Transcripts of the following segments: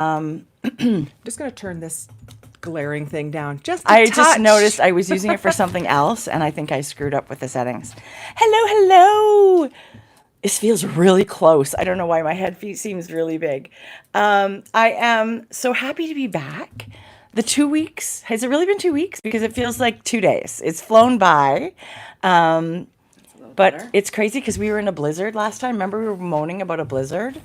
I'm just going to turn this glaring thing down. I just noticed I was using it for something else, and I think I screwed up with the settings. Hello. This feels really close. I don't know why my head seems really big. I am so happy to be back. The 2 weeks, has it really been 2 weeks? Because it feels like 2 days. It's flown by. But it's crazy because we were in a blizzard last time. Remember we were moaning about a blizzard?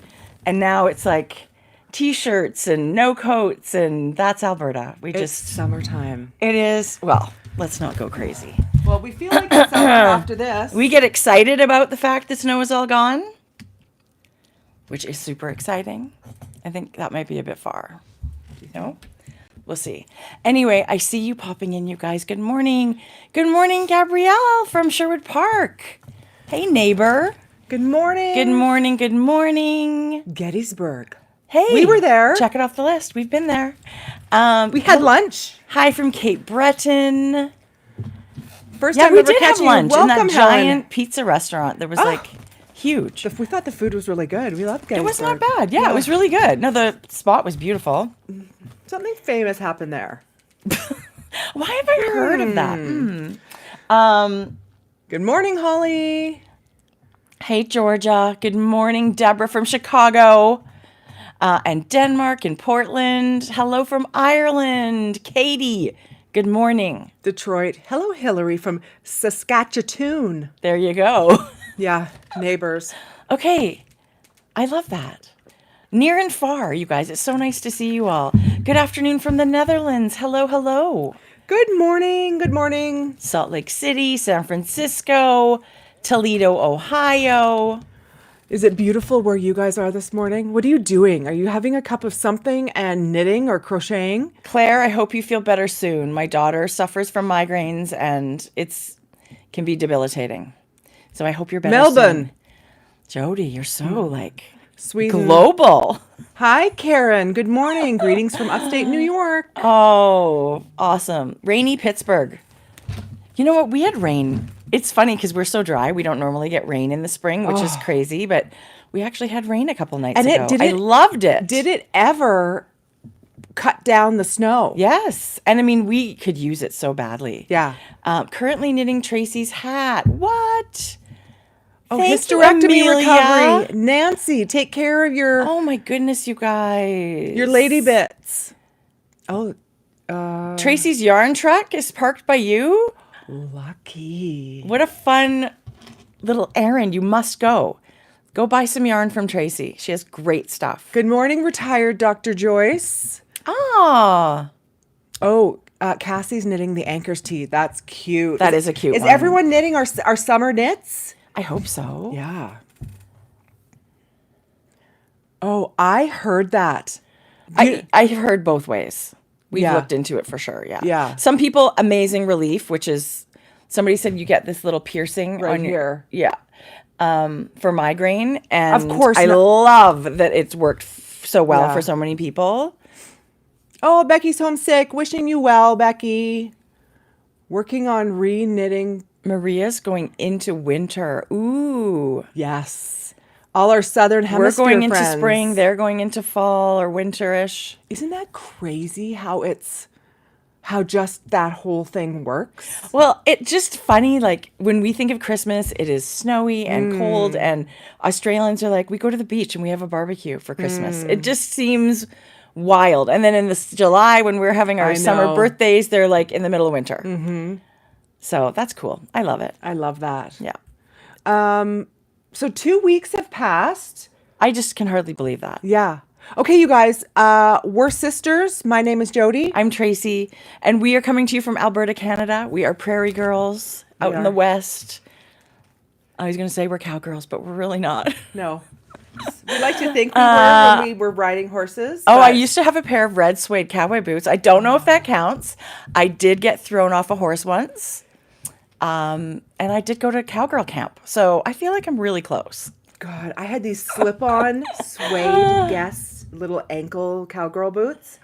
And now it's like T-shirts and no coats, and that's Alberta. It's summertime. It is. Well, let's not go crazy. Well, we feel like it's summer after this. We get excited about the fact that snow is all gone, which is super exciting. I think that might be a bit far. No? We'll see. Anyway, I see you popping in, you guys. Good morning. Good morning, Gabrielle from Sherwood Park. Hey, neighbor. Good morning. Good morning. Good morning. Gettysburg. Hey. We were there. Check it off the list. We've been there. We had lunch. Hi from Cape Breton. First time we ever did have catching lunch you. in that Welcome, giant Helen. pizza restaurant that was like huge. We thought the food was really good. We loved Gettysburg. It was not bad. Yeah, it was really good. No, the spot was beautiful. Something famous happened there. Why have I heard of that? Good morning, Holly. Hey, Georgia. Good morning, Deborah from Chicago. And Denmark and Portland. Hello from Ireland. Katie. Good morning. Detroit. Hello, Hillary from Saskatchewan. There you go. Yeah, neighbors. Okay. I love that. Near and far, you guys. It's so nice to see you all. Good afternoon from the Netherlands. Hello, hello. Good morning. Good morning. Salt Lake City, San Francisco, Toledo, Ohio. Is it beautiful where you guys are this morning? What are you doing? Are you having a cup of something and knitting or crocheting? Claire, I hope you feel better soon. My daughter suffers from migraines and can be debilitating. So I hope you're better Melbourne. soon. Jodi, you're so Sweden. global. Hi, Karen. Good morning. Greetings from upstate New York. Oh, awesome. Rainy Pittsburgh. You know what? We had rain. It's funny because we're so dry. We don't normally get rain in the spring, which is crazy, but we actually had rain a couple nights ago. I loved it. Did it ever cut down the snow? Yes. And I mean, we could use it so badly. Yeah. Currently knitting Tracie's hat. What? Oh, Thank you, hysterectomy Amelia. recovery. Nancy, take care of your Oh my goodness, you guys. your lady bits. Oh, Tracie's yarn truck is parked by you? lucky. What a fun little errand. You must go. Go buy some yarn from Tracie. She has great stuff. Good morning, retired Dr. Joyce. Ah. Oh, Cassie's knitting the Anchors tee. That's cute. That is a cute Is one. everyone knitting our summer knits? I hope so. Yeah. Oh, I heard that. I heard both ways. We've Yeah. looked into it for sure. Yeah. Yeah. Some people, amazing relief, which is somebody said you get this little piercing Right on here. Yeah. For migraine. And Of course I not. love that it's worked so well Yeah. for so many people. Oh, Becky's homesick. Wishing you well, Becky. Working on re-knitting. Maria's going into winter. Ooh. Yes. All our southern We're hemisphere going into friends. spring. They're going into fall or winterish. Isn't that crazy how just that whole thing works? Well, it's just funny. Like when we think of Christmas, it is snowy and cold, and Australians are like, we go to the beach and we have a barbecue for Christmas. It just seems wild. And then in this July, when we're having our summer know. birthdays, they're like in the middle of winter. Mm-hmm. So that's cool. I love it. I love that. Yeah. So 2 weeks have passed. I just can hardly believe that. Yeah. Okay, you guys, we're sisters. My name is Jodi. I'm Tracie, and we are coming to you from Alberta, Canada. We are prairie girls out in the west. I was going to say we're cowgirls, but we're really not. No. We like to think we were when we were riding horses. Oh, I but- used to have a pair of red suede cowboy boots. I don't know if that counts. I did get thrown off a horse once, and I did go to cowgirl camp. So I feel like I'm really close. God, I had these slip-on suede Guess little ankle cowgirl boots.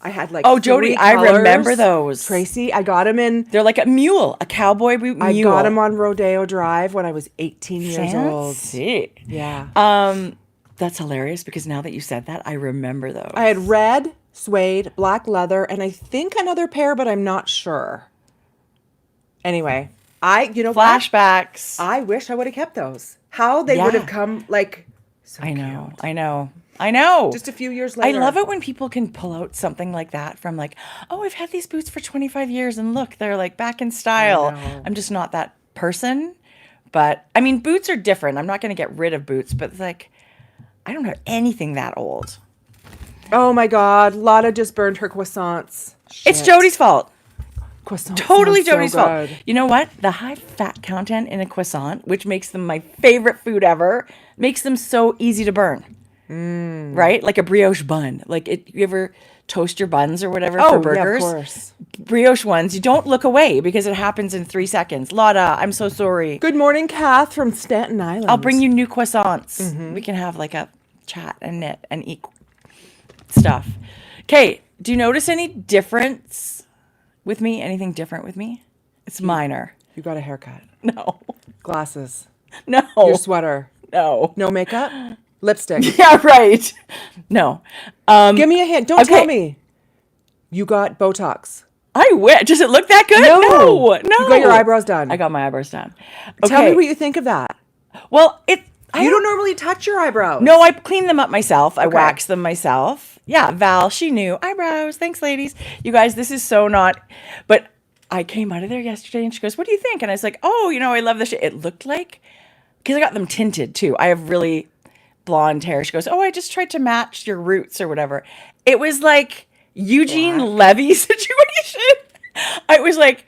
I had like Oh, Jodi, 3 I remember colors. those. Tracie, I got them in. They're like a mule, a cowboy boot mule. I got them on Rodeo Drive when I was 18 years old. Fancy. Yeah. That's hilarious because now that you said that, I remember those. I had red, suede, black leather, and I think another pair, but I'm not sure. Anyway, you know what? Flashbacks. I wish I would have kept those. How they would have Yeah. come, like, so I know. cute. I know. Just a few years later. I love it when people can pull out something like that from like, oh, I've had these boots for 25 years and look, they're like back in style. know. I'm just not that person. But I mean, boots are different. I'm not going to get rid of boots, but like, I don't have anything that old. Oh my God. Lotta just burned her croissants. It's Shit. Jodi's fault. Croissants Totally sound Jodi's so fault. good. You know what? The high fat content in a croissant, which makes them my favorite food ever, makes them so easy to burn. Right? Like a brioche bun. Like you ever toast your buns or whatever for burgers? Yeah, of course. Brioche ones, you don't look away because it happens in 3 seconds. Lotta, I'm so sorry. Good morning, Kath from Staten Island. I'll bring you new croissants. We can have like a chat and knit and eat stuff. Okay, do you notice any difference with me? Anything different with me? It's minor. You got a haircut. No. Glasses. No. Your sweater. No. No makeup. Lipstick. Yeah, right. No. Give me a hint. Don't okay. tell me. You got Botox. I wish. Does it look that good? No. You got your eyebrows done. I got my eyebrows done. Tell me Okay. what you think of that. Well, You don't normally touch your eyebrows. No, I clean them up myself. I Okay. wax them myself. Yeah, Val, she knew. Eyebrows. Thanks, ladies. You guys, this is so not. But I came out of there yesterday and she goes, what do you think? And I was like, oh, I love this shit. It looked like, because I got them tinted too. I have really blonde hair. She goes, oh, I just tried to match your roots or whatever. It was like Eugene Levy situation. I was like,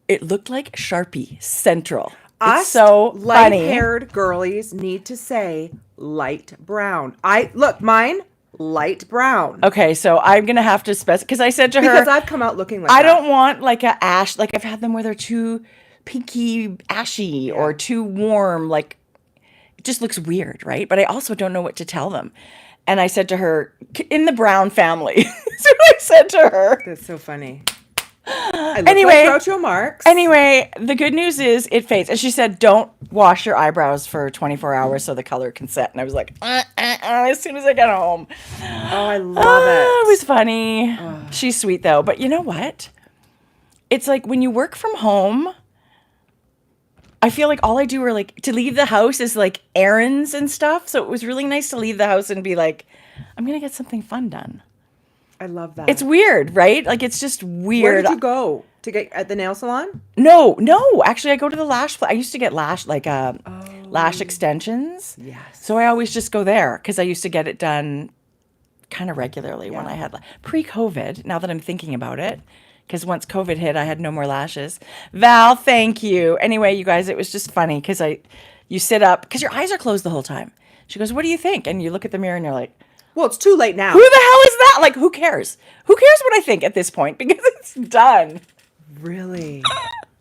it looked like Sharpie Central. It's so funny. Light-haired girlies need to say light brown. Mine light brown. Okay, so I'm gonna have to specify because I said to her, Because I've come out looking like I that. don't want like a ash. Like I've had them where they're too pinky ashy or too warm. Like it just looks weird, right? But I also don't know what to tell them. And I said to her, in the Brown family. That's what I said to her. That's so funny. I look Anyway, like Groucho Marx. Anyway, the good news is it fades. And she said, don't wash your eyebrows for 24 hours so the color can set. And I was like, as soon as I get home. Oh, I love it. It was funny. She's sweet though. But you know what? It's like when you work from home, I feel like all I do are like to leave the house is like errands and stuff. So it was really nice to leave the house and be like, I'm going to get something fun done. I love that. It's weird, right? Like it's just weird. Where did you go? To get at the nail salon? No. Actually, I go to the lash. I used to get lash extensions. Yes. So I always just go there because I used to get it done kind of regularly when I had pre-COVID. Now that I'm thinking about it, because once COVID hit, I had no more lashes. Val, thank you. Anyway, you guys, it was just funny because you sit up because your eyes are closed the whole time. She goes, "What do you think?" And you look at the mirror and you're like, Well, it's too late now. who the hell is that? Like, who cares? Who cares what I think at this point? Because it's done. Really?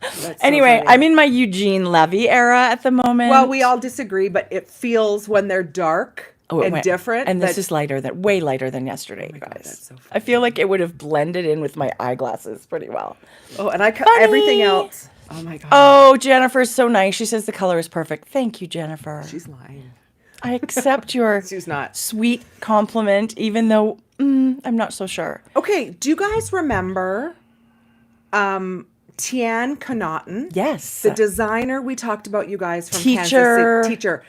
That's so Anyway, funny. I'm in my Eugene Levy era at the moment. Well, we all disagree, but it feels when they're dark and different. And this is way lighter than yesterday, you guys. that's so funny. I feel like it would have blended in with my eyeglasses pretty well. Oh, and everything else. Oh my God. Oh, Jennifer's so nice. She says the color is perfect. Thank you, Jennifer. She's lying. I accept your She's not. sweet compliment, even though I'm not so sure. Okay, do you guys remember Tian Connaughton? Yes. The designer we talked about, you guys, from Teacher. Kansas City. Teacher.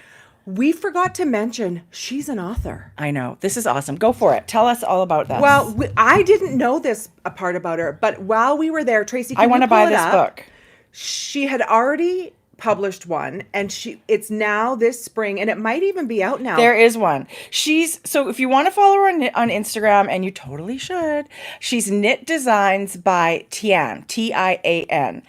We forgot to mention she's an author. I know. This is awesome. Go for it. Tell us all about that. Well, I didn't know this a part about her, but while we were there, Tracy, I want to buy this book. She had already published one, and it's now this spring, and it might even be out now. There is one. So if you want to follow her on Instagram, and you totally should, she's Knit Designs by Tian, Tian.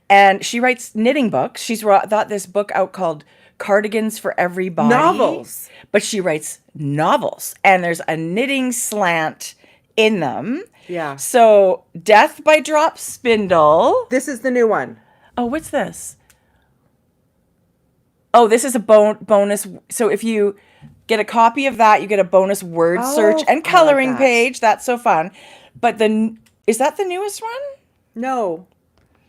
And she writes knitting books. She's thought this book out called Cardigans for Everybody. Novels. But she writes novels, and there's a knitting slant in them. Yeah. So Death by Drop Spindle. This is the new one. Oh, what's this? Oh, this is a bonus. So if you get a copy of that, you get a bonus word search and coloring page. That's so fun. But is that the newest one? No.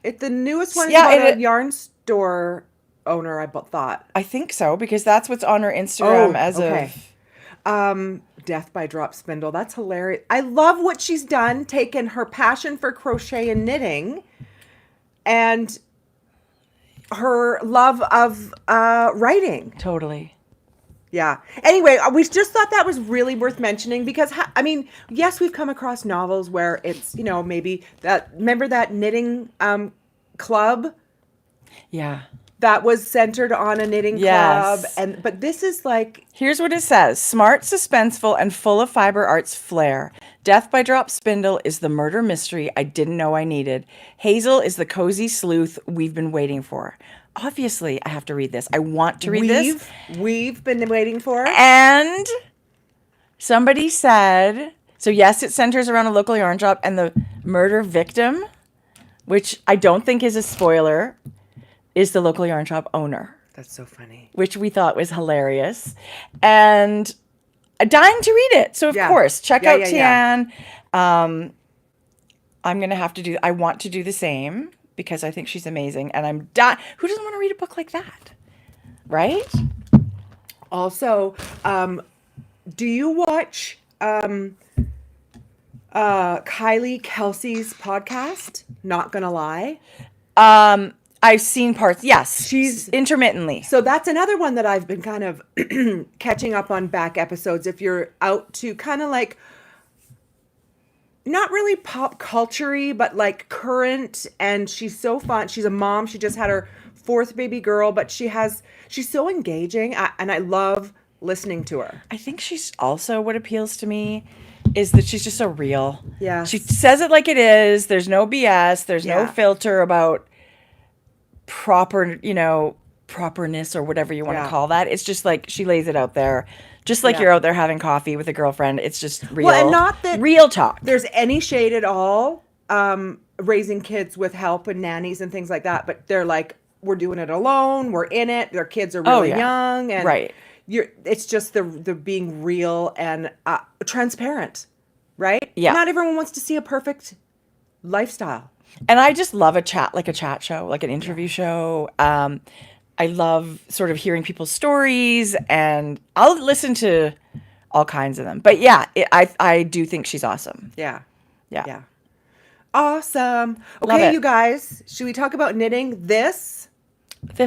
The newest one is Yeah, about a yarn store owner, I thought. I think so, because that's what's on her Instagram Oh, as okay. of... Death by Drop Spindle. That's hilarious. I love what she's done, taken her passion for crochet and knitting and her love of writing. Totally. Yeah. Anyway, we just thought that was really worth mentioning because, I mean, yes, we've come across novels where it's, you know, maybe that, remember that knitting club? Yeah. That was centered on a knitting club. But this is like... Here's what it says. Smart, suspenseful, and full of fiber arts flair. Death by Drop Spindle is the murder mystery I didn't know I needed. Hazel is the cozy sleuth we've been waiting for. Obviously, I have to read this. I want to read this. We've been waiting for. And somebody said... So yes, it centers around a local yarn shop and the murder victim, which I don't think is a spoiler, is the local yarn shop owner. That's so funny. Which we thought was hilarious. And dying to read it. So, of course, check out Tian. I'm going to have to I want to do the same because I think she's amazing. And I'm dying. Who doesn't want to read a book like that? Right? Also, do you watch Kylie Kelsey's podcast? Not Gonna Lie. I've seen parts. Yes, she's intermittently. So that's another one that I've been kind of catching up on back episodes. If you're out to kind of like, not really pop culture-y, but like current. And she's so fun. She's a mom. She just had her 4th baby girl, but she's so engaging. And I love listening to her. I think she's also, what appeals to me is that she's just so real. Yeah. She says it like it is. There's no BS. There's no filter about properness or whatever you want to call that. It's just like she lays it out there, just like you're out there having coffee with a girlfriend. It's just real. Well, and not that real talk. There's any shade at all. Raising kids with help and nannies and things like that, but they're like, we're doing it alone. We're in it. Their kids are really young, and right. It's just the being real and transparent, right? Yeah. Not everyone wants to see a perfect lifestyle. And I just love a chat show, like an interview show. I love sort of hearing people's stories, and I'll listen to all kinds of them. But yeah, I do think she's awesome. Yeah. Yeah. Awesome. Okay, you guys, should we talk about knitting? This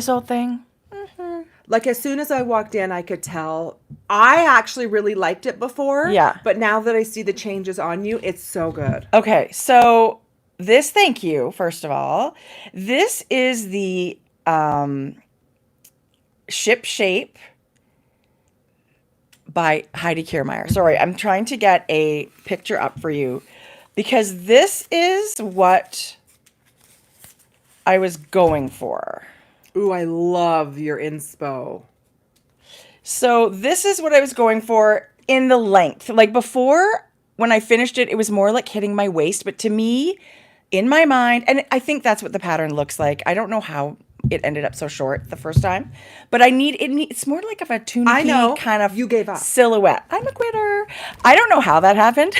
old thing? Mm-hmm. Like as soon as I walked in, I could tell. I actually really liked it before. Yeah. But now that I see the changes on you, it's so good. Okay, so this, thank you, first of all. This is the Ship Shape by Heidi Kiermaier. Sorry, I'm trying to get a picture up for you because this is what I was going for. Ooh, I love your inspo. So this is what I was going for in the length. Like before, when I finished it, it was more like hitting my waist. But to me, in my mind, and I think that's what the pattern looks like. I don't know how it ended up so short the first time, but it's more like of a tunicky kind of you gave up silhouette. I'm a quitter. I don't know how that happened.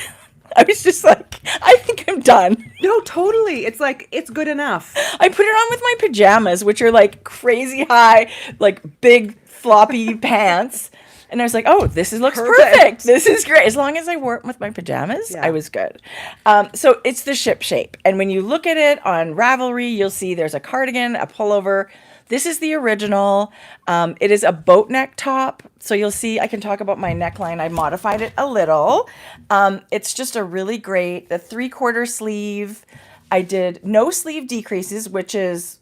I was just like, I think I'm done. No, totally. It's like, it's good enough. I put it on with my pajamas, which are like crazy high, like big floppy pants. And I was like, oh, looks perfect. This is great. As long as I wore it with my pajamas, I was good. So it's the Ship Shape. And when you look at it on Ravelry, you'll see there's a cardigan, a pullover. This is the original. It is a boat neck top. So you'll see, I can talk about my neckline. I modified it a little. It's just a really great, the 3/4 sleeve. I did no sleeve decreases, which is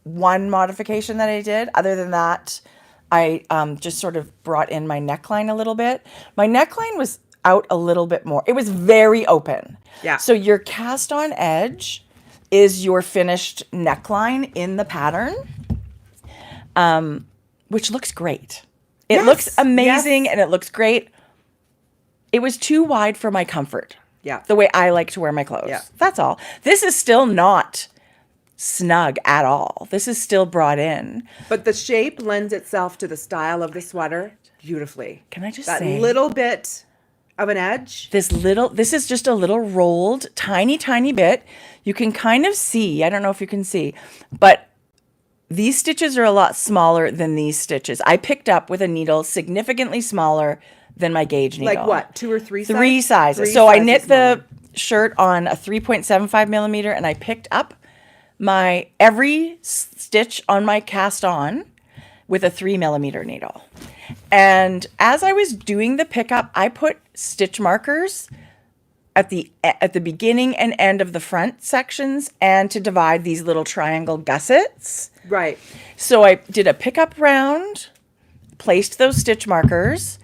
one modification that I did. Other than that, I just sort of brought in my neckline a little bit. My neckline was out a little bit more. It was very open. Yeah. So your cast on edge is your finished neckline in the pattern, which looks great. It looks amazing and it looks great. It was too wide for my comfort. Yeah. The way I like to wear my clothes. Yeah. That's all. This is still not snug at all. This is still brought in. But the shape lends itself to the style of the sweater beautifully. Can I just say? That little bit of an edge. This is just a little rolled, tiny, tiny bit. You can kind of see, I don't know if you can see, but these stitches are a lot smaller than these stitches. I picked up with a needle significantly smaller than my gauge needle. Like what, 2 or 3 sizes? 3 sizes. 3 So I sizes knit smaller. the shirt on a 3.75 millimeter, and I picked up my every stitch on my cast on with a 3 millimeter needle. And as I was doing the pickup, I put stitch markers at the beginning and end of the front sections, and to divide these little triangle gussets. Right. So I did a pickup round, placed those stitch markers,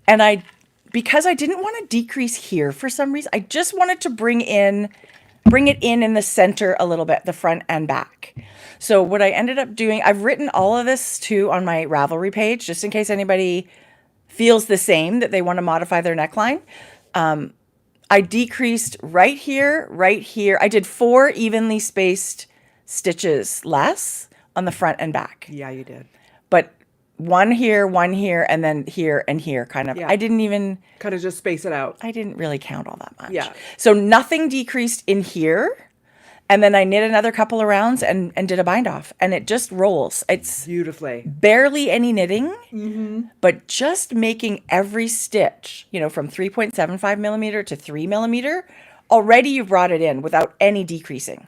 and because I didn't want to decrease here for some reason, I just wanted to bring it in the center a little bit, the front and back. So what I ended up doing, I've written all of this too on my Ravelry page, just in case anybody feels the same, that they want to modify their neckline. I decreased right here. I did 4 evenly spaced stitches less on the front and back. Yeah, you did. But one here, and then here and here, kind of. Yeah. I didn't even... Kind of just space it out. I didn't really count all that much. Yeah. So nothing decreased in here. And then I knit another couple of rounds and did a bind off. And it just rolls. It's Beautifully. barely any knitting, but just making every stitch, from 3.75 millimeter to 3 millimeter, already you've brought it in without any decreasing.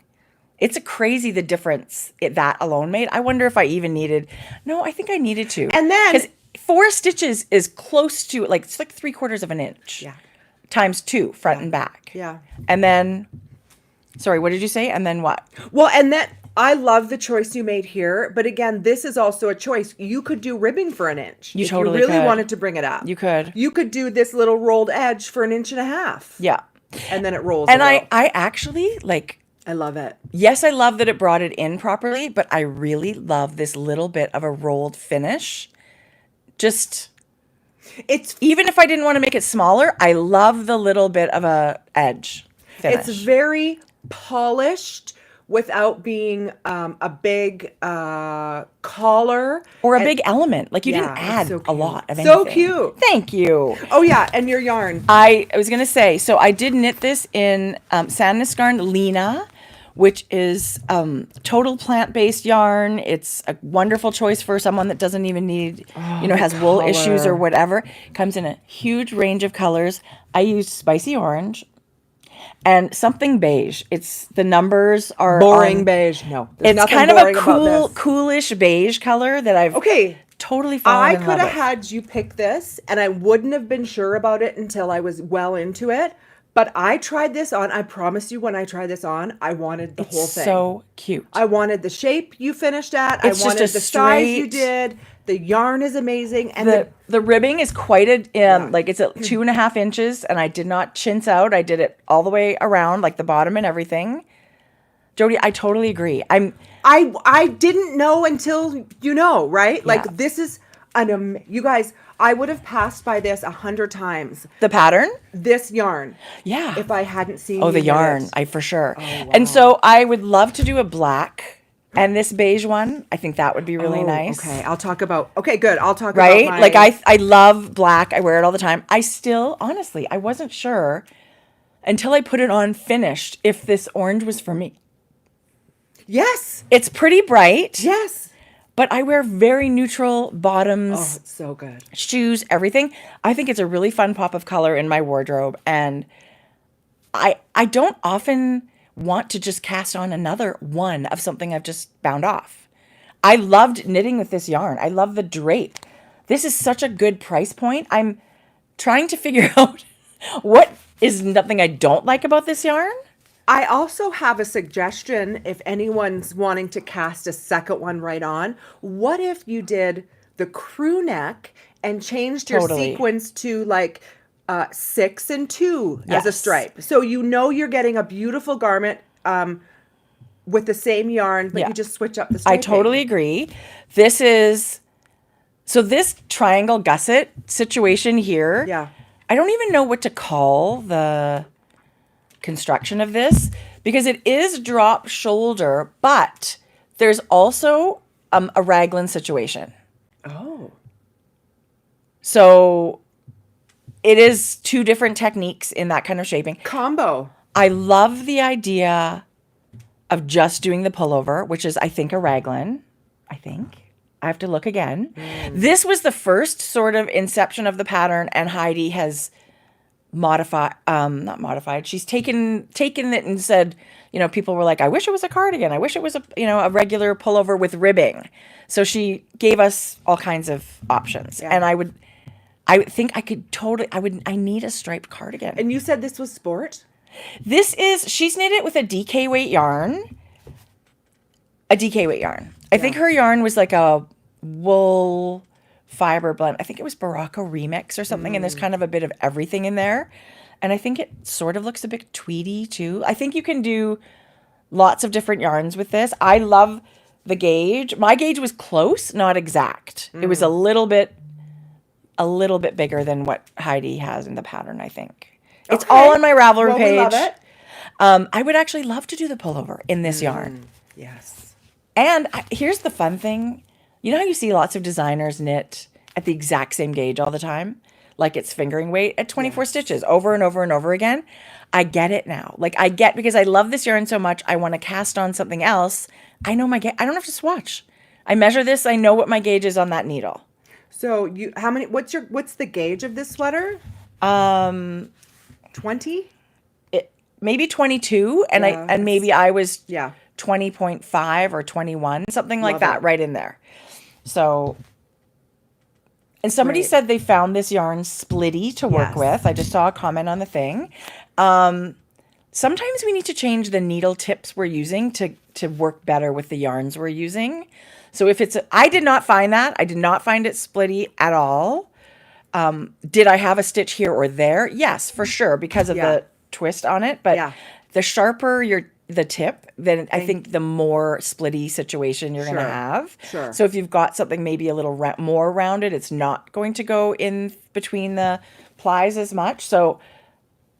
It's crazy the difference that alone made. I wonder if I even needed... No, I think I needed to. And then... Because 4 stitches is close to, it's like 3/4 of an inch. Yeah. Times 2, front and back. Yeah. And then... Sorry, what did you say? And then what? Well, and that I love the choice you made here, but again, this is also a choice. You could do ribbing for an inch. You if totally you really could. wanted to bring it up. You could. You could do this little rolled edge for 1.5 inches. Yeah. And then it rolls. And a I little. actually, I love it. yes, I love that it brought it in properly, but I really love this little bit of a rolled finish. Just... It's Even if I didn't want to make it smaller, I love the little bit of a edge finish. It's very polished without being a big collar. Or a big element. You Yeah, didn't it's add so a cute. lot of So anything. cute. Thank you. Oh yeah, and your yarn. I was going to say, so I did knit this in Sandnes Garn Line, which is total plant-based yarn. It's a wonderful choice for someone that doesn't even need, has wool issues or whatever. Comes in a huge range of colors. I used spicy orange and something beige. The numbers are Boring beige. No, there's It's nothing kind of a boring about this. coolish beige color that I've totally fallen I in love could have with. had you pick this, and I wouldn't have been sure about it until I was well into it. But I tried this on. I promise you, when I tried this on, I wanted the whole thing. So cute. I wanted the shape you finished at. It's I wanted just a the size you straight- did. The yarn is amazing, and The ribbing is quite it's at 2.5 inches, and I did not chintz out. I did it all the way around, the bottom and everything. Jodi, I totally agree. I didn't know until right? Yeah. This is you guys. I would have passed by this 100 times. The pattern? This yarn. Yeah. If I hadn't seen. Oh, you the knit yarn, it. for sure. Oh, wow. And so I would love to do a black and this beige one. I think that would be really nice. Okay, I'll talk about. Okay, good. I'll talk Right? about my. I love black. I wear it all the time. I still, honestly, I wasn't sure until I put it on finished if this orange was for me. Yes. It's pretty bright. Yes. But I wear very neutral bottoms. Oh, it's so good. Shoes, everything. I think it's a really fun pop of color in my wardrobe, and I don't often want to just cast on another one of something I've just bound off. I loved knitting with this yarn. I love the drape. This is such a good price point. I'm trying to figure out what is nothing I don't like about this yarn. I also have a suggestion if anyone's wanting to cast a second one right on. What if you did the crew neck and changed your sequence to 6 and 2 as a Yes. stripe? So you're getting a beautiful garment with the same yarn, but you just switch up the I striping. totally agree. So this triangle gusset situation here. Yeah. I don't even know what to call the construction of this because it is drop shoulder, but there's also a raglan situation. Oh. So it is 2 different techniques in that kind of shaping. Combo. I love the idea of just doing the pullover, which is, I think, a raglan. I think. I have to look again. This was the first sort of inception of the pattern, and Heidi has not modified. She's taken it and said, people were like, I wish it was a cardigan. I wish it was a regular pullover with ribbing. So she gave us all kinds of options. Yeah. And I think I need a striped cardigan. And you said this was sport? She's knit it with a DK weight yarn. I think her yarn was like a wool fiber blend. I think it was Barocco Remix or something. And there's kind of a bit of everything in there. And I think it sort of looks a bit tweedy too. I think you can do lots of different yarns with this. I love the gauge. My gauge was close, not exact. It was a little bit bigger than what Heidi has in the pattern, I think. It's all on my Ravelry page. We love it. I would actually love to do the pullover in this yarn. Yes. And here's the fun thing. You know how you see lots of designers knit at the exact same gauge all the time? Like it's fingering weight at 24 stitches over and over and over again? I get it now. Because I love this yarn so much, I want to cast on something else. I know my gauge. I don't have to swatch. I measure this. I know what my gauge is on that needle. So what's the gauge of this sweater? 20? Maybe 22, and maybe I was 20.5 or 21, something like that, right in there. So, and somebody said they found this yarn splitty to work with. I just saw a comment on the thing. Sometimes we need to change the needle tips we're using to work better with the yarns we're using. So if I did not find that. I did not find it splitty at all. Did I have a stitch here or there? Yes, for sure, because of the twist on it. But the sharper the tip, then I think the more splitty situation you're going to have. Sure. So if you've got something maybe a little more rounded, it's not going to go in between the plies as much. So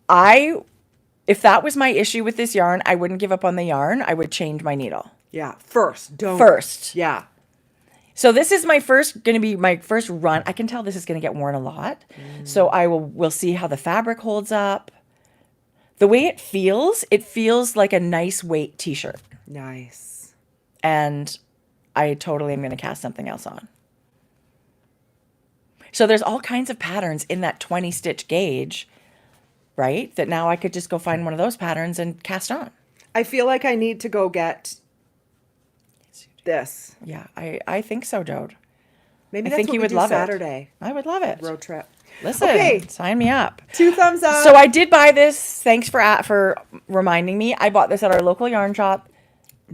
if that was my issue with this yarn, I wouldn't give up on the yarn. I would change my needle. Yeah. First. Yeah. So this is going to be my first run. I can tell this is going to get worn a lot. So we'll see how the fabric holds up. The way it feels like a nice weight t-shirt. Nice. And I totally am going to cast something else on. So there's all kinds of patterns in that 20 stitch gauge, right? That now I could just go find one of those patterns and cast on. I feel like I need to go get this. Yeah, I think so, Jode. Maybe that's what you would love Saturday. I would love it. Road trip. Listen, sign me up. 2 thumbs up. So I did buy this. Thanks for reminding me. I bought this at our local yarn shop.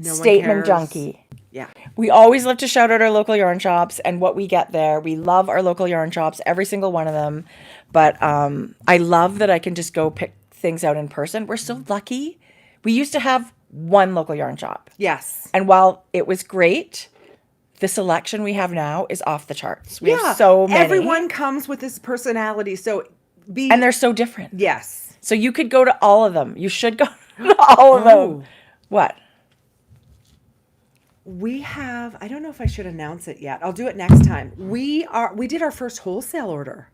Statement Junkie. Yeah. We always love to shout out our local yarn shops and what we get there. We love our local yarn shops, every single one of them. But I love that I can just go pick things out in person. We're so lucky. We used to have one local yarn shop. Yes. And while it was great, the selection we have now is off the charts. We have so many. Everyone comes with this personality. And they're so different. Yes. So you could go to all of them. You should go to all of them. What? We have, I don't know if I should announce it yet. I'll do it next time. We did our first wholesale order.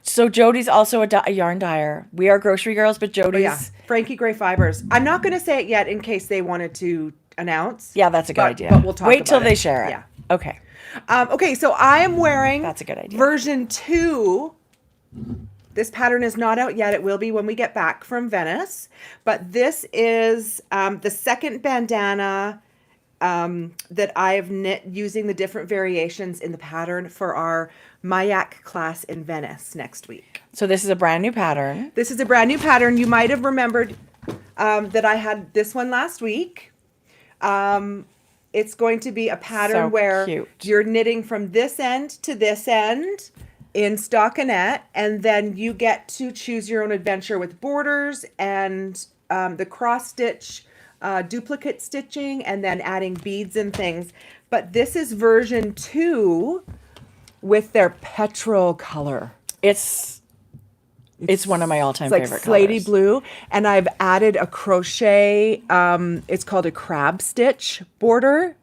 So Jodi's also a yarn dyer. We are grocery girls, but Jodi's Frankie Grey Fibres. I'm not going to say it yet in case they wanted to announce. Yeah, that's a good idea. But we'll talk Wait till about they share it. Yeah. Okay. Okay, so I am wearing that's a good idea. version 2. This pattern is not out yet. It will be when we get back from Venice. But this is the second bandana that I've knit using the different variations in the pattern for our Mayak class in Venice next week. So this is a brand new pattern. This is a brand new pattern. You might have remembered that I had this one last week. It's going to be a pattern where you're knitting from this end to this end in stockinette, and then you get to choose your own adventure with borders and the cross stitch, duplicate stitching, and then adding beads and things. But this is version 2 with their petrol color. It's one of my all-time favorite colors. It's like slatey blue. And I've added a crochet, it's called a crab stitch border,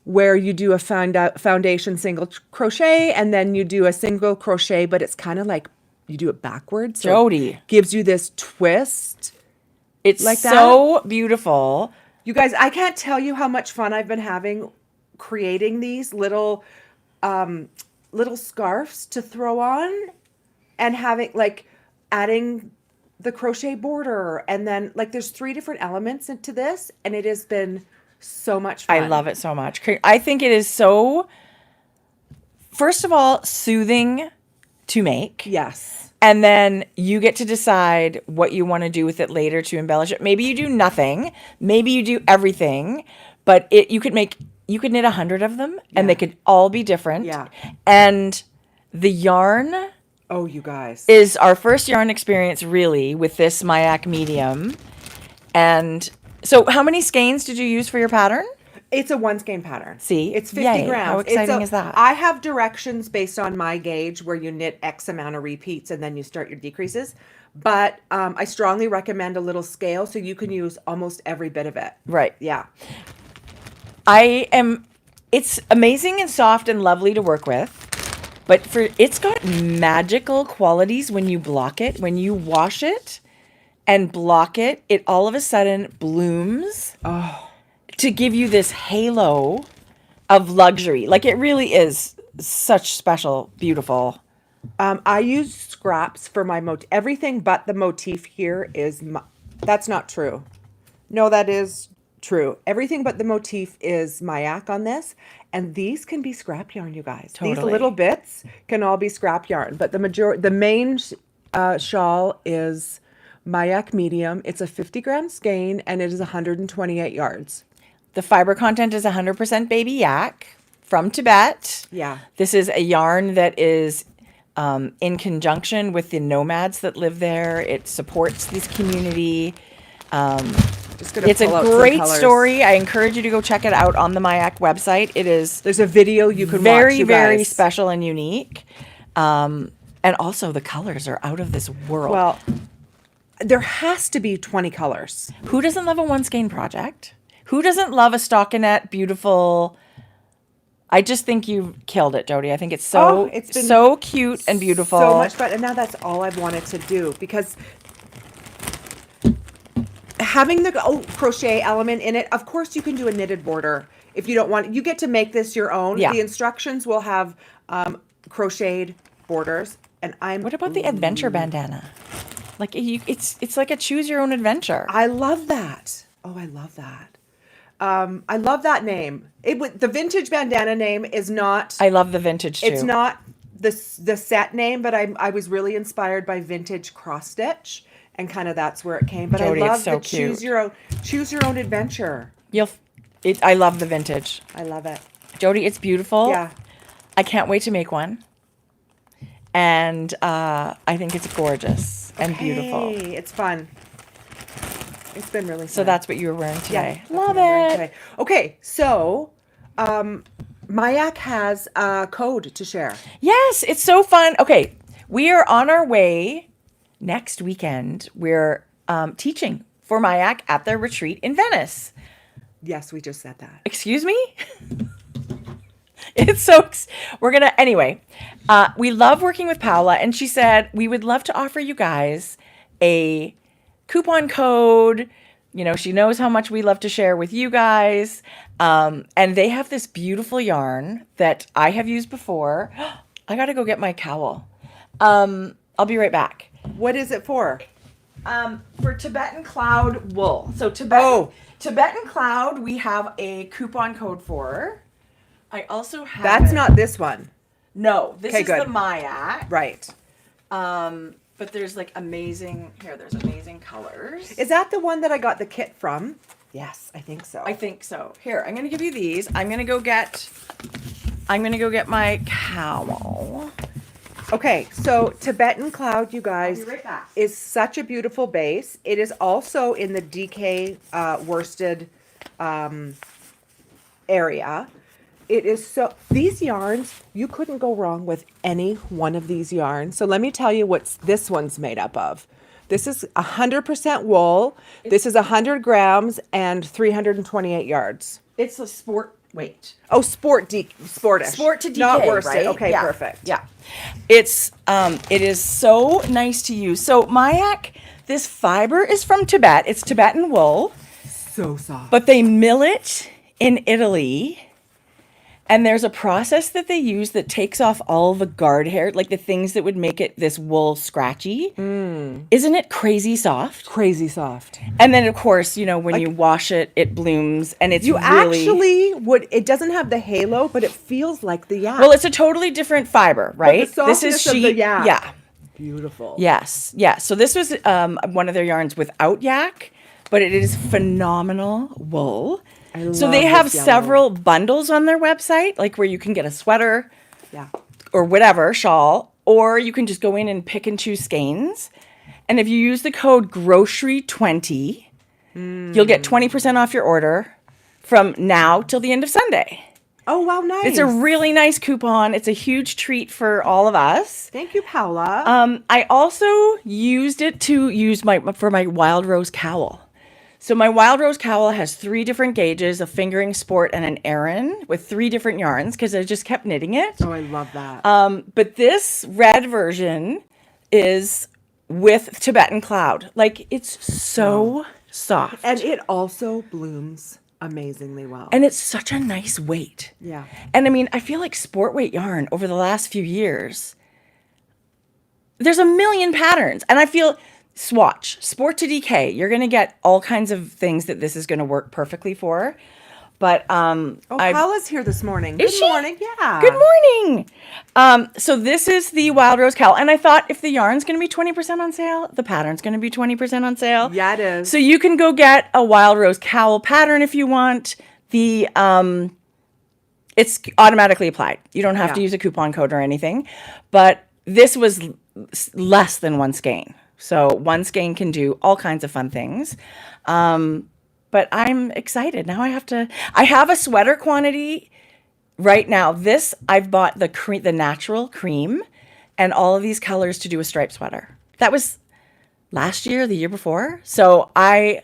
where you do a foundation single crochet, and then you do a single crochet, but it's kind of like you do it backwards. So Jodi. Gives you this twist. It's like so beautiful. You guys, I can't tell you how much fun I've been having creating these little scarves to throw on, and having like adding the crochet border, and then like there's 3 different elements into this, and it has been so much fun. I love it so much. I think it is so, first of all, soothing to make. Yes. And then you get to decide what you want to do with it later to embellish it. Maybe you do nothing. Maybe you do everything. But you could knit 100 of them, and they could all be different. Yeah. And the yarn... Oh, you guys. Is our first yarn experience really with this Mayak medium. And so how many skeins did you use for your pattern? It's a 1 skein pattern. See? It's 50 Yay. grams. How exciting is that? I have directions based on my gauge where you knit X amount of repeats and then you start your decreases. But I strongly recommend a little scale so you can use almost every bit of it. Right. Yeah. It's amazing and soft and lovely to work with. But it's got magical qualities when you block it. When you wash it and block it, it all of a sudden blooms to give you this halo of luxury. Like, it really is such special, beautiful. I use scraps for my everything but the motif here is that's not true. No, that is true. Everything but the motif is Mayak on this. And these can be scrap yarn, you guys. Totally. These little bits can all be scrap yarn. But the main shawl is Mayak medium. It's a 50 gram skein, and it is 128 yards. The fiber content is 100% baby yak from Tibet. Yeah. This is a yarn that is in conjunction with the nomads that live there. It supports this community. It's a great story. I encourage you to go check it out on the Mayak website. There's a video you can watch, you very guys. Special and unique. And also the colors are out of this world. Well, there has to be 20 colors. Who doesn't love a 1 skein project? Who doesn't love a stockinette, beautiful? I just think you've killed it, Jodi. I think it's been so cute and beautiful. So much fun. And now that's all I've wanted to do, because having the crochet element in it, of course you can do a knitted border if you don't want. You get to make this your own. Yeah. The instructions will have crocheted borders. And What about the adventure bandana? Like, it's like a choose your own adventure. I love that. Oh, I love that. I love that name. The vintage bandana name is not. I love the vintage too. It's not the set name, but I was really inspired by vintage cross stitch, and kind of that's where it came. But Jodi, I love it's so the choose your own adventure. I love the vintage. I love it, Jodi. It's beautiful. Yeah, I can't wait to make one. And I think it's gorgeous and beautiful. It's fun. It's been really fun. So that's what you were wearing today. Yeah, love it. Okay, so Mayak has a code to share. Yes, it's so fun. Okay, we are on our way next weekend. We're teaching for Mayak at their retreat in Venice. Yes, we just said that. Excuse me? It's so, anyway, we love working with Paula, and she said, we would love to offer you guys a coupon code. You know, she knows how much we love to share with you guys. And they have this beautiful yarn that I have used before. I got to go get my cowl. I'll be right back. What is it for? For Tibetan Cloud wool. So Tibetan Cloud, we have a coupon code for. I also have. That's not this one. No, this is good. the Mayak. Right. But there's like amazing colors. Is that the one that I got the kit from? Yes, I think so. I think so. Here, I'm gonna give you these. I'm gonna go get my cowl. Okay, so Tibetan Cloud, you guys, I'll be right back. Is such a beautiful base. It is also in the DK worsted area. It is these yarns, you couldn't go wrong with any one of these yarns. So let me tell you what this one's made up of. This is 100% wool. This is 100 grams and 328 yards. It's a sport weight. Oh, sportish. Sport to DK, not worsted. right? Okay, yeah. Perfect. Yeah. It is so nice to use. So Mayak, this fiber is from Tibet. It's Tibetan wool. So soft. But they mill it in Italy. And there's a process that they use that takes off all the guard hair, like the things that would make it this wool scratchy. Isn't it crazy soft? Crazy soft. And then, of course, you know, when you wash it, it blooms, and it's You really... actually would. It doesn't have the halo, but it feels like the yak. Well, it's a totally different fiber, right? the softness of the yak. Yeah. Beautiful. Yes. Yeah. So this was one of their yarns without yak, but it is phenomenal wool. So they have several bundles on their website, like where you can get a sweater, or whatever, shawl, or you can just go in and pick and choose skeins. And if you use the code grocery20, you'll get 20% off your order from now till the end of Sunday. Oh, wow, nice. It's a really nice coupon. It's a huge treat for all of us. Thank you, Paula. I also used it to use for my Wild Rose cowl. So my Wild Rose cowl has 3 different gauges, a fingering, sport, and an Aran with 3 different yarns because I just kept knitting it. Oh, I love that. But this red version is with Tibetan Cloud. Like, it's so soft. And it also blooms amazingly well. And it's such a nice weight. Yeah. And I mean, I feel like sport weight yarn over the last few years, there's a million patterns. And I feel... Swatch, Sport to DK. You're going to get all kinds of things that this is going to work perfectly for. But Paula's here this morning. Is she? Good morning. Yeah. Good morning. So this is the Wild Rose cowl, and I thought if the yarn's going to be 20% on sale, the pattern's going to be 20% on sale. Yeah, it is. So you can go get a Wild Rose cowl pattern if you want. The it's automatically applied. You don't have to use a coupon code or anything. But this was less than 1 skein. So 1 skein can do all kinds of fun things. But I'm excited. Now I have a sweater quantity right now. This, I've bought the natural cream and all of these colors to do a striped sweater. That was last year, the year before. So I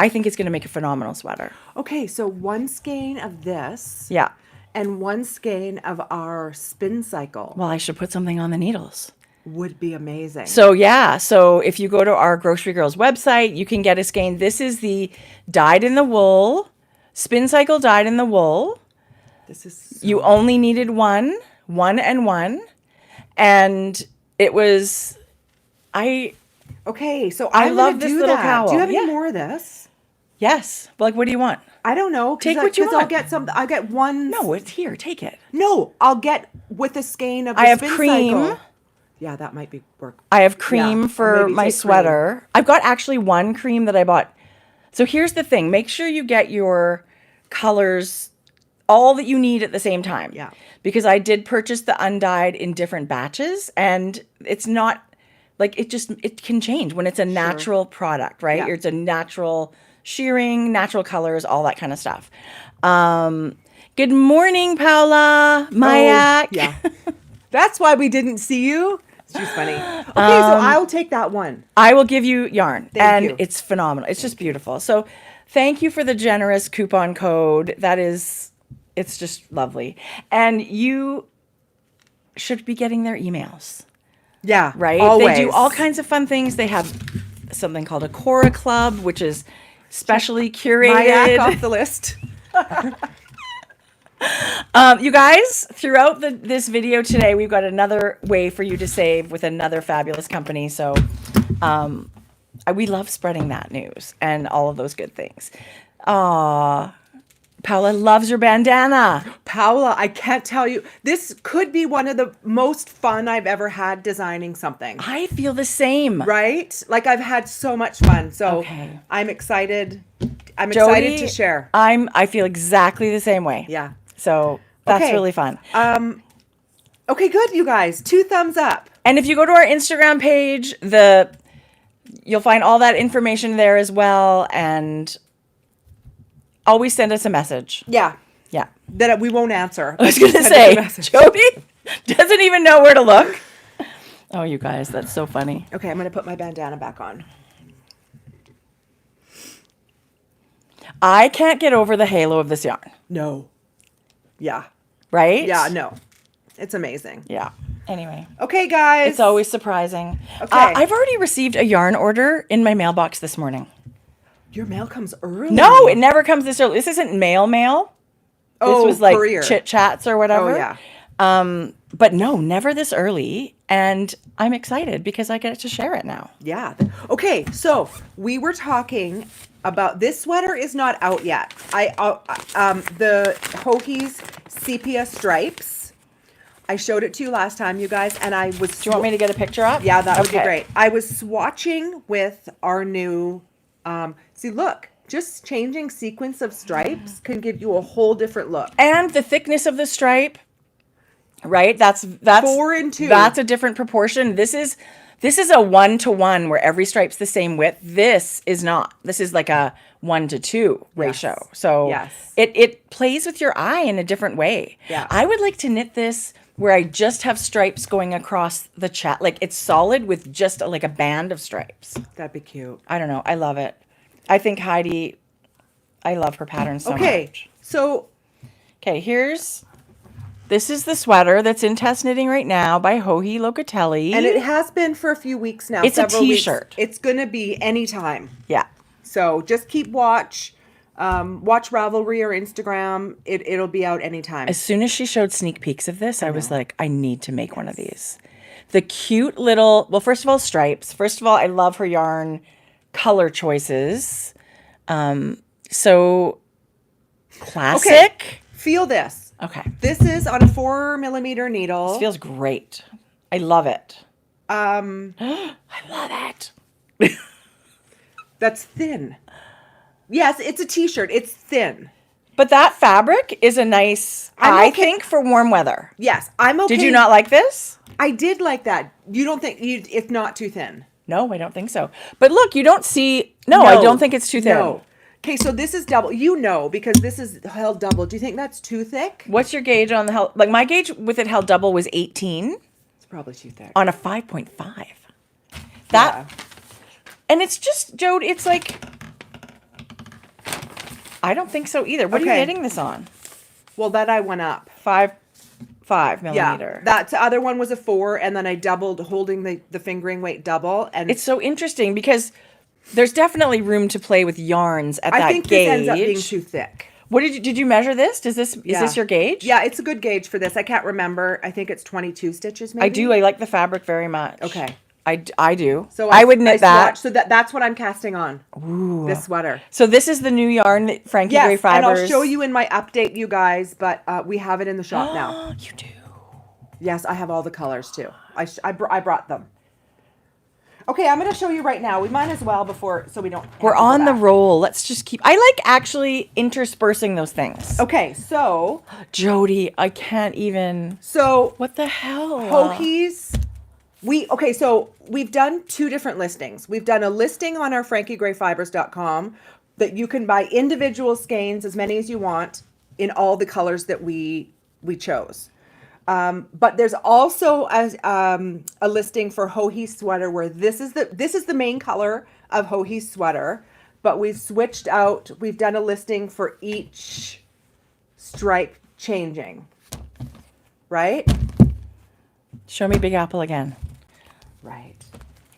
think it's going to make a phenomenal sweater. Okay, so 1 skein of this. Yeah. And 1 skein of our spin cycle. Well, I should put something on the needles. Would be amazing. So yeah, so if you go to our Grocery Girls website, you can get a skein. This is the dyed in the wool, spin cycle dyed in the wool. This is you only needed one and one, and it was okay. So I love this little cowl. Do you have any more of this? Yes. Like, what do you want? I don't know. Take what you want. I'll get some. I'll get one. No, it's here. Take it. No, I'll get with a skein of. I have spin cream. Cycle. Yeah, that might be work. I have cream for my sweater. Cream. I've got actually 1 cream that I bought. So here's the thing. Make sure you get your colors, all that you need at the same time. Yeah. Because I did purchase the undyed in different batches, and it's not, like, it can change when it's a natural product, right? Yeah. It's a natural shearing, natural colors, all that kind of stuff. Good morning, Paula. Mayak. Yeah. That's why we didn't see you. She's funny. Okay, so I'll take that one. I will give you yarn. Thank you. It's phenomenal. It's just beautiful. So thank you for the generous coupon code. It's just lovely. And you should be getting their emails. Yeah, right? Always. They do all kinds of fun things. They have something called a Cora Club, which is specially curated. Off the list. You guys, throughout this video today, we've got another way for you to save with another fabulous company. So we love spreading that news and all of those good things. Paula loves your bandana. Paula, I can't tell you. This could be one of the most fun I've ever had designing something. I feel the same. Right? Like, I've had so much fun. So okay. I'm excited. I'm Jodi, excited to share. I feel exactly the same way. Yeah. So that's really fun. Okay, good, you guys. 2 thumbs up. And if you go to our Instagram page, you'll find all that information there as well. And always send us a message. Yeah. Yeah. That we won't answer. I was going to say, Jodi doesn't even know where to look. Oh, you guys, that's so funny. Okay, I'm going to put my bandana back on. I can't get over the halo of this yarn. No. Yeah. Right? Yeah, no. It's amazing. Yeah. Anyway. Okay, guys. It's always surprising. Okay. I've already received a yarn order in my mailbox this morning. Your mail comes early. No, it never comes this early. This isn't mail. Oh, was like courier. chit chats or whatever. Oh, yeah. But no, never this early. And I'm excited because I get to share it now. Yeah. Okay, so we were talking about this sweater is not out yet. The Hohi's sepia stripes. I showed it to you last time, you guys, and I was. Do you want me to get a picture up? Yeah, that would be great. I was swatching with our new. See, look, just changing sequence of stripes can give you a whole different look. And the thickness of the stripe, right? That's 4 and 2. That's a different proportion. This is a 1-to-1 where every stripe's the same width. This is not. This is like a 1-to-2 ratio. Yes. So Yes. it plays with your eye in a different way. Yeah. I would like to knit this where I just have stripes going across the chat. Like it's solid with just like a band of stripes. That'd be cute. I don't know. I love it. I think Heidi, I love her pattern so much. So Okay, this is the sweater that's in test knitting right now by Joji Locatelli. and it has been for a few weeks now. It's a several weeks. t-shirt. It's gonna be anytime. Yeah. So just keep watch Ravelry or Instagram. It'll be out anytime. As soon as she showed sneak peeks of this, I was like, I need to make one of these. The cute little, well, first of all, stripes. First of all, I love her yarn color choices. So classic. Okay, feel this. Okay. This is on a 4mm needle. This feels great. I love it. I love it. That's thin. Yes, it's a t-shirt. It's thin. But that fabric is a nice, I think, for warm weather. Yes, I'm okay. Did you not like this? I did like that. You don't think it's not too thin? No, I don't think so. But look, you don't see. No, I don't think it's too thin. No. Okay, so this is double. You know, because this is held double. Do you think that's too thick? What's your gauge on the held? Like my gauge with it held double was 18 It's probably too thick. on a 5.5. That, and it's just, Jode, it's like, I don't think so either. What are you knitting this on? Well, that I went up. 5 Yeah, millimeter. that other one was a 4, and then I doubled, holding the fingering weight double. And It's so interesting because there's definitely room to play with yarns at that gauge. I think this ends up being too thick. What did you measure this? Is this your gauge? Yeah, it's a good gauge for this. I can't remember. I think it's 22 stitches. Maybe I do. I like the fabric very much. Okay. I do. So I would knit that. So that's what I'm casting on. Ooh. This sweater. So this is the new yarn that Frankie Grey Fibres. And I'll show you in my update, you guys. But we have it in the shop now. You do. Yes, I have all the colors too. I brought them. Okay, I'm going to show you right now. We might as well so we don't. We're on the roll. Let's just keep. I like actually interspersing those things. Okay, so Jody, I can't even. So what the hell? Hohi's. So we've done 2 different listings. We've done a listing on our frankiegreyfibres.com that you can buy individual skeins, as many as you want, in all the colors that we chose. But there's also a listing for Joji's sweater where this is the main color of Joji's sweater, but we've switched out. We've done a listing for each stripe changing, right? Show me Big Apple again. Right.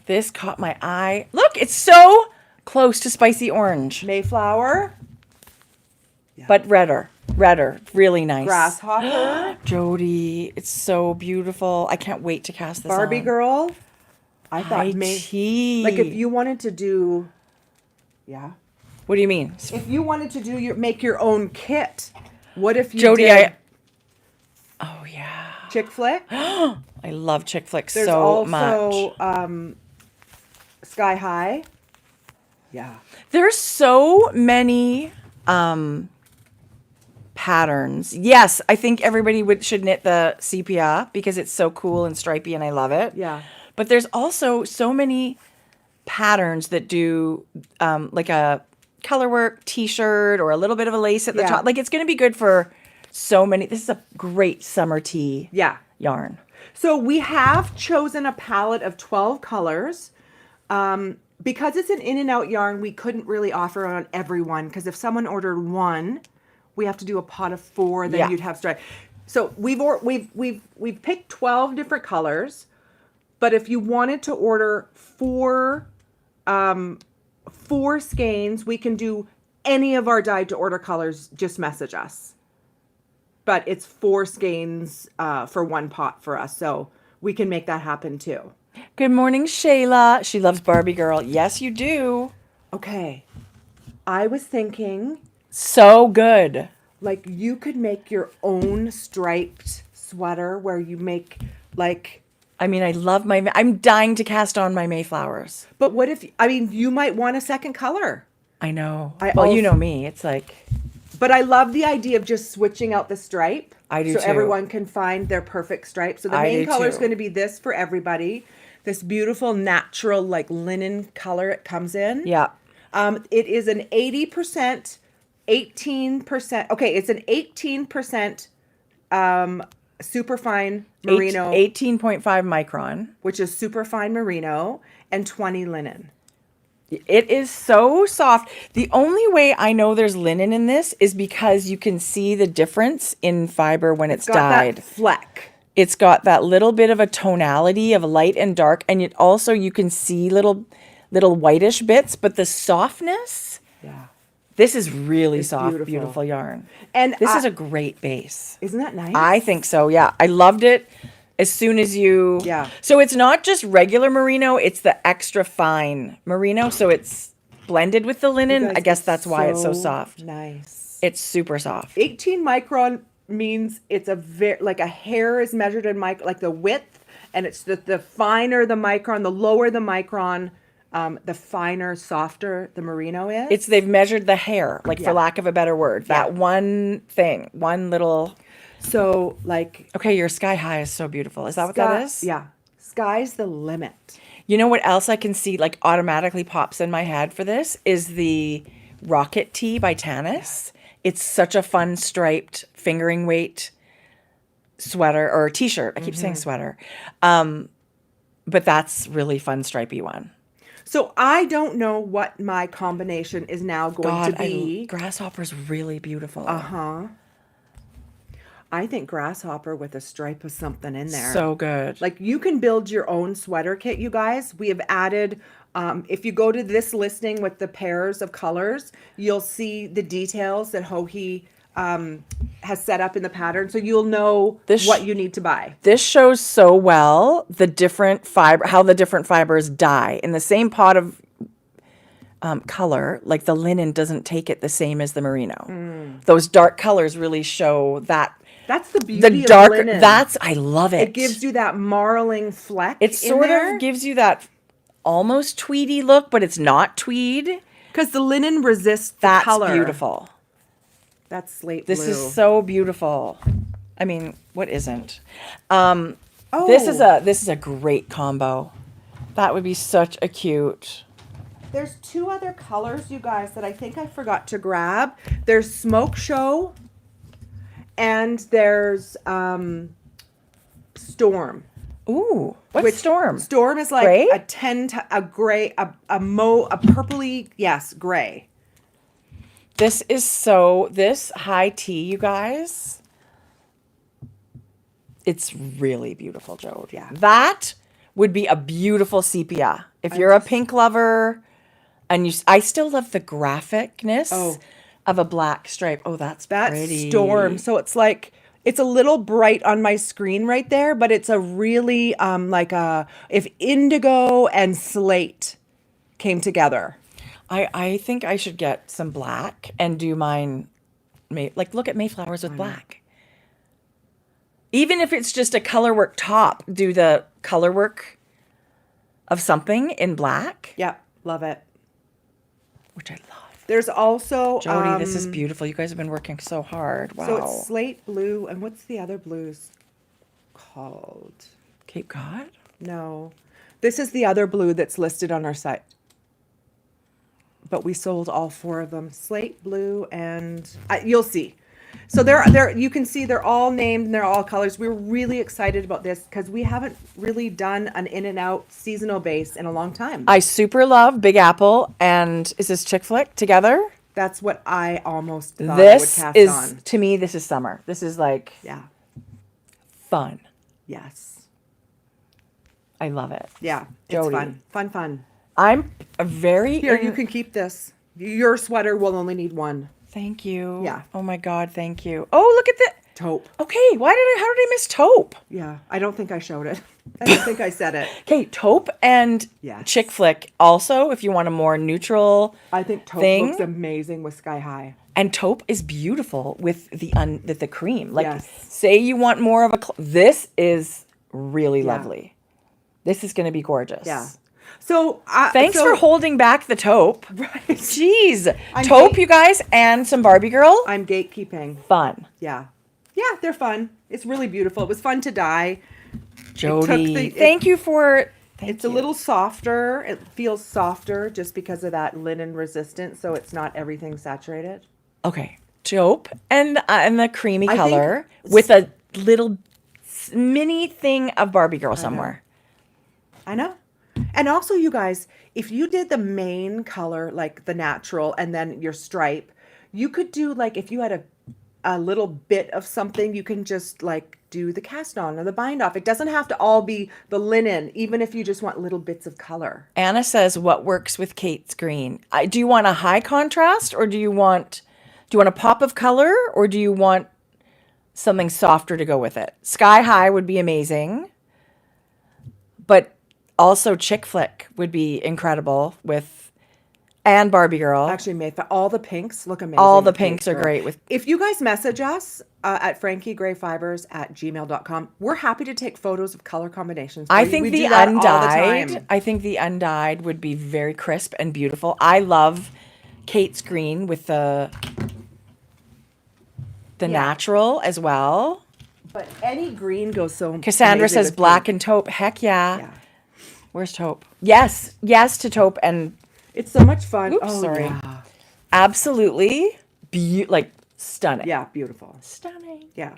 This caught my eye. Look, it's so close to spicy orange, Mayflower. but redder, really nice. Grasshopper. Jody, it's so beautiful. I can't wait to cast this Barbie on. girl. I thought tea. like if you wanted to do, What do you mean? if you wanted to do make your own kit, what if you Jody, did oh yeah. chick flick? I love chick flicks There's so also much. Sky High. Yeah. There's so many patterns. Yes, I think everybody should knit the sepia because it's so cool and stripy and I love it. Yeah. But there's also so many patterns that do like a colorwork t-shirt or a little bit of a lace at the top. Like it's going to be good for so many. This is a great summer tea yarn. So we have chosen a palette of 12 colors. Because it's an in and out yarn, we couldn't really offer on everyone because if someone ordered 1, we have to do a pot of 4, then you'd have stripe. So we've picked 12 different colors, but if you wanted to order 4 skeins, we can do any of our dyed to order colors. Just message us. but it's 4 skeins for 1 pot for us. So we can make that happen too. Good morning, Shayla. She loves Barbie Girl. Yes, you do. Okay. I was thinking, So good. like, you could make your own striped sweater where you make, like... I mean, I love I'm dying to cast on my Mayflowers. But what if... I mean, you might want a second color. I know. I Well, you also- know me. It's like... But I love the idea of just switching out the stripe. I do so too. everyone can find their perfect stripe. So the I main do color is too. going to be this for everybody. This beautiful natural like linen color it comes in. Yeah. It is an 80%, 18%. Okay, it's an 18% super fine merino, 18.5 micron. which is super fine merino, and 20 linen. It is so soft. The only way I know there's linen in this is because you can see the difference in fiber when it's Got dyed. that fleck. It's got that little bit of a tonality of light and dark, and it also you can see little whitish bits, but the softness. Yeah. This is really It's soft, beautiful. beautiful yarn. And This is a great base. isn't that nice? I think so, yeah. I loved it as soon as you... Yeah. So it's not just regular merino, it's the extra fine merino, so it's blended with the linen. Guys, I guess it's that's why it's so soft. Nice. It's super soft. 18 micron means it's a very, like a hair is measured in like the width, and it's the finer the micron, the lower the micron, the finer, softer the merino is. They've measured the hair, like Yeah. for lack of a better word. Yeah. That one thing, one little... So like Okay, your sky high is so beautiful. Is that what that is? Yeah. Sky's the limit. You know what else I can see like automatically pops in my head for this is the Rocket Tee by Tanis. It's such a fun striped fingering weight sweater or t-shirt. I keep saying sweater. But that's really fun stripey one. So I don't know what my combination is now going to be. Grasshopper's really beautiful. Uh-huh. I think grasshopper with a stripe of something in there. So good. Like you can build your own sweater kit, you guys. We have added, if you go to this listing with the pairs of colors, you'll see the details that Hohi has set up in the pattern. So you'll know what you need to buy. This shows so well the different fiber, how the different fibers dye in the same pot of color. Like the linen doesn't take it the same as the merino. Those dark colors really show that. That's the beauty The dark, of linen. I love it. It gives you that marling fleck. It sort of gives you that almost tweedy look, but it's not tweed. because the linen resists the That's color. beautiful. That's slate blue. This is so beautiful. I mean, what isn't? This is a great combo. That would be such a cute. There's 2 other colors, you guys, that I think I forgot to grab. There's Smoke Show, and there's Storm. Ooh, what's Storm? Storm is like Gray? a gray, a purpley, yes, gray. This high tea, you guys. It's really beautiful, Jodi. Yeah. That would be a beautiful sepia. If you're a pink lover and I still love the graphicness of a black stripe. Oh, that's pretty. Storm. So it's like, it's a little bright on my screen right there, but it's a really if indigo and slate came together. I think I should get some black and do mine. Look at Mayflowers with black. Even if it's just a color work top, do the color work of something in black. Yep, love it. Which I love. There's also Jodi, this is beautiful. You guys have been working so hard. Wow. So it's slate blue, and what's the other blues called? Cape Cod? No, this is the other blue that's listed on our site. But we sold all 4 of them. Slate blue, and you'll see. So they're you can see they're all named and they're all colors. We're really excited about this because we haven't really done an in and out seasonal base in a long time. I super love Big Apple and is this Chick Flick together? That's what I almost thought I would This cast is on. to me. This is summer. This is like fun. Yes. I love it. Yeah. Jodi. It's fun. I'm a very Here, you can keep this. Your sweater will only need 1. Thank you. Yeah. Oh my God, thank you. Oh, look at that. Taupe. Okay, how did I miss taupe? Yeah, I don't think I showed it. I don't think I said it. Okay, taupe and Yes. chick flick also, if you want a more neutral I think taupe thing. looks amazing with Sky High. And taupe is beautiful with the cream. Like, Yes. say you want more of a... this is really lovely. This is going to be gorgeous. Yeah. So thanks for holding back the taupe. Right. Jeez. Taupe, you guys, and some Barbie girl. I'm gatekeeping. Fun. Yeah. Yeah, they're fun. It's really beautiful. It was fun to dye. Jodi, thank you for... It's a little softer. It feels softer just because of that linen resistance, so it's not everything saturated. Okay. Taupe and the creamy color with a little mini thing of Barbie girl somewhere. I know. And also, you guys, if you did the main color, like the natural, and then your stripe, you could do, like, if you had a little bit of something, you can just, like, do the cast on or the bind off. It doesn't have to all be the linen, even if you just want little bits of color. Anna says, what works with Kate's green? Do you want a high contrast, or do you want a pop of color, or do you want something softer to go with it? Sky High would be amazing, but also chick flick would be incredible and Barbie girl. Actually, all the pinks look amazing. All the pinks are great. If you guys message us at frankiegrayfibres@gmail.com, we're happy to take photos of color combinations. I think the undyed would be very crisp and beautiful. I love Kate's green with the natural as well. But any green goes so Cassandra amazing says with black pink. and taupe. Heck yeah. Where's taupe? Yes to taupe, and it's so much fun. Oops, sorry. Yeah. Absolutely stunning. Yeah, beautiful. Stunning. Yeah.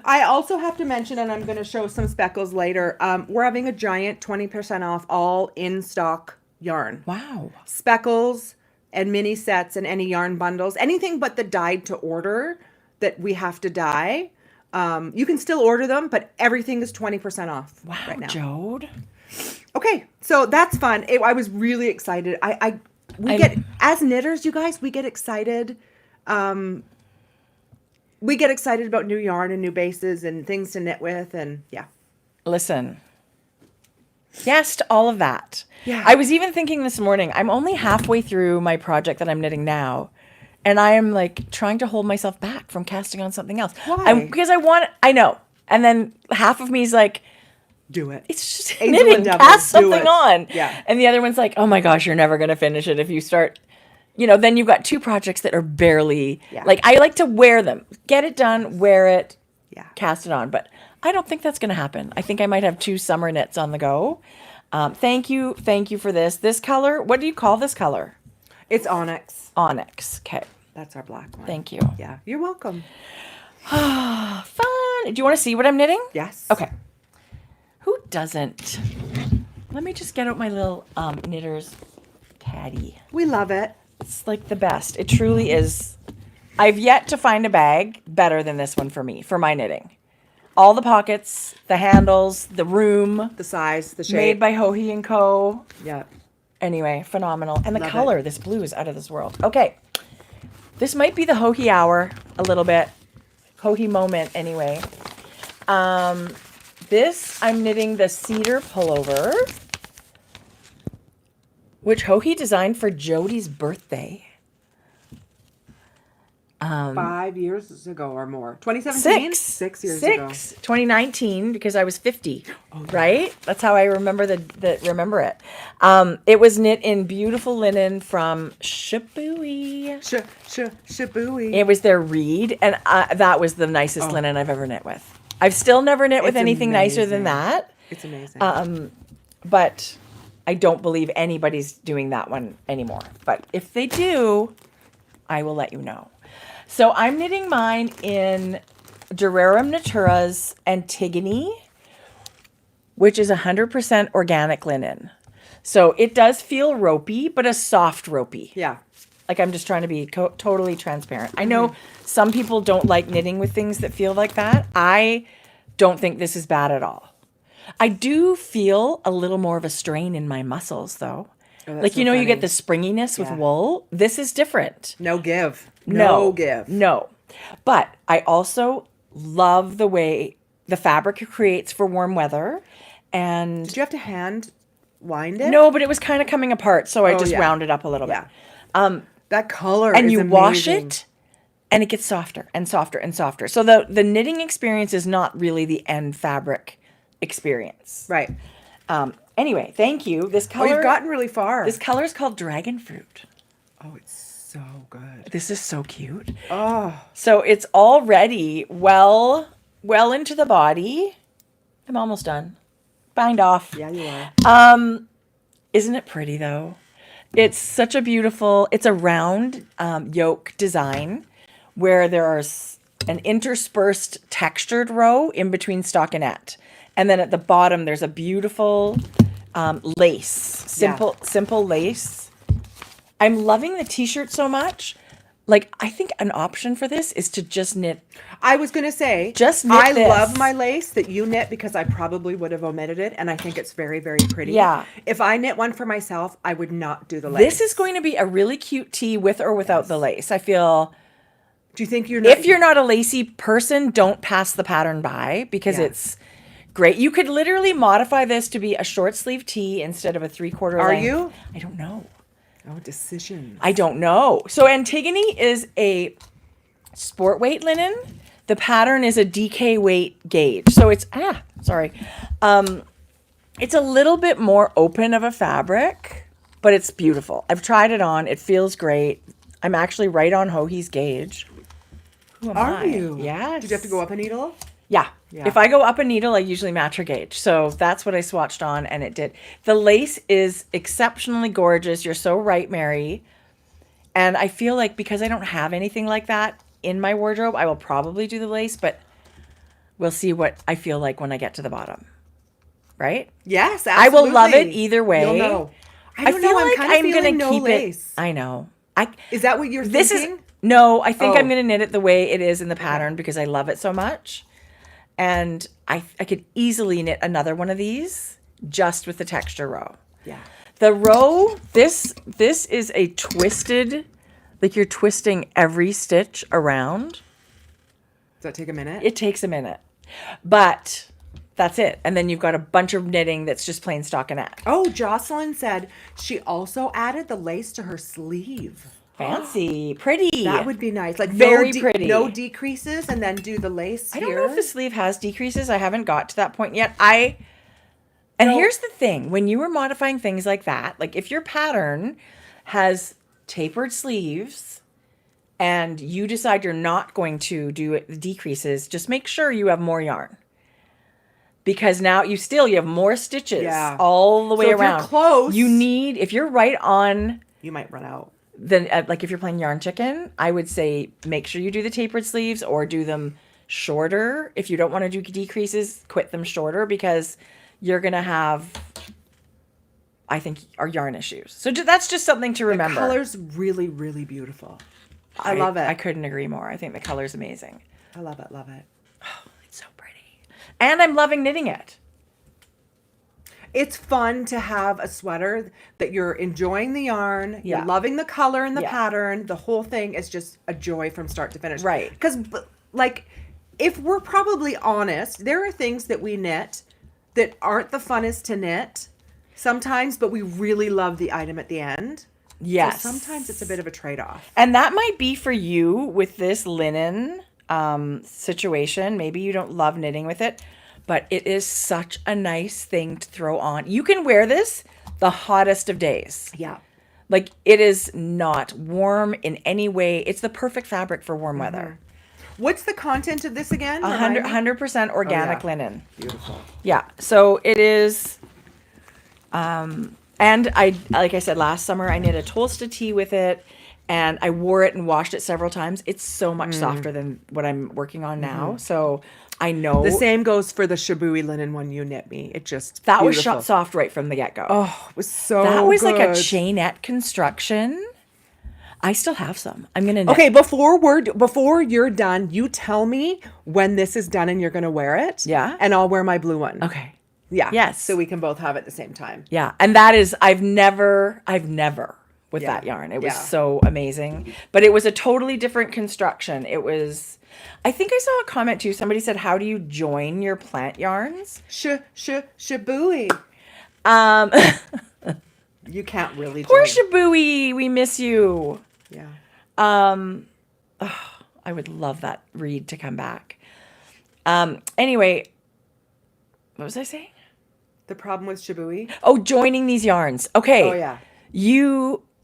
I also have to mention, and I'm going to show some speckles later, we're having a giant 20% off all in stock yarn. Wow. Speckles and mini sets and any yarn bundles, anything but the dyed to order that we have to dye. You can still order them, but everything is 20% off right now. Jode. Okay, so that's fun. I was really excited. As knitters, you guys, we get excited. We get excited about new yarn and new bases and things to knit with, and yeah. Listen. Yes to all of that. Yeah. I was even thinking this morning, I'm only halfway through my project that I'm knitting now, and I am like trying to hold myself back from casting on something else. Why? Because I know. And then half of me is like, do it. It's just Angel knitting, and devil, cast do something it. on. Yeah. And the other one's like, oh my gosh, you're never going to finish it if you start, then you've got two projects that are barely, I like to wear them. Get it done, wear it, cast it on. But I don't think that's going to happen. I think I might have 2 summer knits on the go. Thank you for this. This color, what do you call this color? It's onyx. Onyx, okay. That's our black one. Thank you. Yeah, you're welcome. Fun. Do you want to see what I'm knitting? Yes. Okay. Who doesn't? Let me just get out my little knitter's caddy. We love it. It's like the best. It truly is. I've yet to find a bag better than this one for me, for my knitting. All the pockets, the handles, the room. The size, the shape. Made by Hohi & Co. Yeah. Anyway, phenomenal. And the Love color, it. this blue is out of this world. Okay. This might be the Hohi hour a little bit. Hohi moment anyway. This, I'm knitting the Cedar Pullover, which Hohi designed for Jodi's birthday. 5 years ago or more. 2017? 6 years ago. 2019, because I was 50, right? That's how I remember remember it. It was knit in beautiful linen from Shibui. Shibui. It was their reed, and that was the nicest linen I've ever knit with. I've still never knit with anything nicer than that. It's amazing. But I don't believe anybody's doing that one anymore. But if they do, I will let you know. So I'm knitting mine in Durarum Natura's Antigone, which is 100% organic linen. So it does feel ropey, but a soft ropey. Yeah. Like, I'm just trying to be totally transparent. I know some people don't like knitting with things that feel like that. I don't think this is bad at all. I do feel a little more of a strain in my muscles, though. Oh, like, so you funny. get the springiness with wool. This is different. No give. No give. No. But I also love the way the fabric it creates for warm weather. And Did you have to hand wind it? no, but it was kind of coming apart, so I just wound it up a little bit. That color And is you amazing. wash it, and it gets softer and softer and softer. So the knitting experience is not really the end fabric experience. Right. Anyway, thank you. This color, you've gotten really far. This color is called Dragon Fruit. Oh, it's so good. This is so cute. Oh. So it's already well into the body. I'm almost done. Bind off. Yeah, you are. Isn't it pretty though? It's such a beautiful, it's a round yoke design where there's an interspersed textured row in between stockinette. And then at the bottom, there's a beautiful lace, simple lace. I'm loving the t-shirt so much. Like, I think an option for this is to just knit. I was going to say, just knit I this. love my lace that you knit because I probably would have omitted it. And I think it's very, very pretty. Yeah. If I knit one for myself, I would not do the lace. This is going to be a really cute tee with or without the lace. I feel. Do you think you're not? If you're not a lacy person, don't pass the pattern by because it's great. You could literally modify this to be a short sleeve tee instead of a 3/4 length. Are you? I don't know. Oh, decisions. I don't know. So Antigone is a sport weight linen. The pattern is a DK weight gauge. So it's, it's a little bit more open of a fabric, but it's beautiful. I've tried it on. It feels great. I'm actually right on Hohi's gauge. Who am I? Are you? Yes. Did you have to go up a needle? Yeah. Yeah. If I go up a needle, I usually match her gauge. So that's what I swatched on, and it did. The lace is exceptionally gorgeous. You're so right, Mary. And I feel like because I don't have anything like that in my wardrobe, I will probably do the lace, but we'll see what I feel like when I get to the bottom. Right? Yes, absolutely. I will love it either way. You'll know. I feel like I'm going to keep lace. it. I know. Is that what you're thinking? No, I think I'm going to knit it the way it is in the pattern because I love it so much. And I could easily knit another one of these just with the texture row. Yeah. The row, this is a twisted, like you're twisting every stitch around. Does that take a minute? It takes a minute, but that's it. And then you've got a bunch of knitting that's just plain stockinette. Oh, Jocelyn said she also added the lace to her sleeve. Fancy, pretty. That would be nice. Like very pretty. No decreases, and then do the lace I here. don't know if the sleeve has decreases. I haven't got to that point yet. Here's the thing. When you were modifying things like that, like if your pattern has tapered sleeves and you decide you're not going to do the decreases, just make sure you have more yarn. Because now you have more stitches all the way around. If you're close, if you're right on, you might run out. then like if you're playing Yarn Chicken, I would say make sure you do the tapered sleeves or do them shorter. If you don't want to do decreases, quit them shorter because you're going to have, I think, our yarn issues. So that's just something to remember. The color's really, really beautiful. I love it. I couldn't agree more. I think the color's amazing. I love it, love it. Oh, it's so pretty. And I'm loving knitting it. It's fun to have a sweater that you're enjoying the yarn, you're Yeah. loving the color and the pattern. The whole thing is just a joy from start to finish. Right. Because, like, if we're probably honest, there are things that we knit that aren't the funnest to knit sometimes, but we really love the item at the end. Yes. So sometimes it's a bit of a trade-off. And that might be for you with this linen situation. Maybe you don't love knitting with it, but it is such a nice thing to throw on. You can wear this the hottest of days. Yeah. Like it is not warm in any way. It's the perfect fabric for warm weather. What's the content of this again? Remind me? 100% organic linen. Beautiful. Yeah. So it is, and like I said, last summer I knit a Tolsta tee with it and I wore it and washed it several times. It's so much softer than what I'm working on now. So I know. The same goes for the Shabui linen one you knit me. It just That was beautiful. shot soft right from the get-go. Oh, it was so that was good. like a chainette construction. I still have some. I'm gonna knit. Okay, before you're done, you tell me when this is done and you're gonna wear it. Yeah. And I'll wear my blue one. Okay. Yeah. Yes. So we can both have it at the same time. Yeah, and that is I've never with Yeah. that yarn. It was Yeah. so amazing, but it was a totally different construction. It was I think I saw a comment too. Somebody said, how do you join your plant yarns? Shabooey. Um, You can't really Poor join. Shabooey, we miss you. Yeah. I would love that read to come back. Anyway, what was I saying? The problem with Shabooey? Oh, joining these yarns. Okay. Oh, yeah.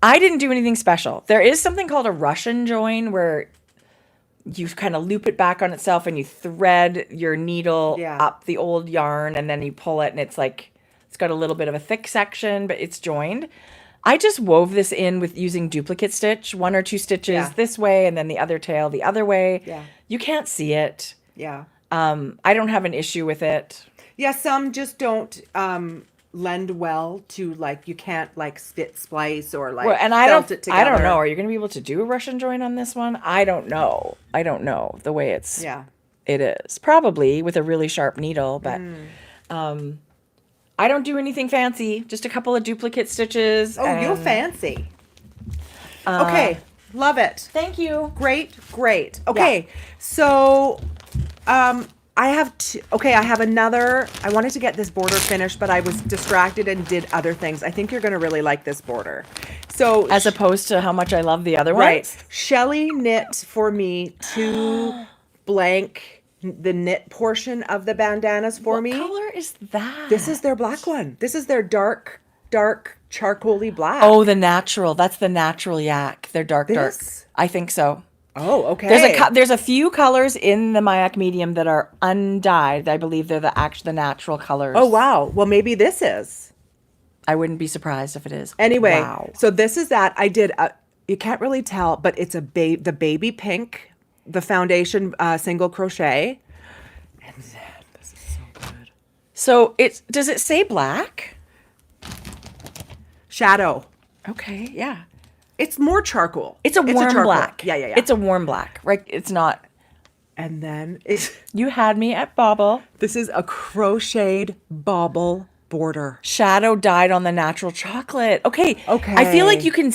I didn't do anything special. There is something called a Russian join where you kind of loop it back on itself and you thread your needle up the old yarn and then you pull it and it's got a little bit of a thick section, but it's joined. I just wove this in with using duplicate stitch, 1 or 2 stitches this way and then the other tail the other way. Yeah. You can't see it. Yeah. I don't have an issue with it. Yeah, some just don't lend well to you can't spit splice or and I felt it together. I don't know. Are you going to be able to do a Russian join on this one? I don't know. The way it is probably with a really sharp needle, but I don't do anything fancy. Just a couple of duplicate stitches. Oh, you're fancy. Okay, love it. Thank you. Great. Okay, so I have another. I wanted to get this border finished, but I was distracted and did other things. I think you're going to really like this border. So as opposed to how much I love the other right, ones. Shelly knit for me 2 blank the knit portion of the bandanas for me. What color is that? This is their black one. This is their dark charcoaly black. Oh, the natural. That's the natural yak. They're dark. I think so. Oh, okay. There's a few colors in the Mayak medium that are undyed. I believe they're the natural colors. Oh, wow. Well, maybe this is. I wouldn't be surprised if it is. Anyway, wow. So this is that. I did, you can't really tell, but it's the baby pink, the foundation single crochet. And this is so good. So does it say black? Shadow. Okay, yeah. It's more charcoal. It's a warm black. Yeah. It's a warm black, right? It's not. And then you had me at bauble. This is a crocheted bauble border. Shadow dyed on the natural chocolate. Okay. I feel like you can,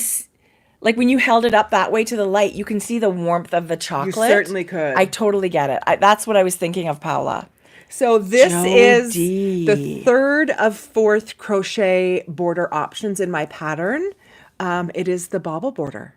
when you held it up that way to the light, you can see the warmth of the chocolate. You certainly could. I totally get it. That's what I was thinking of, Paula. So this is Jodi. the 3rd of 4th crochet border options in my pattern. It is the bauble border.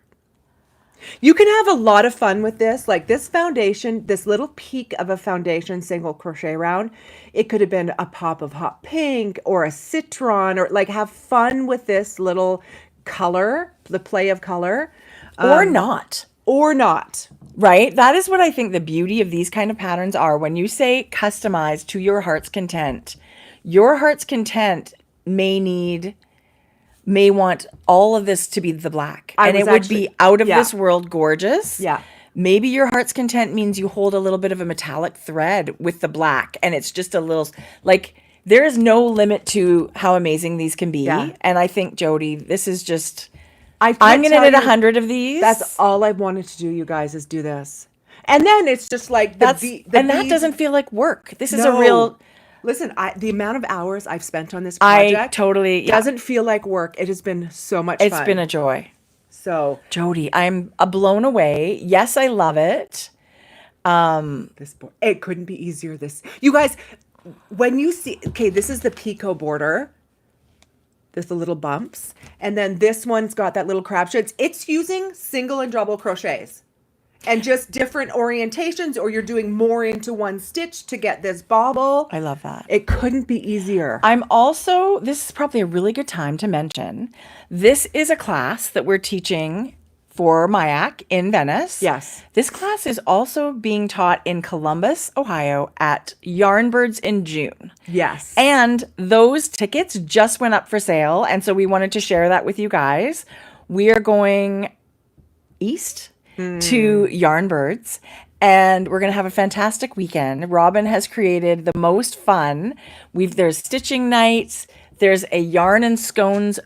You can have a lot of fun with this. Like this foundation, this little peak of a foundation single crochet round, it could have been a pop of hot pink or a citron, or have fun with this little color, the play of color. Or not. Right? That is what I think the beauty of these kind of patterns are. When you say customize to your heart's content, your heart's content may want all of this to be the black. And it would be out of this world gorgeous. Yeah. Maybe your heart's content means you hold a little bit of a metallic thread with the black and it's just a little, there is no limit to how amazing these can be. Yeah. And I think, Jodi, this is just, I'm going to knit 100 of these. That's all I wanted to do, you guys, is do this. And then it's just that doesn't feel like work. This is a real... Listen, the amount of hours I've spent on this project doesn't feel like work. It has been so much fun. It's been a joy. So, Jodi, I'm blown away. Yes, I love it. It couldn't be easier. You guys, when you see, this is the Pico border. There's the little bumps. And then this one's got that little crab shapes. It's using single and double crochets. And just different orientations, or you're doing more into one stitch to get this bauble. I love that. It couldn't be easier. This is probably a really good time to mention, this is a class that we're teaching for Mayak in Venice. Yes. This class is also being taught in Columbus, Ohio at Yarnbyrds in June. Yes. And those tickets just went up for sale. And so we wanted to share that with you guys. We are going east to Yarnbyrds, and we're going to have a fantastic weekend. Robin has created the most fun. There's stitching nights. There's a yarn and scones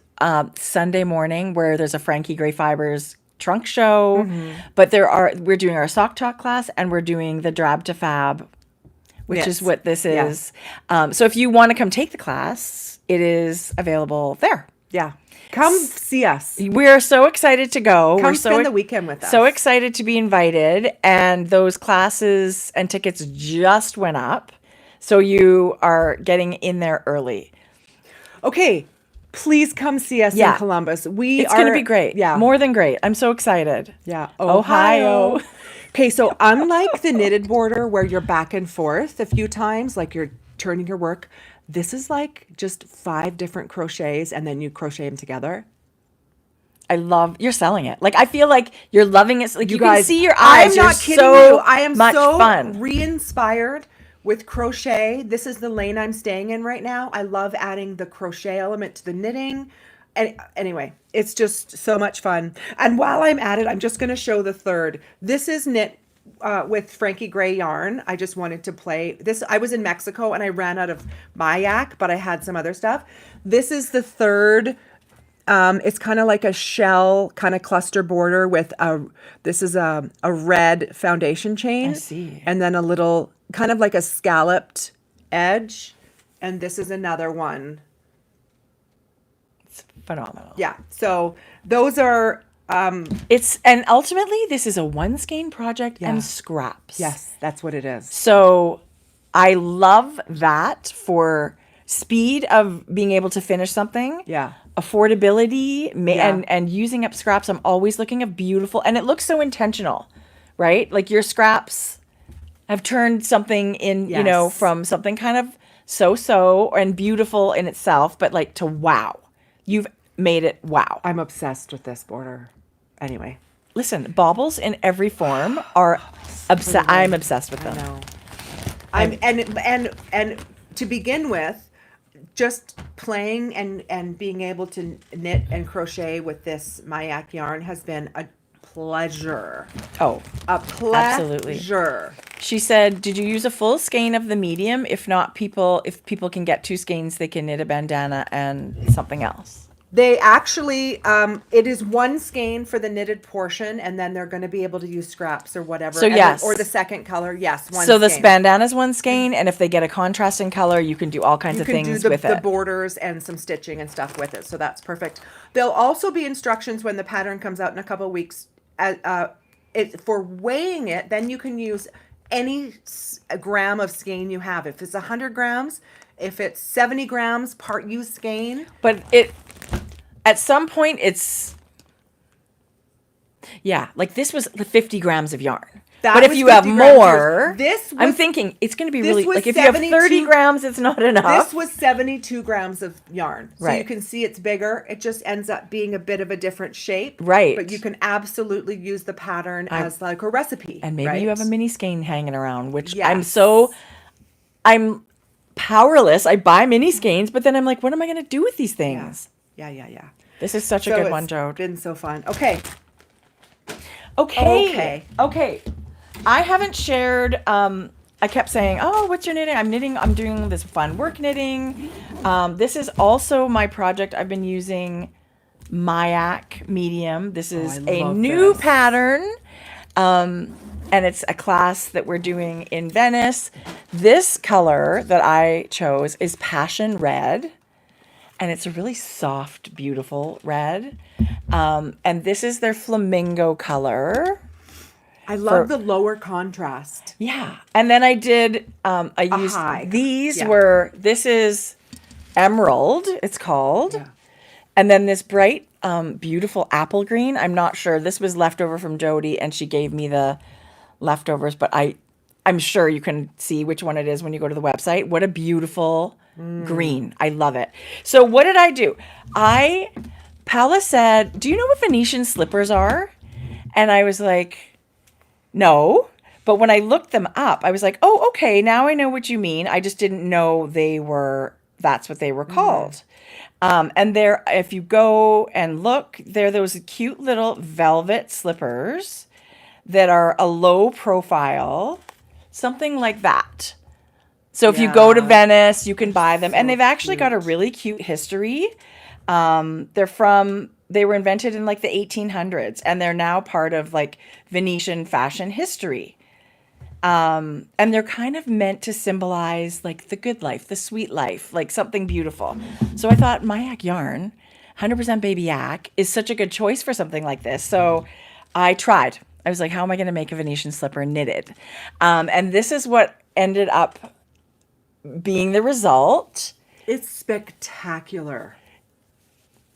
Sunday morning where there's a Frankie Grey Fibres trunk show. Mm-hmm. But we're doing our sock talk class, and we're doing the drab to fab, which is what this is. So if you want to come take the class, it is available there. Yeah. Come see us. We are so excited to go. Come We're so spend the weekend with us. So excited to be invited. And those classes and tickets just went up. So you are getting in there early. Okay. Please come see us in Columbus. It's going to be great. Yeah. More than great. I'm so excited. Yeah. Ohio. Okay, so unlike the knitted border where you're back and forth a few times, like you're turning your work, this is like just 5 different crochets and then you crochet them together. I love you're selling it. Like I feel like you're loving it. Like you guys, can see your eyes. I'm You're not kidding so you. I am much so fun. re-inspired with crochet. This is the lane I'm staying in right now. I love adding the crochet element to the knitting. And anyway, it's just so much fun. And while I'm at it, I'm just going to show the third. This is knit with Frankie Grey yarn. I just wanted to play this. I was in Mexico and I ran out of Mayak, but I had some other stuff. This is the third. It's kind of like a shell kind of cluster border with this is a red foundation chain. I see. And then a little kind of like a scalloped edge. And this is another one. Phenomenal. Yeah. So those are and ultimately this is a one skein project and scraps. yes, that's what it is. So I love that for speed of being able to finish something. Yeah. Affordability and using up scraps. I'm always looking at beautiful, and it looks so intentional, right? Like your scraps have turned something in, you know, from something kind of so and beautiful in itself, but like to wow. You've made it wow. I'm obsessed with this border. Anyway. Listen, baubles in every form are I'm obsessed with them. I know. And to begin with, just playing and being able to knit and crochet with this Mayak yarn has been a pleasure. Oh, a pleasure. Absolutely. She said, "Did you use a full skein of the medium? If not, if people can get 2 skeins, they can knit a bandana and something else." They actually, it is 1 skein for the knitted portion, and then they're going to be able to use scraps or whatever. So yes, or the second color, yes, 1 So skein. this bandana's 1 skein, and if they get a contrasting color, you can do all kinds of things with it. The borders and some stitching and stuff with it, so that's perfect. There'll also be instructions when the pattern comes out in a couple of weeks for weighing it. Then you can use any gram of skein you have. If it's 100 grams, if it's 70 grams, part use skein. But at some point, like this was 50 grams of yarn. But if you have more, I'm thinking it's going to be really, like if you have 30 grams, it's not enough. This was 72 grams of yarn. So you can see it's bigger. It just ends up being a bit of a different shape. Right. But you can absolutely use the pattern as like a recipe. And maybe you have a mini skein hanging around, which I'm powerless. I buy mini skeins, but then I'm like, what am I going to do with these things? Yeah. This is such a good one, Jode. It's been so fun. Okay. I haven't shared, I kept saying, oh, what's your knitting? I'm doing this fun work knitting. This is also my project. I've been using Mayak medium. This is a new pattern. And it's a class that we're doing in Venice. This color that I chose is Passion Red. And it's a really soft, beautiful red. And this is their flamingo color. I love the lower contrast. Yeah. And then I did, this is Emerald, it's called. Yeah. And then this bright, beautiful apple green. I'm not sure. This was leftover from Jodi, and she gave me the leftovers, but I'm sure you can see which one it is when you go to the website. What a beautiful green. I love it. So what did I do? Paula said, do you know what Venetian slippers are? And I was like, no. But when I looked them up, I was like, oh, okay, now I know what you mean. I just didn't know that's what they were called. And there, if you go and look, they're those cute little velvet slippers that are a low profile, something like that. So if you go to Venice, you can buy them. And they've actually got a really cute history. They were invented in like the 1800s, and they're now part of like Venetian fashion history. And they're kind of meant to symbolize like the good life, the sweet life, like something beautiful. So I thought Mayak yarn, 100% baby yak is such a good choice for something like this. So I tried. I was like, how am I going to make a Venetian slipper knitted? And this is what ended up being the result. It's spectacular.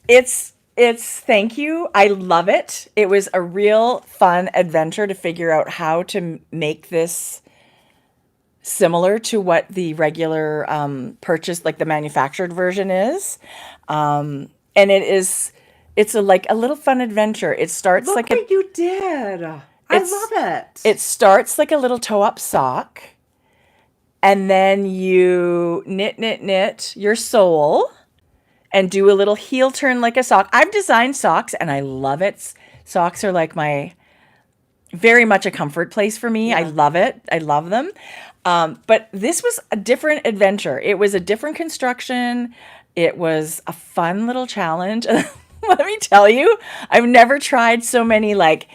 It's thank you. I love it. It was a real fun adventure to figure out how to make this similar to what the regular purchase, like the manufactured version is. And it's like a little fun adventure. It starts Look like what you did. I love it. It starts like a little toe-up sock, and then you knit your sole and do a little heel turn like a sock. I've designed socks and I love it. Socks are like very much a comfort place for me. Yeah. I love it. I love them. But this was a different adventure. It was a different construction. It was a fun little challenge. Let me tell you, I've never tried so many like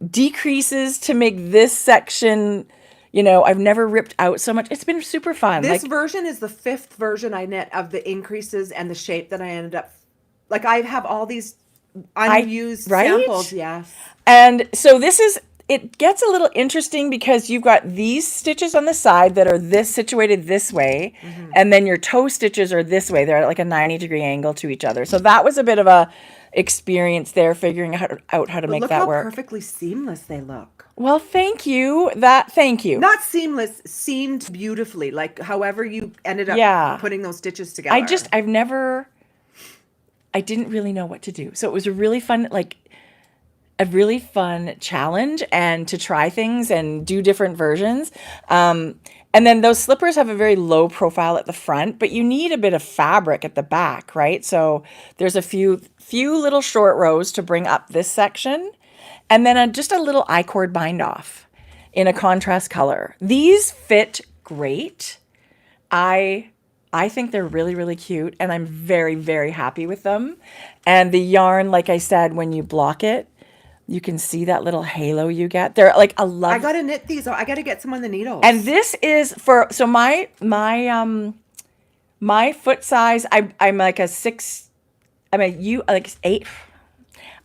decreases to make this section. I've never ripped out so much. It's been super fun. This version is the 5th version I knit of the increases and the shape that I ended up. Like I have all these unused samples. Yes. And so it gets a little interesting because you've got these stitches on the side that are situated this way. Mm-hmm. And then your toe stitches are this way. They're at like a 90-degree angle to each other. So that was a bit of a experience there, figuring out how to make that work. Look how perfectly seamless they look. Well, thank you. Thank you. Not seamless, seamed beautifully. Like however you ended up putting those stitches together. I didn't really know what to do. So it was a really fun challenge and to try things and do different versions. And then those slippers have a very low profile at the front, but you need a bit of fabric at the back, right? So there's a few little short rows to bring up this section. And then just a little I-cord bind off in a contrast color. These fit great. I think they're really, really cute, and I'm very, very happy with them. And the yarn, like I said, when you block it, you can see that little halo you get. They're like a love. I gotta knit these. I gotta get some on the needles. And this is my foot size. I'm like a 6. I'm like 8.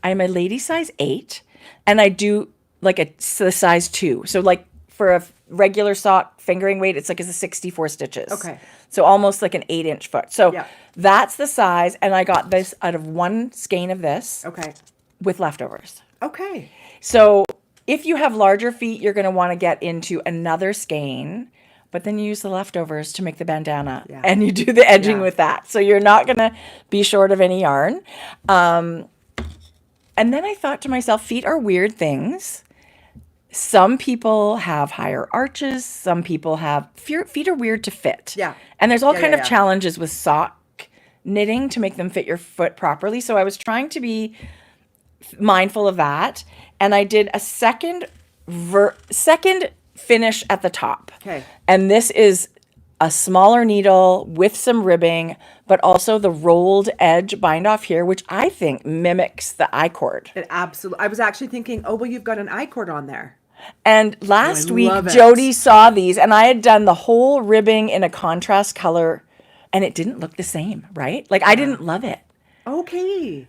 I'm a lady size 8. And I do like the size 2. So like for a regular sock fingering weight, it's like a 64 stitches. Okay. So almost like an 8-inch foot. So that's the size. And I got this out of one skein of this. Okay. With leftovers. Okay. So if you have larger feet, you're going to want to get into another skein. But then you use the leftovers to make the bandana. Yeah. And you do the edging with that. So you're not going to be short of any yarn. And then I thought to myself, feet are weird things. Some people have higher arches. Some people have feet are weird to fit. Yeah. And there's all kind of challenges with sock knitting to make them fit your foot properly. So I was trying to be mindful of that. And I did a second finish at the top. Okay. And this is a smaller needle with some ribbing, but also the rolled edge bind off here, which I think mimics the I-cord. It absolutely. I was actually thinking, oh, well, you've got an I-cord on there. And last week, Jodi saw these, and I had done the whole ribbing in a contrast color, and it didn't look the same, right? Like, I didn't love it. Okay.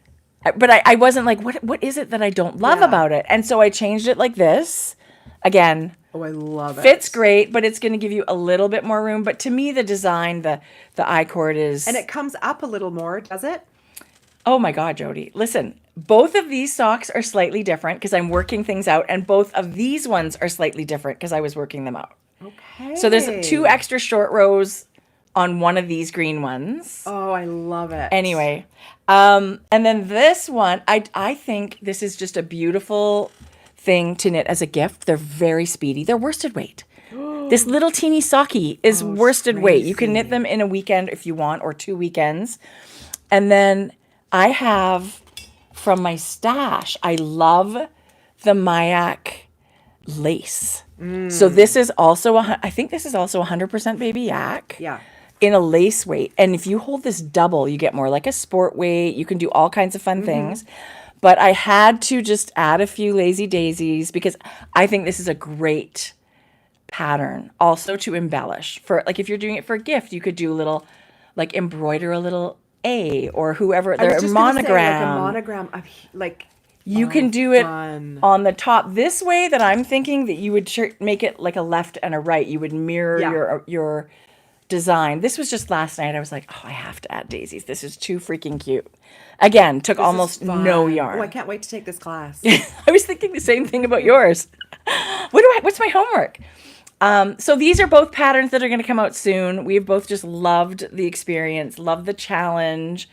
But I wasn't like, what is it that I don't love about it? And so I changed it like this. Again, oh, I love it. Fits great, but it's going to give you a little bit more room. But to me, the design, the I-cord is... And it comes up a little more, does it? Oh my God, Jodi. Listen, both of these socks are slightly different because I'm working things out. And both of these ones are slightly different because I was working them out. Okay. So there's 2 extra short rows on one of these green ones. Oh, I love it. Anyway, and then this one, I think this is just a beautiful thing to knit as a gift. They're very speedy. They're worsted weight. This little teeny socky is worsted weight. You can knit them in a weekend if you want, or 2 weekends. And then I have from my stash, I love the Mayak lace. So this is also, I think this is also 100% baby yak. Yeah. In a lace weight. And if you hold this double, you get more like a sport weight. You can do all kinds of fun things. But I had to just add a few lazy daisies because I think this is a great pattern also to embellish. For like if you're doing it for a gift, you could do a little, like embroider a little A or whoever, I was their just gonna say, monogram. like a monogram of like. You can do it on the top this way that I'm thinking that you would make it like a left and a right. You would mirror your design. This was just last night. I was like, oh, I have to add daisies. This is too freaking cute. Again, took almost no yarn. Oh, I can't wait to take this class. I was thinking the same thing about yours. What's my homework? So these are both patterns that are going to come out soon. We've both just loved the experience, loved the challenge.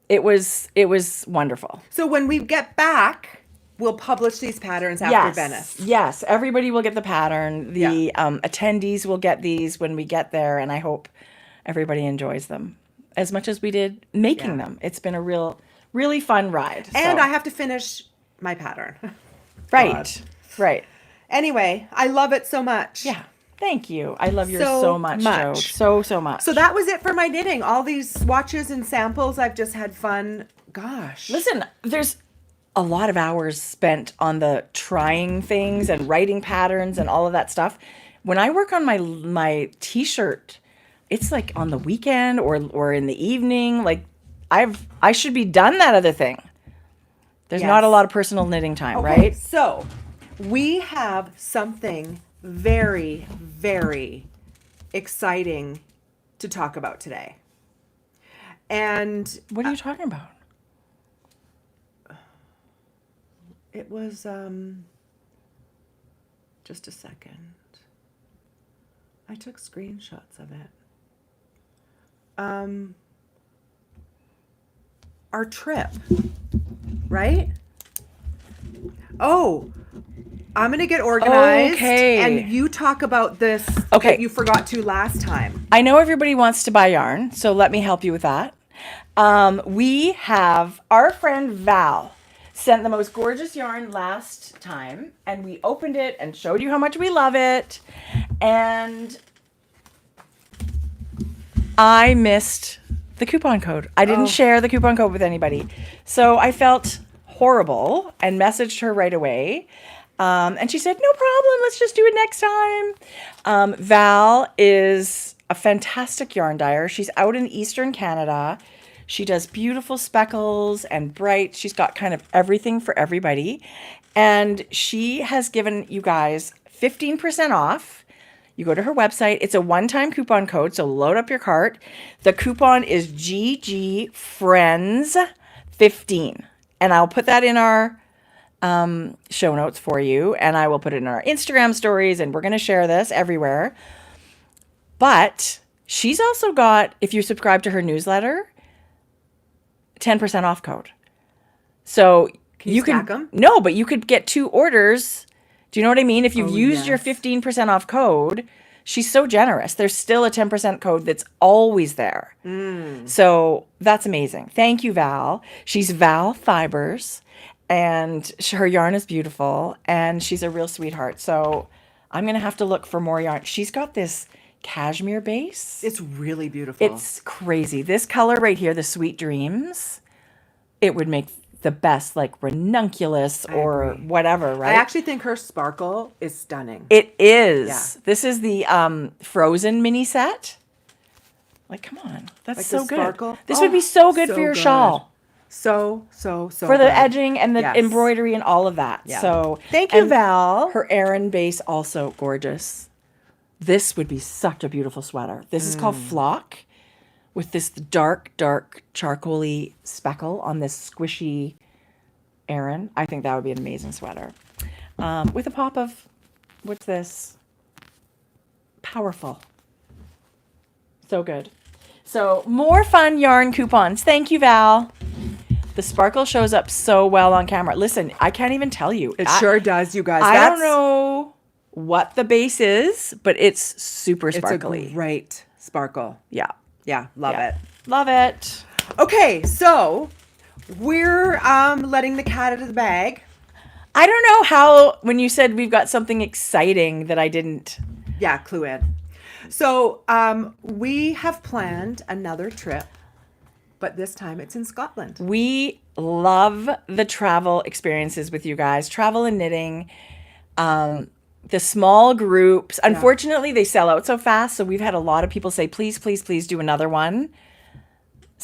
It was wonderful. So when we get back, we'll publish these patterns after Venice. Yes, everybody will get the pattern. The attendees will get these when we get there, and I hope everybody enjoys them as much as we did making them. It's been a really fun ride. And I have to finish my pattern. Right. Anyway, I love it so much. Yeah. Thank you. I love yours so much. So much. So that was it for my knitting. All these swatches and samples. I've just had fun. Gosh. Listen, there's a lot of hours spent on the trying things and writing patterns and all of that stuff. When I work on my t-shirt, it's like on the weekend or in the evening. Like I should be done that other thing. There's not a lot of personal knitting time, right? So we have something very, very exciting to talk about today. And what are you talking about? It was just a second. I took screenshots of it. Our trip, right? Oh, I'm going to get organized. Okay. And you talk about this that you forgot to last time. I know everybody wants to buy yarn, so let me help you with that. We have our friend Val sent the most gorgeous yarn last time, and we opened it and showed you how much we love it. And I missed the coupon code. I didn't share the coupon code with anybody. So I felt horrible and messaged her right away. And she said, no problem, let's just do it next time. Val is a fantastic yarn dyer. She's out in Eastern Canada. She does beautiful speckles and bright. She's got kind of everything for everybody. And she has given you guys 15% off. You go to her website. It's a one-time coupon code, so load up your cart. The coupon is GGFriends15. And I'll put that in our show notes for you, and I will put it in our Instagram stories, and we're going to share this everywhere. But she's also got, if you subscribe to her newsletter, 10% off code. So you stack them? No, but you could get 2 orders. Do you know what I mean? If you've used your 15% off code, she's so generous. There's still a 10% code that's always there. So that's amazing. Thank you, Val. She's Val Fibres, and her yarn is beautiful, and she's a real sweetheart. So I'm going to have to look for more yarn. She's got this cashmere base. It's really beautiful. It's crazy. This color right here, the Sweet Dreams, it would make the best like ranunculus or whatever, right? I actually think her sparkle is stunning. It is. Yeah. This is the Frozen mini set. Like, come on. That's Like so the good. sparkle. This would be so good for your shawl. So For the edging and the embroidery and all of that. Yeah. So Thank you, and Val. Her Aran base also gorgeous. This would be such a beautiful sweater. This is called Flock, with this dark charcoaly speckle on this squishy Aran. I think that would be an amazing sweater. With a pop of, what's this? Powerful. So good. So more fun yarn coupons. Thank you, Val. The sparkle shows up so well on camera. Listen, I can't even tell you. It sure does, you guys. I don't know what the base is, but it's super sparkly. It's a great sparkle. Yeah. Yeah, love it. Love it. Okay, so we're letting the cat out of the bag. I don't know how, when you said we've got something exciting that I didn't. Yeah, clue in. So we have planned another trip, but this time it's in Scotland. We love the travel experiences with you guys, travel and knitting. The small groups, unfortunately, they sell out so fast. So we've had a lot of people say, please, please, please do another one.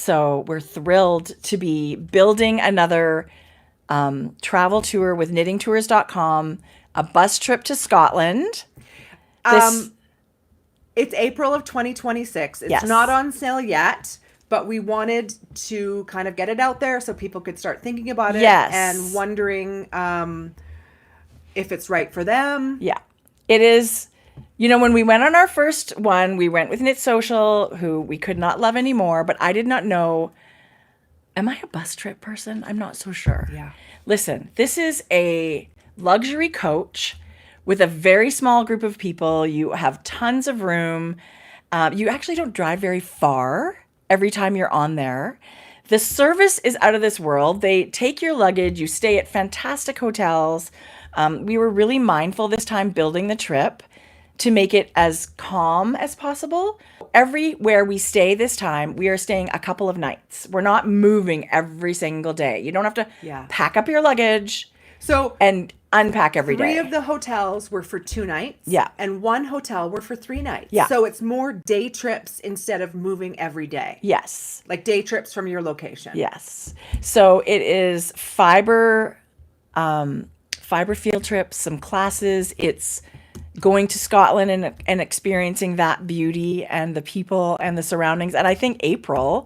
So we're thrilled to be building another travel tour with knittingtours.com, a bus trip to Scotland. It's April of 2026. It's Yes. not on sale yet, but we wanted to kind of get it out there so people could start thinking about it Yes. and wondering if it's right for them. Yeah, it is. You know, when we went on our first one, we went with Knit Social, who we could not love anymore, but I did not know. Am I a bus trip person? I'm not so sure. Yeah. Listen, this is a luxury coach with a very small group of people. You have tons of room. You actually don't drive very far every time you're on there. The service is out of this world. They take your luggage. You stay at fantastic hotels. We were really mindful this time building the trip to make it as calm as possible. Everywhere we stay this time, we are staying a couple of nights. We're not moving every single day. You don't have to pack up your luggage and unpack every day. 3 of the hotels were for 2 nights. Yeah. And 1 hotel were for 3 nights. Yeah. So it's more day trips instead of moving every day. Yes. Like day trips from your location. Yes. So it is fiber field trips, some classes. It's going to Scotland and experiencing that beauty and the people and the surroundings. And I think April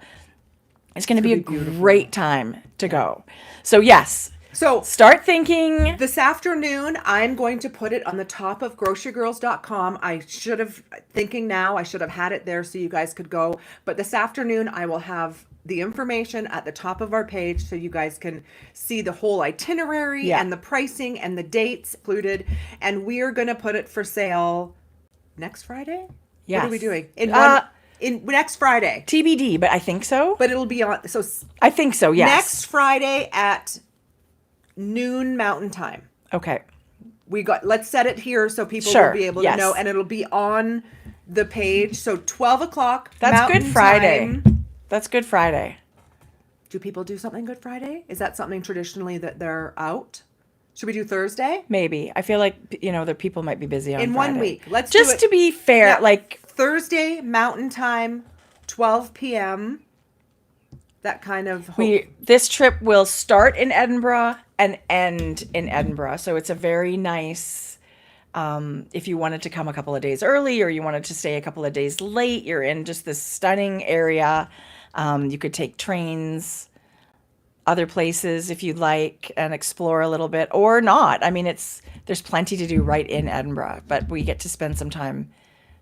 is going to be a great time to go. So yes. So start thinking. This afternoon, I'm going to put it on the top of grocerygirls.com. I should have had it there so you guys could go. But this afternoon, I will have the information at the top of our page so you guys can see the whole itinerary and the pricing and the dates included. And we are going to put it for sale next Friday? Yes. What are we doing? In next Friday. TBD, but I think so. But it'll be on. So I think so, yes. Next Friday at noon Mountain Time. Okay. Let's set it here so people will be able to know, and it'll be on the page. So 12 o'clock. That's Mountain Good Friday. Time. That's Good Friday. Do people do something Good Friday? Is that something traditionally that they're out? Should we do Thursday? Maybe. I feel like, the people might be busy on in Friday. 1 week. Let's just do it. To be fair, like Thursday Mountain Time, 12 p.m. That kind of this trip will start in Edinburgh and end in Edinburgh. So it's a very nice, if you wanted to come a couple of days early or you wanted to stay a couple of days late, you're in just this stunning area. You could take trains other places if you'd like and explore a little bit or not. I mean, there's plenty to do right in Edinburgh, but we get to spend some time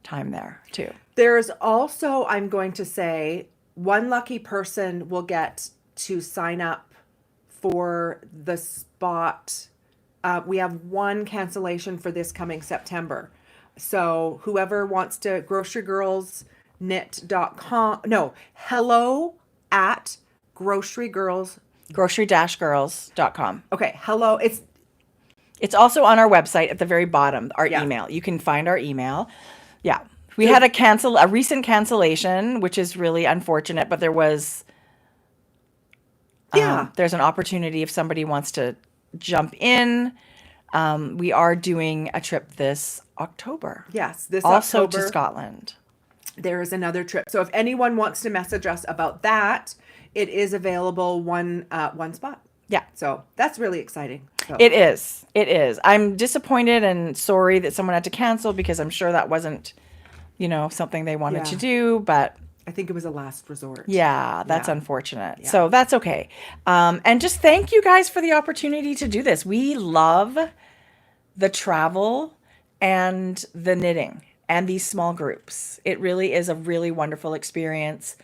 there too. There's also, I'm going to say, one lucky person will get to sign up for the spot. We have 1 cancellation for this coming September. So whoever wants to, grocerygirlsknit.com. No, hello at grocery-girls.com. Okay, hello. It's also on our website at the very bottom, our email. You can find our email. Yeah. We had a recent cancellation, which is really unfortunate, but there was there's an opportunity if somebody wants to jump in. We are doing a trip this October. Yes, this also October. To Scotland. There is another trip. So if anyone wants to message us about that, it is available one spot. Yeah. So that's really exciting. So. It is. I'm disappointed and sorry that someone had to cancel because I'm sure that wasn't, something they wanted to do, but I think it was a last resort. Yeah, that's unfortunate. Yeah. So that's okay. And just thank you guys for the opportunity to do this. We love the travel and the knitting and these small groups. It really is a really wonderful experience.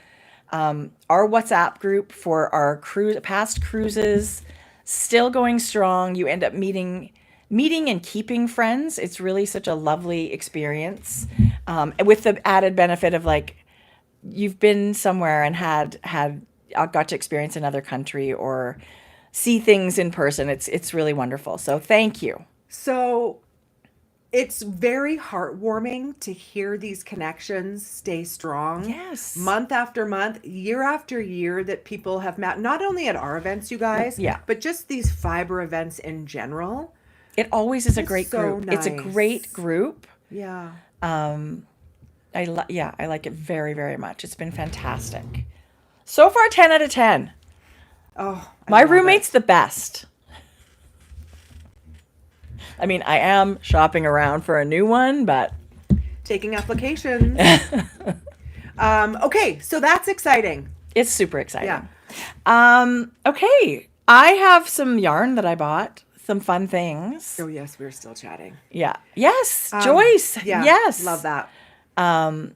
Our WhatsApp group for our past cruises, still going strong. You end up meeting and keeping friends. It's really such a lovely experience. With the added benefit of you've been somewhere and got to experience another country or see things in person. It's really wonderful. So thank you. So it's very heartwarming to hear these connections stay strong. Yes. Month after month, year after year that people have met, not only at our events, you guys, but just these fiber events in general. It always is a great group. Nice. It's a great group. Yeah. I like it very, very much. It's been fantastic. So far, 10 out of 10. Oh, My roommate's the best. I mean, I am shopping around for a new one, but taking applications. Okay, so that's exciting. It's super exciting. Yeah. Okay. I have some yarn that I bought. Some fun things. Oh yes, we're still chatting. Yeah. Yes. Joyce. Yeah. Yes. Love that.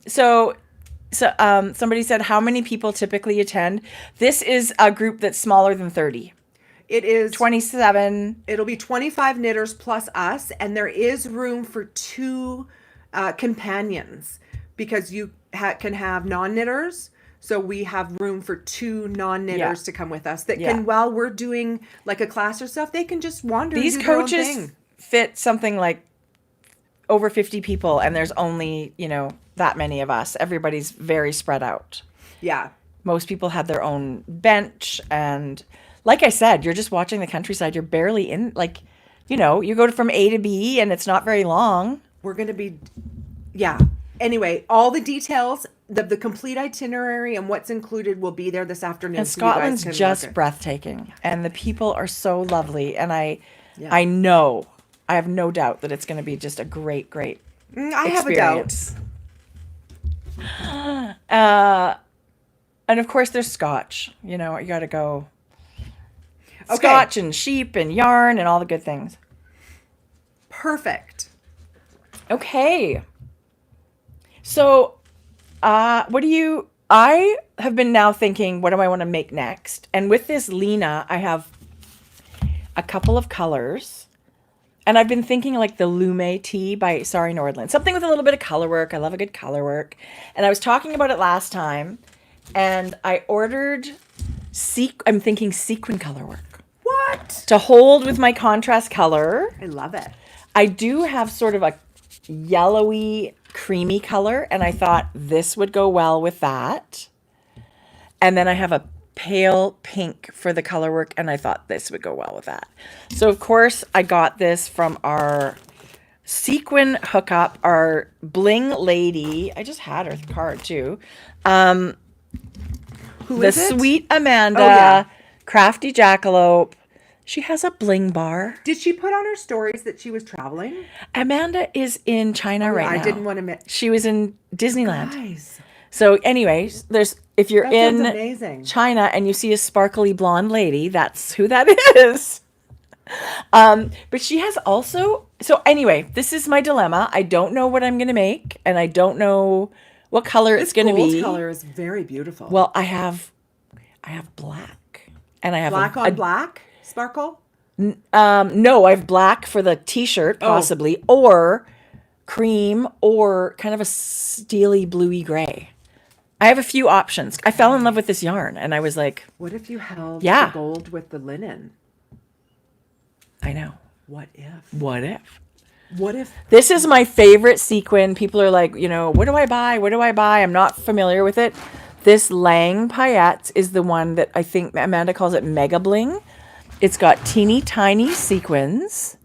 So somebody said, how many people typically attend? This is a group that's smaller than 30. It is 27. It'll be 25 knitters plus us, and there is room for 2 companions because you can have non-knitters. So we have room for 2 non-knitters to come with us that can, while we're doing like a class or stuff, they can just wander. These and do their own coaches thing. fit something like over 50 people, and there's only, that many of us. Everybody's very spread out. Yeah. Most people have their own bench, and like I said, you're just watching the countryside. You're barely in, you go from A to B, and it's not very long. We're going to be, Anyway, all the details, the complete itinerary and what's included will be there this afternoon. And so you guys Scotland's can just look at. breathtaking, and the people are so lovely, and I know, I have no doubt that it's going to be just a great, great I have a doubt. And of course, there's Scotch. You got to go. Okay. Scotch and sheep and yarn and all the good things. Perfect. Okay. So, I have been now thinking, what do I want to make next? And with this Lena, I have a couple of colors. And I've been thinking like the Lume Tee by Sari Nordland. Something with a little bit of color work. I love a good color work. And I was talking about it last time. And I ordered, I'm thinking sequin color work. What? To hold with my contrast color. I love it. I do have sort of a yellowy, creamy color. And I thought this would go well with that. And then I have a pale pink for the color work, and I thought this would go well with that. So of course I got this from our sequin hookup, our bling lady. I just had her card too. Who is it? Sweet Amanda, Crafty Jackalope. She has a bling bar. Did she put on her stories that she was traveling? Amanda is in China right now. I didn't want to miss. She was in Disneyland. Guys. So anyways, if you're That in sounds amazing. China and you see a sparkly blonde lady, that's who that is. But she has also, so anyway, this is my dilemma. I don't know what I'm going to make, and I don't know what color it's going to be. This color is very beautiful. Well, I have black, and I have black on black sparkle. No, I have black for the t-shirt possibly, or cream, or kind of a steely bluey gray. I have a few options. I fell in love with this yarn, and I was like, what if you held the gold with the linen? I know. What if? What if? What if? This is my favorite sequin. People are like, what do I buy? What do I buy? I'm not familiar with it. This Lang Paillettes is the one that I think Amanda calls it Mega Bling. It's got teeny tiny sequins.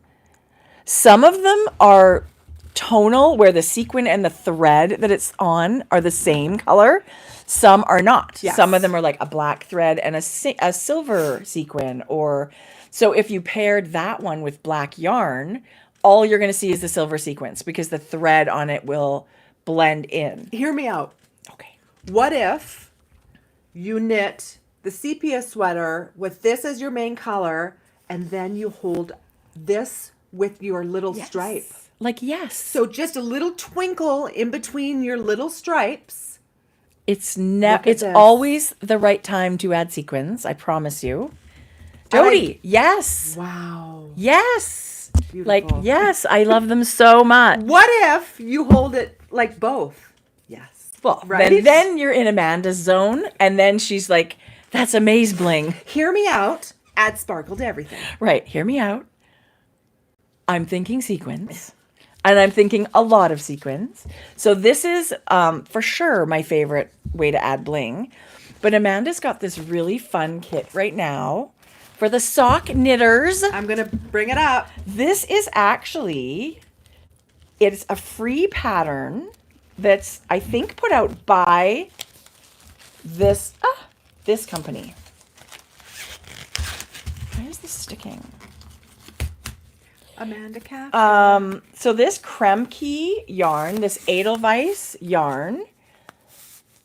Some of them are tonal, where the sequin and the thread that it's on are the same color. Some are not. Yes. Some of them are like a black thread and a silver sequin. Or so if you paired that one with black yarn, all you're going to see is the silver sequins because the thread on it will blend in. Hear me out. Okay. What if you knit the sepia sweater with this as your main color, and then you hold this with your little stripe? Yes. So just a little twinkle in between your little stripes. It's always the right time to add sequins, I promise you. Jodi, yes. Wow. Yes. Beautiful. Yes, I love them so much. What if you hold it like both? Yes. Well, right? then you're in Amanda's zone, and then she's like, that's a maze bling. Hear me out. Add sparkle to everything. Right. Hear me out. I'm thinking sequins. And I'm thinking a lot of sequins. So this is for sure my favorite way to add bling. But Amanda's got this really fun kit right now for the sock knitters. I'm going to bring it up. This is actually, it's a free pattern that's, I think, put out by this this company. Why is this sticking? Amanda Cat. So this Kremke yarn, this Edelweiss yarn,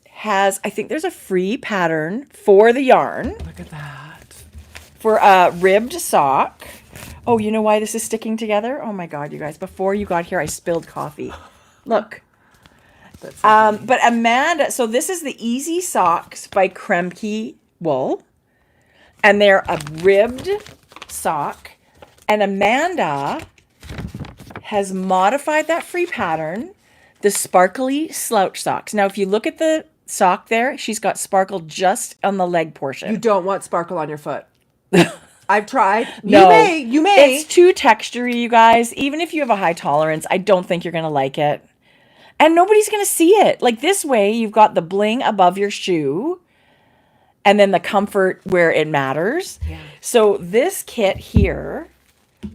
has, I think there's a free pattern for the yarn. Look at that. For a ribbed sock. Oh, you know why this is sticking together? Oh my God, you guys. Before you got here, I spilled coffee. Look. But Amanda, so this is the Easy Socks by Kremke Wool. And they're a ribbed sock. And Amanda has modified that free pattern, the sparkly slouch socks. Now, if you look at the sock there, she's got sparkle just on the leg portion. You don't want sparkle on your foot. I've tried. No, You may. It's too textury, you guys. Even if you have a high tolerance, I don't think you're going to like it. And nobody's going to see it. Like this way, you've got the bling above your shoe and then the comfort where it matters. Yeah. So this kit here,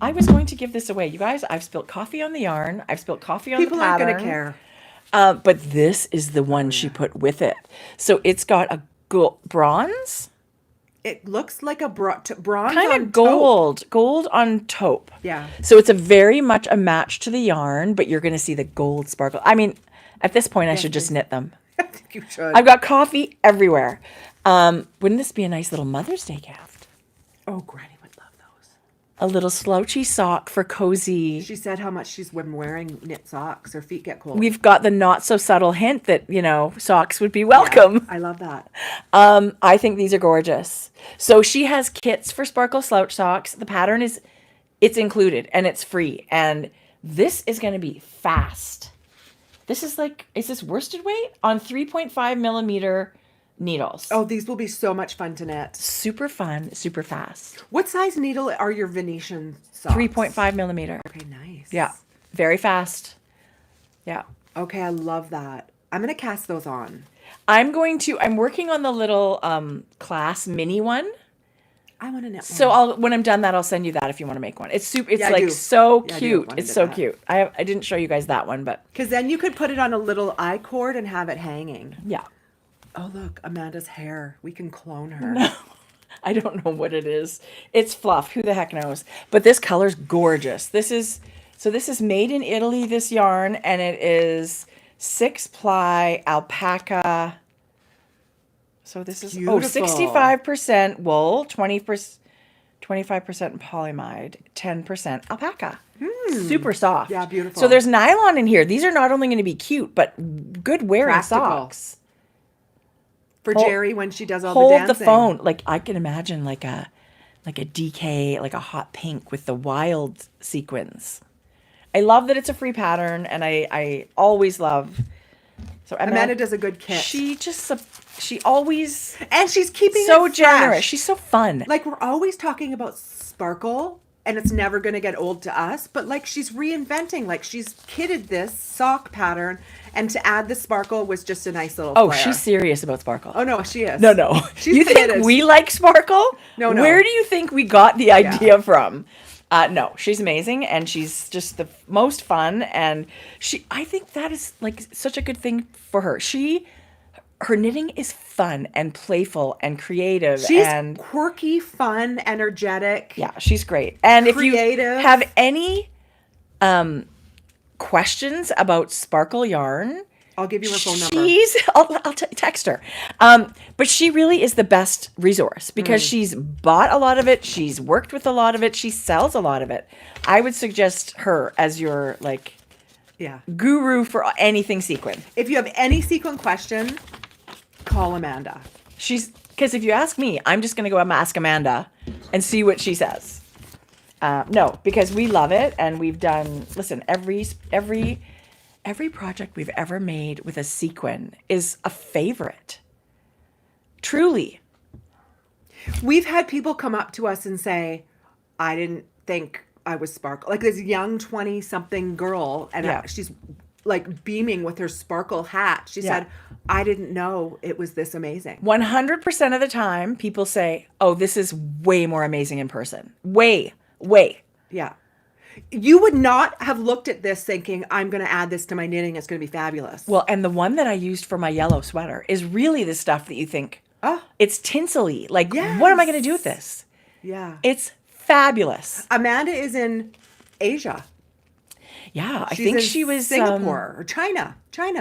I was going to give this away. You guys, I've spilled coffee on the yarn. I've spilled coffee on People the aren't pattern. going to care. But this is the one she put with it. So it's got a bronze. It looks like a bronze Kind on of gold on taupe. Yeah. So it's a very much a match to the yarn, but you're going to see the gold sparkle. I mean, at this point, I should just knit them. I think you should. I've got coffee everywhere. Wouldn't this be a nice little Mother's Day gift? Oh, Granny would love those. A little slouchy sock for cozy. She said how much she's been wearing knit socks. Her feet get cold. We've got the not so subtle hint that, you know, socks would be welcome. I love that. I think these are gorgeous. So she has kits for sparkle slouch socks. The pattern it's included and it's free. And this is going to be fast. This is like, is this worsted weight? On 3.5 millimeter needles. Oh, these will be so much fun to knit. Super fun, super fast. What size needle are your Venetian socks? 3.5 millimeter. Okay, nice. Yeah, very fast. Yeah. Okay, I love that. I'm going to cast those on. I'm working on the little class mini one. I want to knit one. So when I'm done that, I'll send you that if you want to make one. It's super. It's Yeah, I like do. so Yeah, I do cute. want to It's do so that. cute. I didn't show you guys that one, but Because then you could put it on a little eye cord and have it hanging. yeah. Oh, look, Amanda's hair. We can clone her. No, I don't know what it is. It's fluff. Who the heck knows? But this color's gorgeous. This is made in Italy, this yarn, and it is 6-ply alpaca. So this is Beautiful. 65% wool, 25% polyamide, 10% alpaca. Super soft. Yeah, beautiful. So there's nylon in here. These are not only going to be cute, but good wearing Practical. socks. For Jerry when she does all Hold the dancing. the phone. Like I can imagine like a DK, like a hot pink with the wild sequins. I love that it's a free pattern, and I always love. So Amanda does a good kit. She always And she's keeping so it generous. fresh. She's so fun. Like, we're always talking about sparkle, and it's never going to get old to us, but like she's reinventing. Like, she's kitted this sock pattern, and to add the sparkle was just a nice little Oh, flair. she's serious about sparkle. Oh, no, she is. No. She's You think committed. we like sparkle? No. Where do you think we got the idea from? No, she's amazing, and she's just the most fun, and I think that is like such a good thing for her. Her knitting is fun and playful and creative. She's and quirky, fun, energetic. yeah, she's great. And if Creative. you have any questions about sparkle yarn, I'll give you her phone number. I'll text her. But she really is the best resource because she's bought a lot of it. She's worked with a lot of it. She sells a lot of it. I would suggest her as your guru for anything sequin. If you have any sequin question, call Amanda. Because if you ask me, I'm just going to go ask Amanda and see what she says. No, because we love it, and we've done. Listen, every project we've ever made with a sequin is a favorite. Truly. We've had people come up to us and say, I didn't think I was sparkle. Like this young 20-something girl, and she's like beaming with her sparkle hat. She said, I didn't know it was this amazing. 100% of the time, people say, oh, this is way more amazing in person. Way. Yeah. You would not have looked at this thinking, I'm going to add this to my knitting. It's going to be fabulous. Well, and the one that I used for my yellow sweater is really the stuff that you think, Oh, It's tinsely. Like, what am I going to do with this? yeah. It's fabulous. Amanda is in Asia. Yeah, I She's think in she was Singapore or China.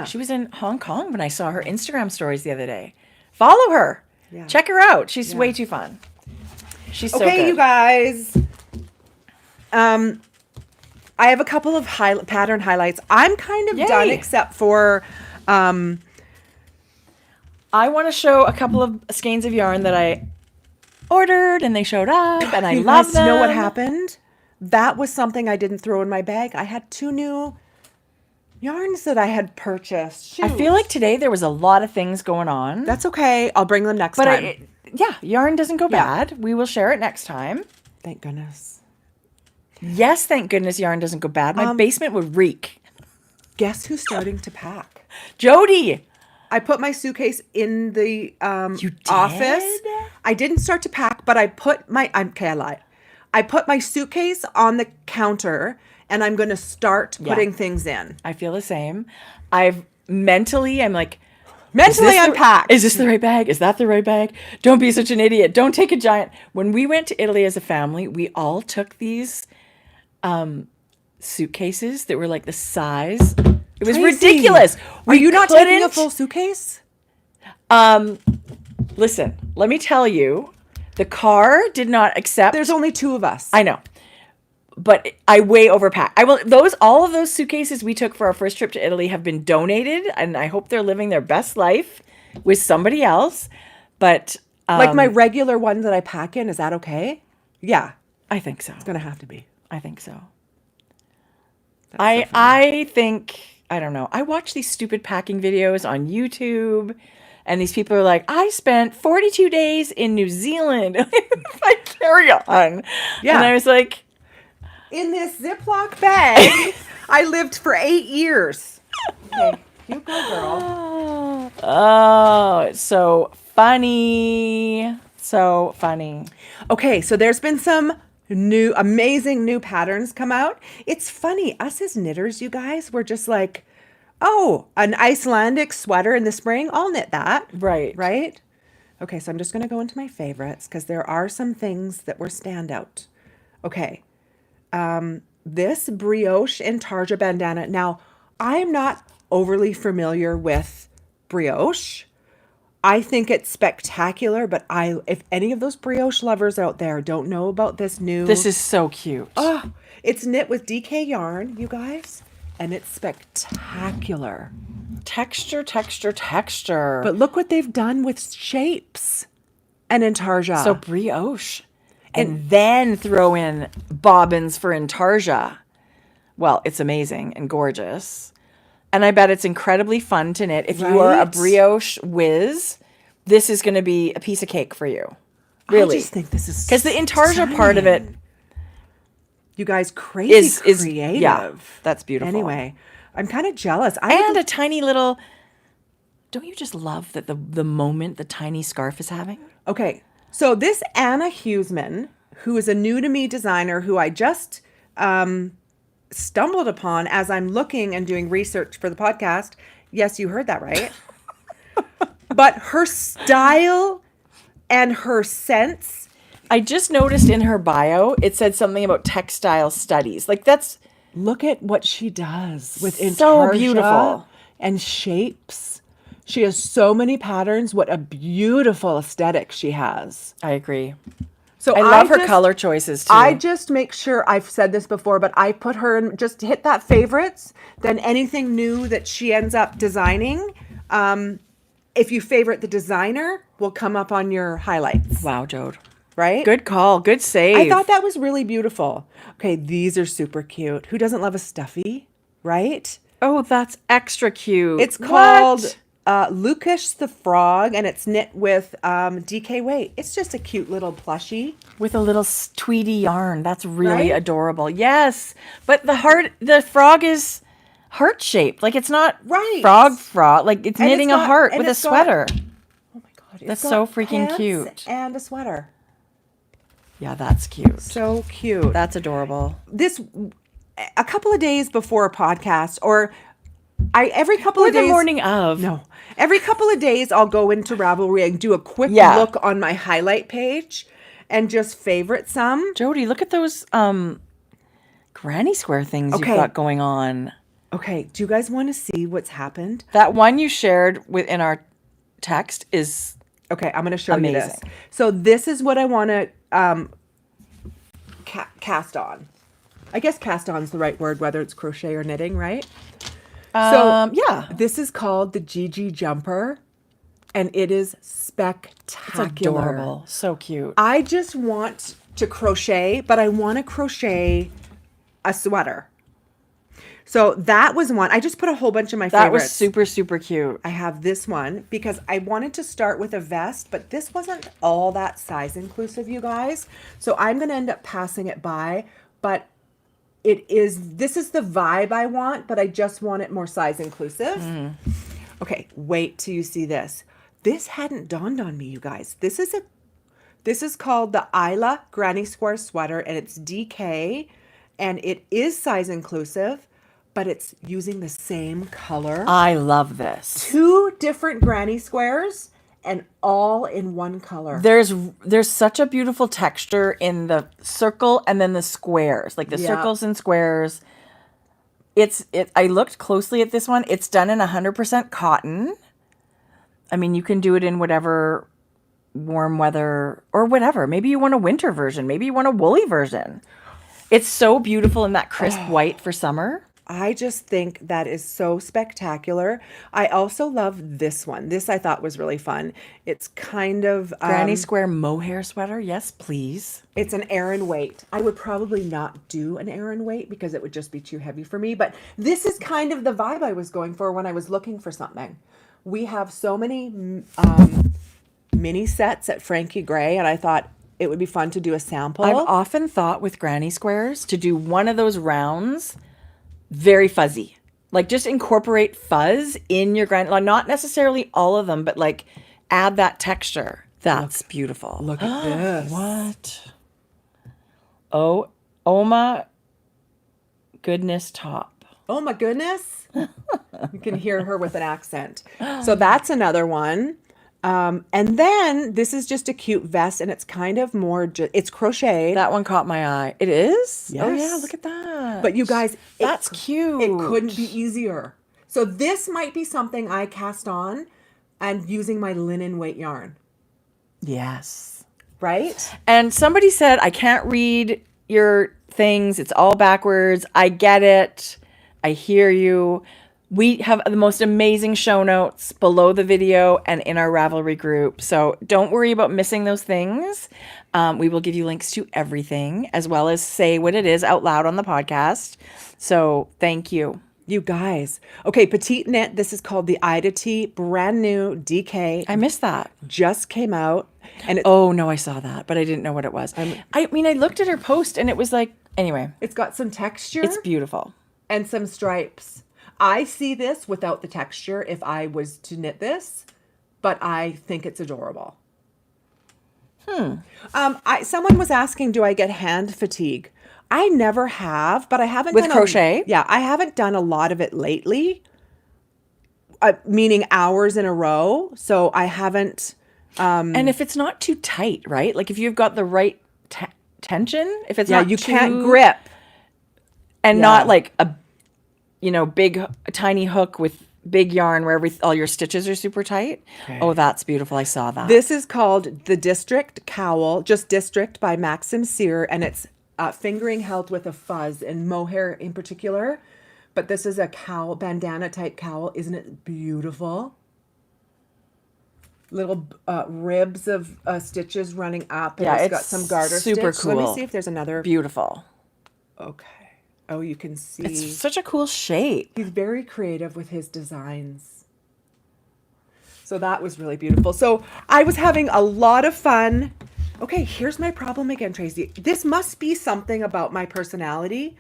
She was in Hong Kong when I saw her Instagram stories the other day. Follow her. Yeah. Check her out. She's way too fun. She's so good. Okay, you guys. I have a couple of pattern highlights. I'm kind of done except for I want to show a couple of skeins of yarn that I ordered and they showed up and I love them. You know what happened? That was something I didn't throw in my bag. I had 2 new yarns that I had purchased. Shoot. I feel like today there was a lot of things going on. That's okay. I'll bring them next time. Yarn doesn't go bad. We will share it next time. Thank goodness. Yes, thank goodness yarn doesn't go bad. My basement would reek. Guess who's starting to pack? Jodi. I put my suitcase in the You did? office. I didn't start to pack, but I put my I lied. I put my suitcase on the counter and I'm going to start putting things in. I feel the same. I'm like, mentally unpacked. Is this the right bag? Is that the right bag? Don't be such an idiot. Don't take a giant. When we went to Italy as a family, we all took these suitcases that were like the size. It was ridiculous. Are you not taking a full suitcase? Listen, let me tell you, the car did not accept. There's only 2 of us. I know. But I way overpacked. All of those suitcases we took for our first trip to Italy have been donated, and I hope they're living their best life with somebody else. But like my regular one that I pack in, is that okay? Yeah, I think so. It's gonna have to be. I think so. I think, I don't know. I watch these stupid packing videos on YouTube, and these people are like, I spent 42 days in New Zealand. I carry on. Yeah. And I was like, in this Ziploc bag, I lived for 8 years. Okay, you go, girl. Oh, it's so funny. So funny. Okay, so there's been some amazing new patterns come out. It's funny, us as knitters, you guys, we're just like, oh, an Icelandic sweater in the spring, I'll knit that. Right? Okay, so I'm just going to go into my favorites because there are some things that were standout. Okay. This Brioche Intarsia bandana. Now, I'm not overly familiar with Brioche. I think it's spectacular, but if any of those Brioche lovers out there don't know about this new... This is so cute. Oh, it's knit with DK yarn, you guys, and it's spectacular. Texture, texture, texture. But look what they've done with shapes and Intarsia. So Brioche. And then throw in bobbins for Intarsia. Well, it's amazing and gorgeous. And I bet it's incredibly fun to knit. If you are a Brioche whiz, this is going to be a piece of cake for you. Really. I just think this is because the Intarsia part of it, you guys, crazy is creative. Yeah, that's beautiful. Anyway, I'm kind of jealous. And a tiny little. Don't you just love that the moment the tiny scarf is having? Okay, so this Anna Husemann, who is a new to me designer, who I just stumbled upon as I'm looking and doing research for the podcast. Yes, you heard that right. But her style and her sense. I just noticed in her bio, it said something about textile studies. Like that's. Look at what she does with Intarsia so beautiful and shapes. She has so many patterns. What a beautiful aesthetic she has. I agree. So I love her color choices too. I just make sure, I've said this before, but I put her in, just hit that favorites, then anything new that she ends up designing, if you favorite the designer, will come up on your highlights. Wow, Jode. Right? Good call. Good save. I thought that was really beautiful. Okay, these are super cute. Who doesn't love a stuffy, right? Oh, that's extra cute. It's called Lukash the Frog, and it's knit with DK weight. It's just a cute little plushie. With a little tweedy yarn. That's really adorable. Yes. But the frog is heart-shaped. Like, it's not frog. Like, it's knitting a heart with a sweater. Oh, my God. That's so freaking cute. And a sweater. Yeah, that's cute. So cute. That's adorable. A couple of days before a podcast, or every couple Or of the days. morning of. No. Every couple of days, I'll go into Ravelry and do a quick Yeah. look on my highlight page and just favorite some. Jodi, look at those granny square things you've Okay. got going on. Okay, do you guys want to see what's happened? That one you shared within our text is Okay, I'm going to show you this. amazing. So this is what I want to cast on. I guess cast on is the right word, whether it's crochet or knitting, right? So yeah. this is called the Gigi Jumper, and it is spectacular. It's adorable. So cute. I just want to crochet, but I want to crochet a sweater. So that was one. I just put a whole bunch of my That favorites. was super, super cute. I have this one because I wanted to start with a vest, but this wasn't all that size inclusive, you guys. So I'm going to end up passing it by, but this is the vibe I want, but I just want it more size inclusive. Okay, wait till you see this. This hadn't dawned on me, you guys. This is called the Isla Granny Square Sweater, and it's DK, and it is size inclusive, but it's using the same color. I love this. 2 different granny squares and all in one color. There's such a beautiful texture in the circle and then the squares, like the circles and squares. I looked closely at this one. It's done in 100% cotton. I mean, you can do it in whatever warm weather or whatever. Maybe you want a winter version. Maybe you want a woolly version. It's so beautiful in that crisp white for summer. I just think that is so spectacular. I also love this one. This I thought was really fun. It's kind of Granny Square mohair sweater. Yes, please. It's an Aran weight. I would probably not do an Aran weight because it would just be too heavy for me. But this is kind of the vibe I was going for when I was looking for something. We have so many mini sets at Frankie Grey, and I thought it would be fun to do a sample. I've often thought with granny squares to do one of those rounds very fuzzy. Like just incorporate fuzz in your granny, like not necessarily all of them, but like add that texture. That's beautiful. Look at this. What? Oh, Oma Goodness top. Oh my goodness. You can hear her with an accent. So that's another one. And then this is just a cute vest, and it's kind of more, it's crocheted. That one caught my eye. It is? Yes. Oh yeah, look at that. But you guys, that's cute. It couldn't be easier. So this might be something I cast on and using my linen weight yarn, Yes. right? And somebody said, I can't read your things. It's all backwards. I get it. I hear you. We have the most amazing show notes below the video and in our Ravelry group. So don't worry about missing those things. We will give you links to everything as well as say what it is out loud on the podcast. So thank you. You guys. Okay, Petite Knit. This is called the Ida Tee, brand new DK. I missed that. Just came out. And Oh, no, I saw that, but I didn't know what it was. I mean, I looked at her post and it was like, anyway, it's got some texture it's beautiful. and some stripes. I see this without the texture if I was to knit this, but I think it's adorable. Someone was asking, do I get hand fatigue? I never have, but I haven't With done crochet? Yeah, I haven't done a lot of it lately, meaning hours in a row. So I haven't. And if it's not too tight, right? Like if you've got the right tension, if it's Yeah, not you too, can't grip. and Yeah. not like a big tiny hook with big yarn where all your stitches are super tight. Okay. Oh, that's beautiful. I saw that. This is called the District Cowl, just District by Maxim Sear, and it's fingering held with a fuzz and mohair in particular. But this is a cowl, bandana type cowl. Isn't it beautiful? Little ribs of stitches running up. And Yeah, it's got it's some garter super stitch. Let me cool. see if there's another. Beautiful. Okay. Oh, you can see. It's such a cool shape. He's very creative with his designs. So that was really beautiful. So I was having a lot of fun. Okay, here's my problem again, Tracie. This must be something about my personality.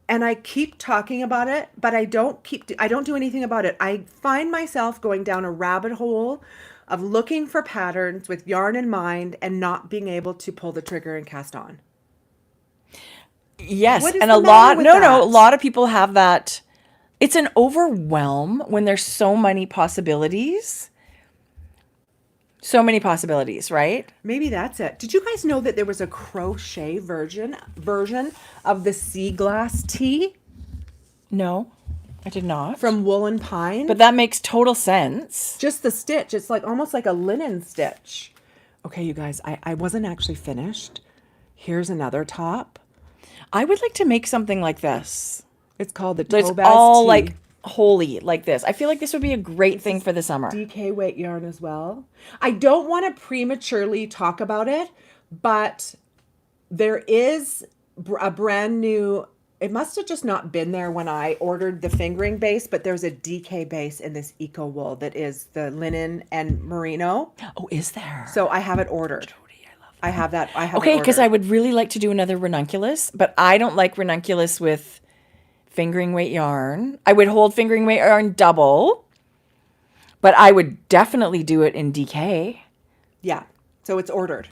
And I keep talking about it, but I don't do anything about it. I find myself going down a rabbit hole of looking for patterns with yarn in mind and not being able to pull the trigger and cast on. Yes, What is and the a matter lot. with No, that? a lot of people have that It's an overwhelm when there's so many possibilities. So many possibilities, right? Maybe that's it. Did you guys know that there was a crochet version of the Sea Glass Tee No, I did not. from wool and pine? But that makes total sense. Just the stitch. It's like almost like a linen stitch. Okay, you guys, I wasn't actually finished. Here's another top. I would like to make something like this. It's called the It's Topaz all Tee. like holy like this. I feel like this would be a great thing for the summer. DK weight yarn as well. I don't want to prematurely talk about it, but there is a brand new, it must have just not been there when I ordered the fingering base, but there's a DK base in this eco wool that is the linen and merino. Oh, is there? So I have it ordered. Jodi, I love I have that. I have Okay, it because ordered. I would really like to do another ranunculus, but I don't like ranunculus with fingering weight yarn. I would hold fingering weight yarn double, but I would definitely do it in DK. Yeah. So it's ordered.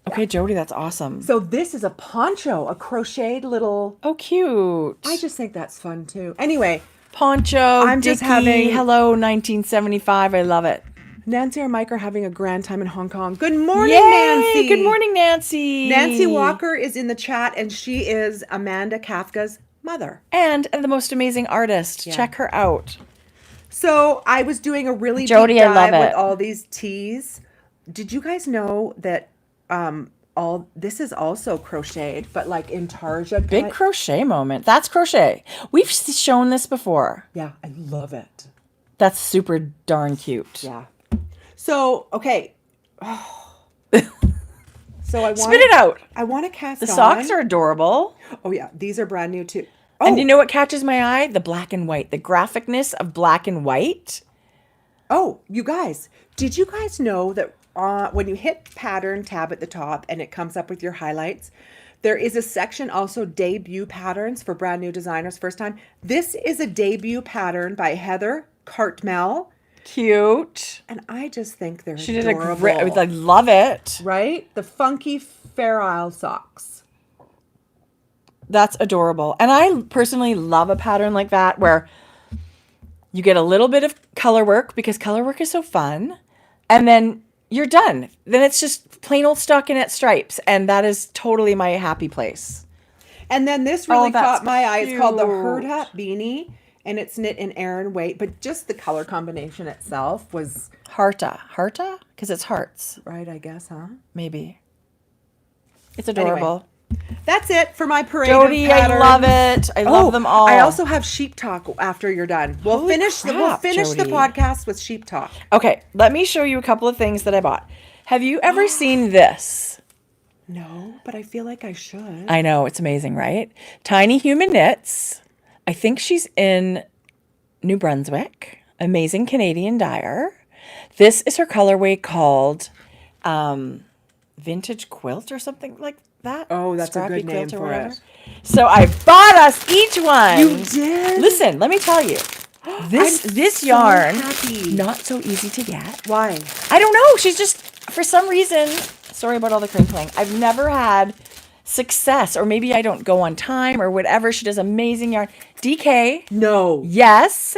Okay, Jodi, that's awesome. So this is a poncho, a crocheted little, Oh, cute. I just think that's fun too. Anyway, Poncho, I'm just Dickie, having- hello, 1975. I love it. Nancy and Mike are having a grand time in Hong Kong. Good morning, Yay! Nancy. Good morning, Nancy. Nancy Walker is in the chat, and she is Amanda Kafka's mother. And the most amazing artist. Yeah. Check her out. So I was doing a really Jodi, deep I love dive with it. all these teas. Did you guys know that all this is also crocheted, but like Intarsia? Big crochet moment. That's crochet. We've shown this before. Yeah, I love it. That's super darn cute. Yeah. So okay. So I want Spit it out. I want to cast The socks are adorable. Oh yeah, these are brand new too. Oh, And you know what catches my eye? The black and white. The graphicness of black and white. oh, you guys, did you guys know that when you hit pattern tab at the top and it comes up with your highlights, there is a section also debut patterns for brand new designers first time. This is a debut pattern by Heather Cartmel, Cute. and I just think they're She did adorable. a great, I love it. Right? The funky Fairisle socks. That's adorable. And I personally love a pattern like that where you get a little bit of color work because color work is so fun. And then you're done. Then it's just plain old stockinette stripes. And that is totally my happy place. And then this really Oh, that's caught my eye. It's called the cute. Herd Hat Beanie, and it's knit in Aran weight, but just the color combination itself was Harta. Harta? Because it's hearts. right, I guess, huh? Maybe. It's adorable. That's it for my parade Jodi, of I patterns. love it. I love them all. I also have sheep talk after you're done. We'll Holy finish the crap, the Jodi. podcast with sheep talk. Okay, let me show you a couple of things that I bought. Have you ever seen this? No, but I feel like I should. I know, it's amazing, right? Tiny Human Knits. I think she's in New Brunswick. Amazing Canadian dyer. This is her colorway called Vintage Quilt or something like that. Oh, that's a Scrappy good name Quilt or for whatever. it. So I bought us each one. You did? Listen, let me tell you. This I'm this so yarn, happy. not so easy to get. Why? I don't know. She's just, for some reason, sorry about all the crinkling. I've never had success, or maybe I don't go on time or whatever. She does amazing yarn. DK, No. yes.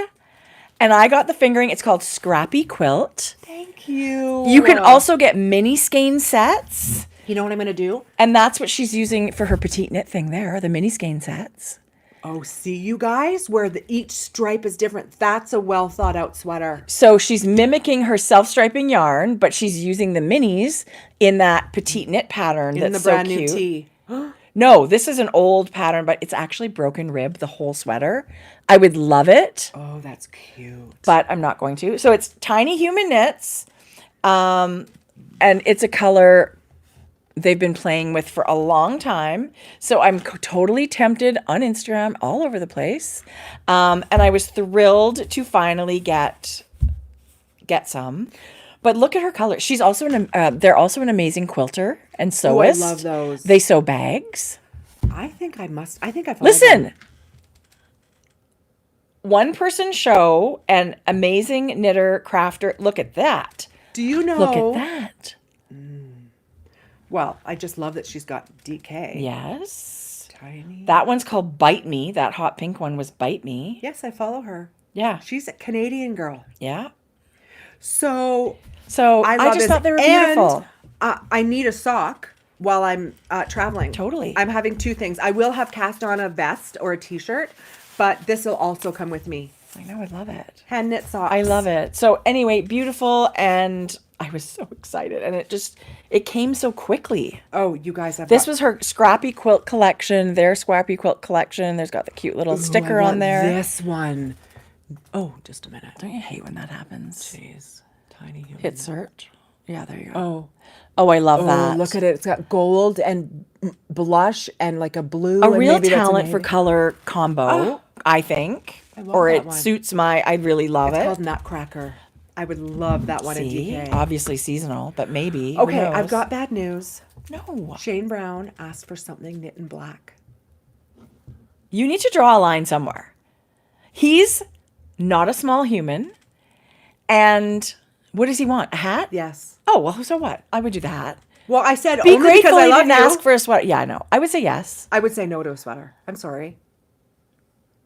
And I got the fingering. It's called Scrappy Quilt. Thank you. You can also get mini skein sets. You know what I'm going to do? And that's what she's using for her petite knit thing there, the mini skein sets. Oh, see you guys? Where each stripe is different. That's a well thought out sweater. So she's mimicking her self-striping yarn, but she's using the minis in that petite knit pattern In that's the brand so new cute. tee. No, this is an old pattern, but it's actually broken rib, the whole sweater. I would love it, Oh, that's cute. but I'm not going to. So it's Tiny Human Knits, and it's a color they've been playing with for a long time. So I'm totally tempted on Instagram, all over the place. And I was thrilled to finally get some. But look at her color. She's also they're also an amazing quilter and sewist. Oh, I love those. They sew bags. I think I follow Listen. them. One person show and amazing knitter crafter. Look at that. Do you know? Look at that. Well, I just love that she's got DK. Yes. Tiny. That one's called Bite Me. That hot pink one was Bite Me. Yes, I follow her. Yeah. She's a Canadian girl. Yeah. So I love just this. thought they were beautiful. And I need a sock while I'm traveling. Totally. I'm having two things. I will have cast on a vest or a t-shirt, but this will also come with me. I know, I love it. Hand knit socks. I love it. So anyway, beautiful, and I was so excited, and it came so quickly. Oh, you guys have This was her scrappy quilt collection, their scrappy quilt collection. There's got the cute little sticker on there. This one. Oh, just a minute. Don't you hate when that happens? Jeez. Tiny human. Hit search. Yeah, there you go. Oh. Oh, I love that. Look at it. It's got gold and blush and like a blue. A and real maybe that's talent for navy. color combo, I think. love Or that it one. suits I really love It's it. called Nutcracker. I would love that one See, in DK. obviously seasonal, but maybe. Who Okay, I've knows? got bad news. No. Shane Brown asked for something knit in black. You need to draw a line somewhere. He's not a small human. And what does he want? A hat? Yes. Oh, well, so what? I would do the hat. Well, I said Be only because grateful I he love didn't you. ask for a sweater. Yeah, I know. I would say yes. I would say no to a sweater. I'm sorry.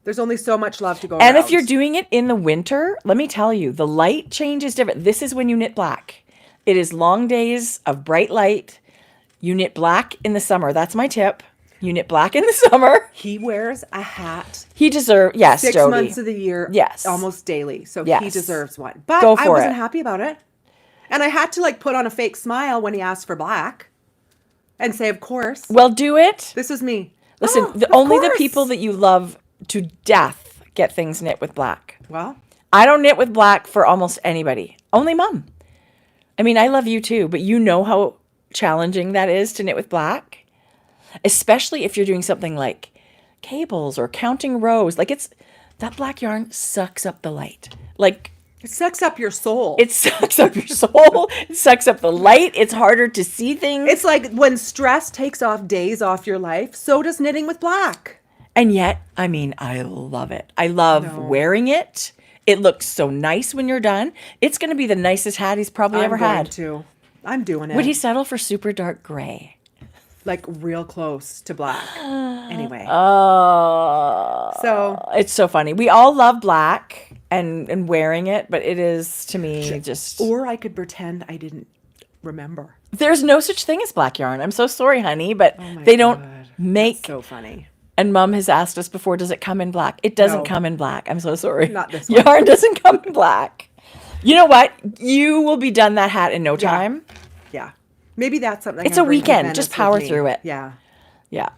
There's only so much love to go And around. if you're doing it in the winter, let me tell you, the light change is different. This is when you knit black. It is long days of bright light. You knit black in the summer. That's my tip. You knit black in the summer. He wears a hat He deserves, yes, 6 Jodi. months of the year, Yes. almost daily. So he Yes. deserves one. But Go I for wasn't it. happy about it. And I had to like put on a fake smile when he asked for black and say, of course, Well, do it. this is me. Listen, Oh, of only the course. people that you love to death get things knit with black. Well, I don't knit with black for almost anybody. Only Mom. I mean, I love you too, but you know how challenging that is to knit with black, especially if you're doing something like cables or counting rows. Like that black yarn sucks up the light. Like it sucks up your soul. it sucks up your soul. It sucks up the light. It's harder to see things. It's like when stress takes off days off your life, so does knitting with black. And yet, I mean, I love it. I love wearing it. It looks so nice when you're done. It's going to be the nicest hat he's probably ever had. I'm doing it. Would he settle for super dark gray? Like real close to black. Anyway. Oh. So It's so funny. We all love black and wearing it, but it is, to me, just... or I could pretend I didn't remember. There's no such thing as black yarn. I'm so sorry, honey, but Oh my they don't God. make... So funny. And Mom has asked us before, does it come in black? It doesn't No. come in black. I'm so sorry. Not this one. Yarn doesn't come in black. You know what? You will be done that hat in no time. Yeah. Maybe that's something. It's I a bring to weekend. Venice Just with power me. through it. Yeah. Yeah.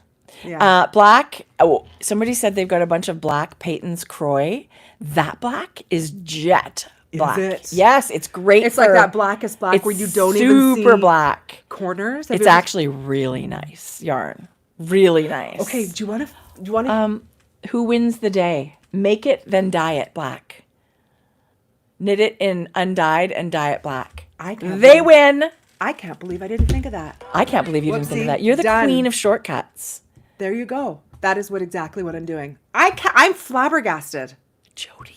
Yeah. Black. Oh, somebody said they've got a bunch of black Peyton's Croy. That black is jet black. it? Yes, it's great. It's like that blackest black where you don't even see super black. corners. Have It's you ever- actually really nice yarn. Really nice. okay. Do you want to? Who wins the day? Make it, then dye it black. Knit it in undyed and dye it black. I can't They believe- win. I can't believe I didn't think of that. I can't believe you didn't think of Whoopsie. that. You're the Done. queen of shortcuts. There you go. That is exactly what I'm doing. I'm flabbergasted. Jodi.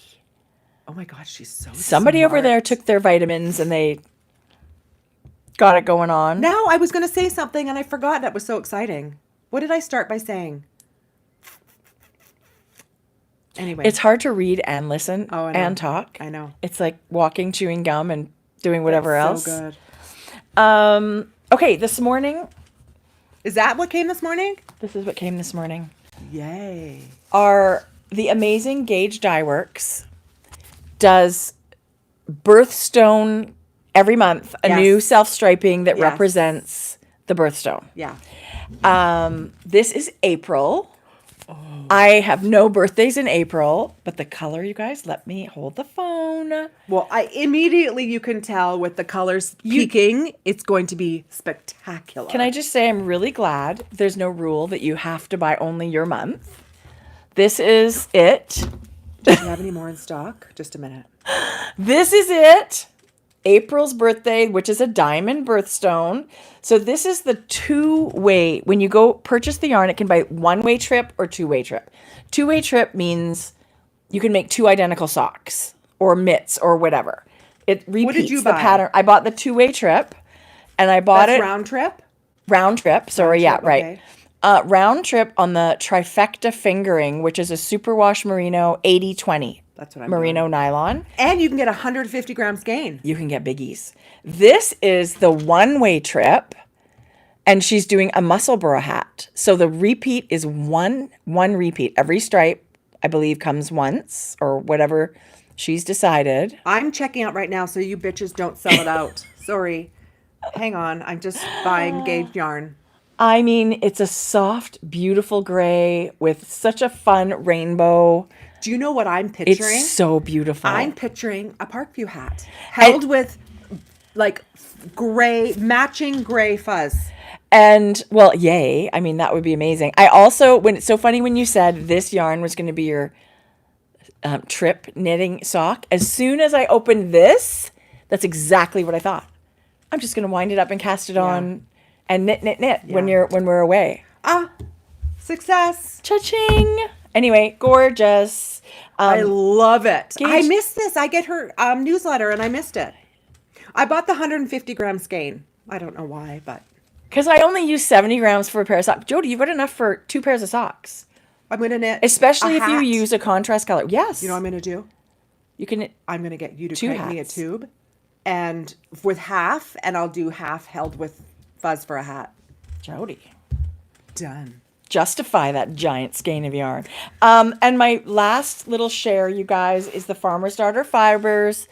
Oh my God, she's so Somebody over smart. there took their vitamins and they got it going on. Now I was going to say something and I forgot. That was so exciting. What did I start by saying? Anyway, It's hard to read and listen Oh, I know. and talk. I know. It's like walking, chewing gum, and doing whatever else. So good. Okay, this morning, Is that what came this morning? this is what came this morning. Yay. The amazing Gage Dye Works does birthstone every month, a Yes. new self-striping that Yes. represents the birthstone. Yeah. This is April. I have no birthdays in April, but the color, you guys, let me hold the phone. Well, you can tell with the colors peaking, it's going to be spectacular. Can I just say I'm really glad there's no rule that you have to buy only your month. This is it. Do you have any more in stock? Just a minute. This is it. April's birthday, which is a diamond birthstone. So this is the two-way. When you go purchase the yarn, it can buy one-way trip or two-way trip. Two-way trip means you can make two identical socks or mitts or whatever. It repeats did you the buy? pattern. I bought the two-way trip, and I bought That's it round trip? round trip. Sorry, Round yeah, trip, right. okay. Round trip on the trifecta fingering, which is a superwash merino 80/20. That's what I'm merino doing. nylon. And you can get 150 grams gain. You can get biggies. This is the one-way trip, and she's doing a Musselburgh hat. So the repeat is one repeat. Every stripe, I believe, comes once or whatever she's decided. I'm checking out right now, so you bitches don't sell it out. Sorry. Hang on. I'm just buying gauge yarn. I mean, it's a soft, beautiful gray with such a fun rainbow. Do you know what I'm picturing? It's so beautiful. I'm picturing a Parkview hat held with like gray, matching gray fuzz. And well, yay. I mean, that would be amazing. I also, when it's so funny when you said this yarn was going to be your trip knitting sock. As soon as I opened this, that's exactly what I thought. I'm just going to wind it up and cast it on and knit when we're away. Success. Cha-ching. Anyway, gorgeous. I love it. I missed this. I get her newsletter and I missed it. I bought the 150 grams gain. I don't know why, but. Because I only use 70 grams for a pair of socks. Jodi, you've got enough for 2 pairs of socks. I'm going to knit. Especially if you use a contrast color. Yes. You know what I'm going to do? You can knit. I'm going to get you to create me a tube and with half, and I'll do half held with fuzz for a hat. Jodi. Done. Justify that giant skein of yarn. And my last little share, you guys, is the Farmer's Daughter Fibres.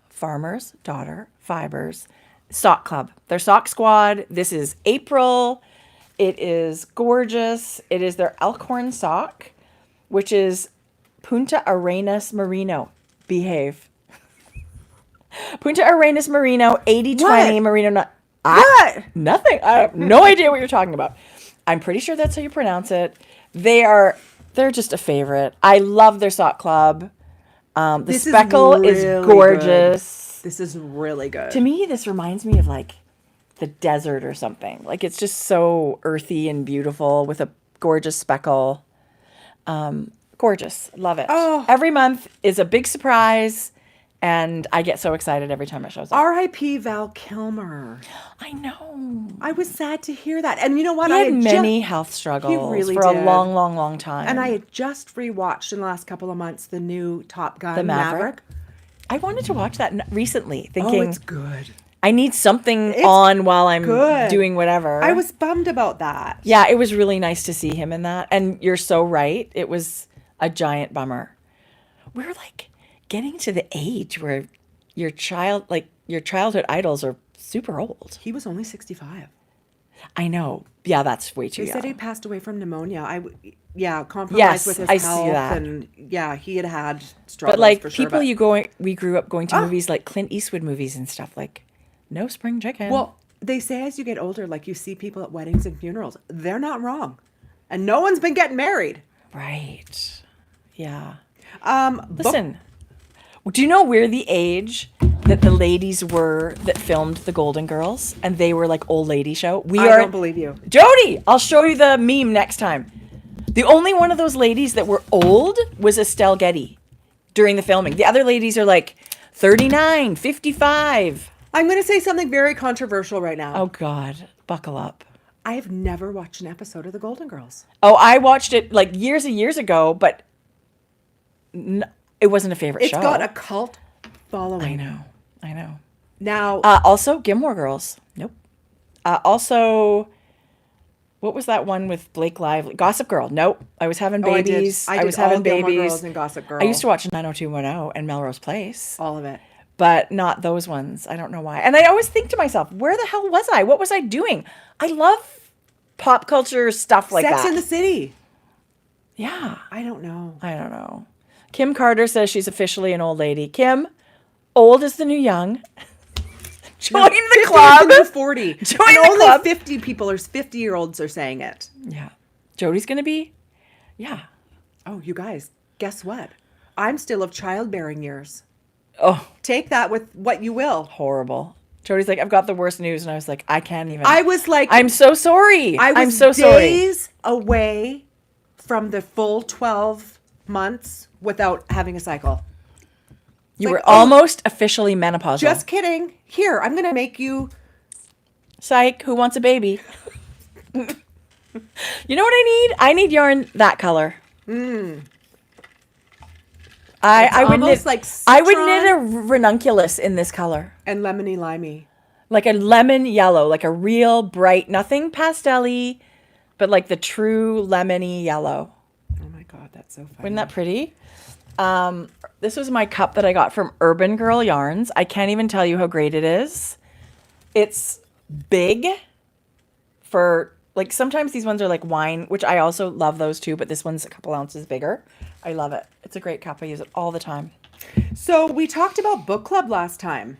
Farmer's Daughter Fibres Sock Club. Their sock squad. This is April. It is gorgeous. It is their Elkhorn sock, which is Punta Arenas Merino. Behave. Punta Arenas Merino, 80/20 Merino. What? Nothing. I have no idea what you're talking about. I'm pretty sure that's how you pronounce it. They're just a favorite. I love their sock club. The speckle is gorgeous. This is really good. To me, this reminds me of like the desert or something. Like it's just so earthy and beautiful with a gorgeous speckle. Gorgeous. Love it. Oh. Every month is a big surprise. And I get so excited every time it shows up. R.I.P. Val Kilmer. I know. I was sad to hear that. And you know what? He had many health struggles for a long, long, long time. And I had just rewatched in the last couple of months the new Top Gun, The Maverick. I wanted to watch that recently, thinking, oh, it's good. I need something on while I'm doing whatever. I was bummed about that. Yeah, it was really nice to see him in that. And you're so right. It was a giant bummer. We're like getting to the age where your childhood idols are super old. He was only 65. I know. Yeah, that's way too young. They said he passed away from pneumonia. Compromised with his health. See that. And he had struggles. But like for sure, people we grew up going to movies like Clint Eastwood movies and stuff, like No Spring Chicken. Well, they say as you get older, like you see people at weddings and funerals, they're not wrong. And no one's been getting married. Right. Yeah. Listen. Do you know we're the age that the ladies were that filmed the Golden Girls, and they were like old lady show? I don't believe you. Jodi, I'll show you the meme next time. The only one of those ladies that were old was Estelle Getty during the filming. The other ladies are like 39, 55. I'm going to say something very controversial right now. Oh God, buckle up. I have never watched an episode of the Golden Girls. Oh, I watched it like years and years ago, but it wasn't a favorite show. It's got a cult following. I know. Now, also Gilmore Girls. Nope. Also, what was that one with Blake Lively? Gossip Girl. Nope. I was having babies. I was having babies. Gilmore Girls and Gossip Girl. I used to watch 90210 and Melrose Place. All of it. But not those ones. I don't know why. And I always think to myself, where the hell was I? What was I doing? I love pop culture stuff like that. Sex in the City. Yeah. I don't know. Kim Carter says she's officially an old lady. Kim, old is the new young. Join the club. 40. Join and the only club. 50-year-olds are saying it. Yeah. Jodi's going to be, yeah. Oh, you guys, guess what? I'm still of childbearing years. Oh. Take that with what you will. Horrible. Jodi's like, I've got the worst news. And I was like, I can't even. I was like. I'm so sorry. I'm so sorry. days away from the full 12 months without having a cycle. You were almost officially menopausal. Just kidding. Here, I'm going to make you. Psych, who wants a baby? You know what I need? I need yarn that color. I would knit almost like I would knit citron. a ranunculus in this color. And lemony limey. Like a lemon yellow, like a real bright, nothing pastel-y, but like the true lemony yellow. Oh my God, that's so funny. Isn't that pretty? This was my cup that I got from Urban Girl Yarns. I can't even tell you how great it is. It's big for, like, sometimes these ones are like wine, which I also love those too, but this one's a couple ounces bigger. I love it. It's a great cup. I use it all the time. So we talked about book club last time.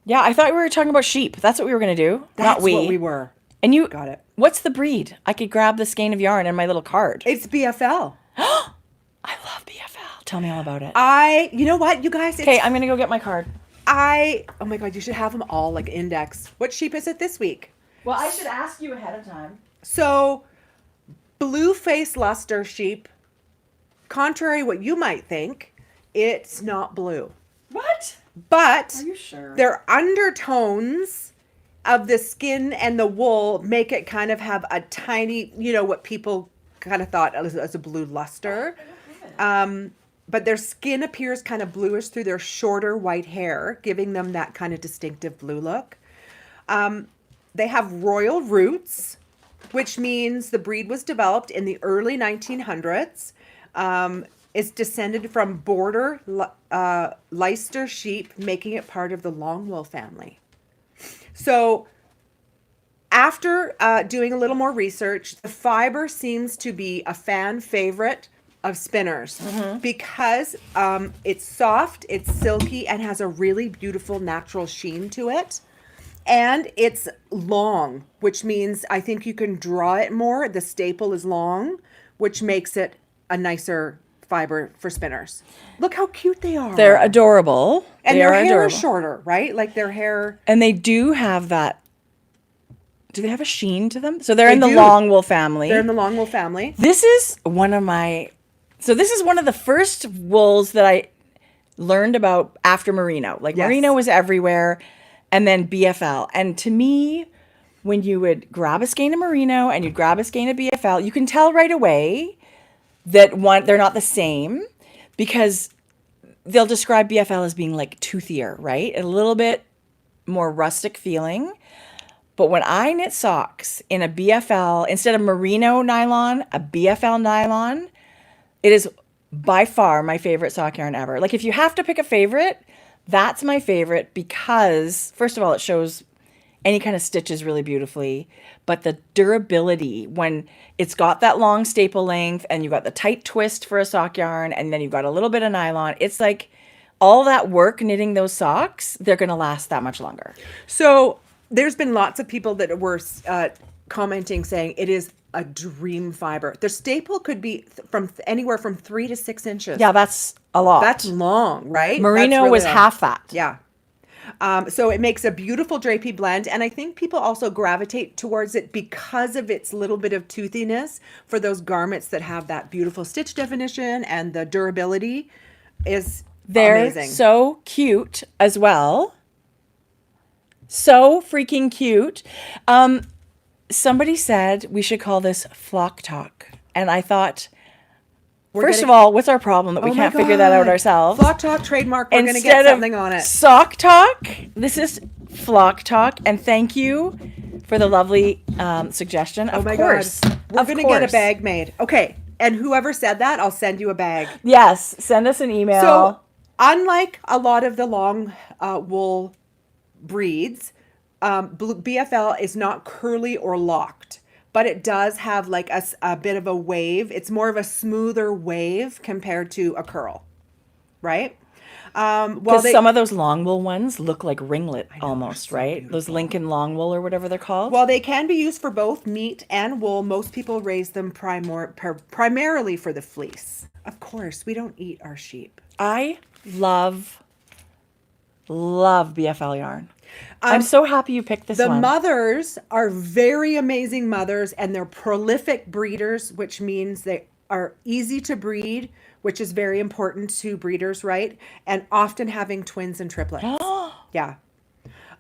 Yeah, I thought we were talking about sheep. That's what we were going to do. That's not we. what we were. And you Got it. What's the breed? I could grab the skein of yarn and my little card. It's BFL. I love BFL. Tell me all about it. You know what, you guys? Okay, I'm going to go get my card. oh my God, you should have them all like index. What sheep is it this week? Well, I should ask you ahead of time. So, Bluefaced Leicester sheep, contrary what you might think, it's not blue. What? But Are you sure? their undertones of the skin and the wool make it kind of have a tiny, what people kind of thought as a blue luster. But their skin appears kind of bluish through their shorter white hair, giving them that kind of distinctive blue look. They have royal roots, which means the breed was developed in the early 1900s. It's descended from border Leicester sheep, making it part of the long wool family. So after doing a little more research, the fiber seems to be a fan favorite of spinners because it's soft, it's silky, and has a really beautiful natural sheen to it. And it's long, which means I think you can draw it more. The staple is long, which makes it a nicer fiber for spinners. Look how cute they are. They're adorable. And They their are hair adorable. is shorter, right? Like their hair. And they do have that. Do they have a sheen to them? So they're They in the do. long wool family. They're in the long wool family. This is one of the first wools that I learned about after merino. Like Yes. merino was everywhere, and then BFL. And to me, when you would grab a skein of merino and you'd grab a skein of BFL, you can tell right away that they're not the same, because they'll describe BFL as being like toothier, right? A little bit more rustic feeling. But when I knit socks in a BFL, instead of merino nylon, a BFL nylon, it is by far my favorite sock yarn ever. Like, if you have to pick a favorite, that's my favorite because, first of all, it shows any kind of stitches really beautifully, but the durability, when it's got that long staple length and you've got the tight twist for a sock yarn and then you've got a little bit of nylon, it's like all that work knitting those socks, they're going to last that much longer. So there's been lots of people that were commenting saying it is a dream fiber. Their staple could be from anywhere from 3 to 6 inches. Yeah, that's a lot. That's long, right? Merino That's really was long. half that. Yeah. So it makes a beautiful drapey blend. And I think people also gravitate towards it because of its little bit of toothiness for those garments that have that beautiful stitch definition, and the durability is They're amazing. so cute as well. So freaking cute. Somebody said we should call this Flock Talk. And I thought, first of all, what's our problem that we Oh my can't figure that out God. ourselves? Flock Talk trademark. We're going to Instead get of something on it. Sock Talk, this is Flock Talk. And thank you for the lovely suggestion. Oh Of my course. God. We're Of going to get a course. bag made. Okay. And whoever said that, I'll send you a bag. Yes. Send us an email. So, unlike a lot of the long wool breeds, BFL is not curly or locked, but it does have like a bit of a wave. It's more of a smoother wave compared to a curl, right? Because some of those long wool ones look like ringlet almost, right? Those Lincoln long wool or whatever they're called. While they can be used for both meat and wool, most people raise them primarily for the fleece. Of course, we don't eat our sheep. I love BFL yarn. I'm so happy you picked this The one. mothers are very amazing mothers, and they're prolific breeders, which means they are easy to breed, which is very important to breeders, right? And often having twins and triplets. Yeah.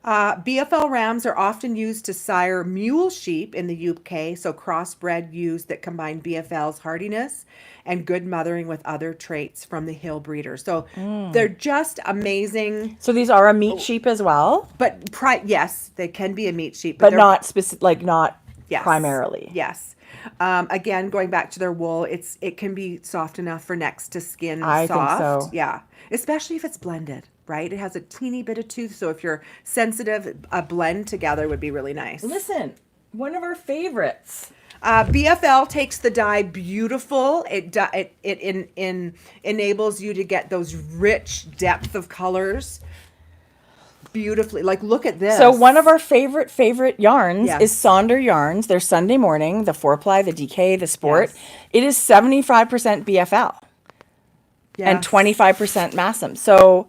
BFL rams are often used to sire mule sheep in the UK, so crossbred ewes that combine BFL's hardiness and good mothering with other traits from the hill breeder. So they're just amazing. So these are a meat sheep as well, But yes, they can be a meat sheep, but they're- not specific, like not yes, primarily. Yes. Again, going back to their wool, it can be soft enough for next to skin. I think soft. so. Yeah, especially if it's blended, right? It has a teeny bit of tooth, so if you're sensitive, a blend together would be really nice. Listen, one of our favorites. BFL takes the dye beautiful. It enables you to get those rich depth of colors beautifully. Like, look at this. So one of our favorite yarns Yes. is Sonder yarns. They're Sunday morning, the 4-ply, the DK, the Sport. Yes. It is 75% BFL and 25% Massam. So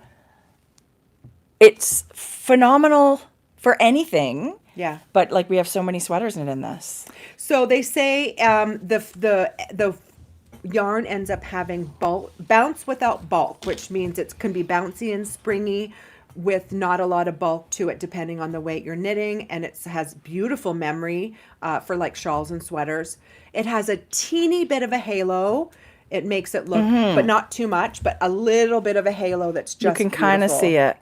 it's phenomenal for anything. Yeah. But like we have so many sweaters in this. So they say the yarn ends up having bounce without bulk, which means it can be bouncy and springy with not a lot of bulk to it, depending on the weight you're knitting. And it has beautiful memory for like shawls and sweaters. It has a teeny bit of a halo. It makes it look, but not too much, but a little bit of a halo that's just You can kind of see it.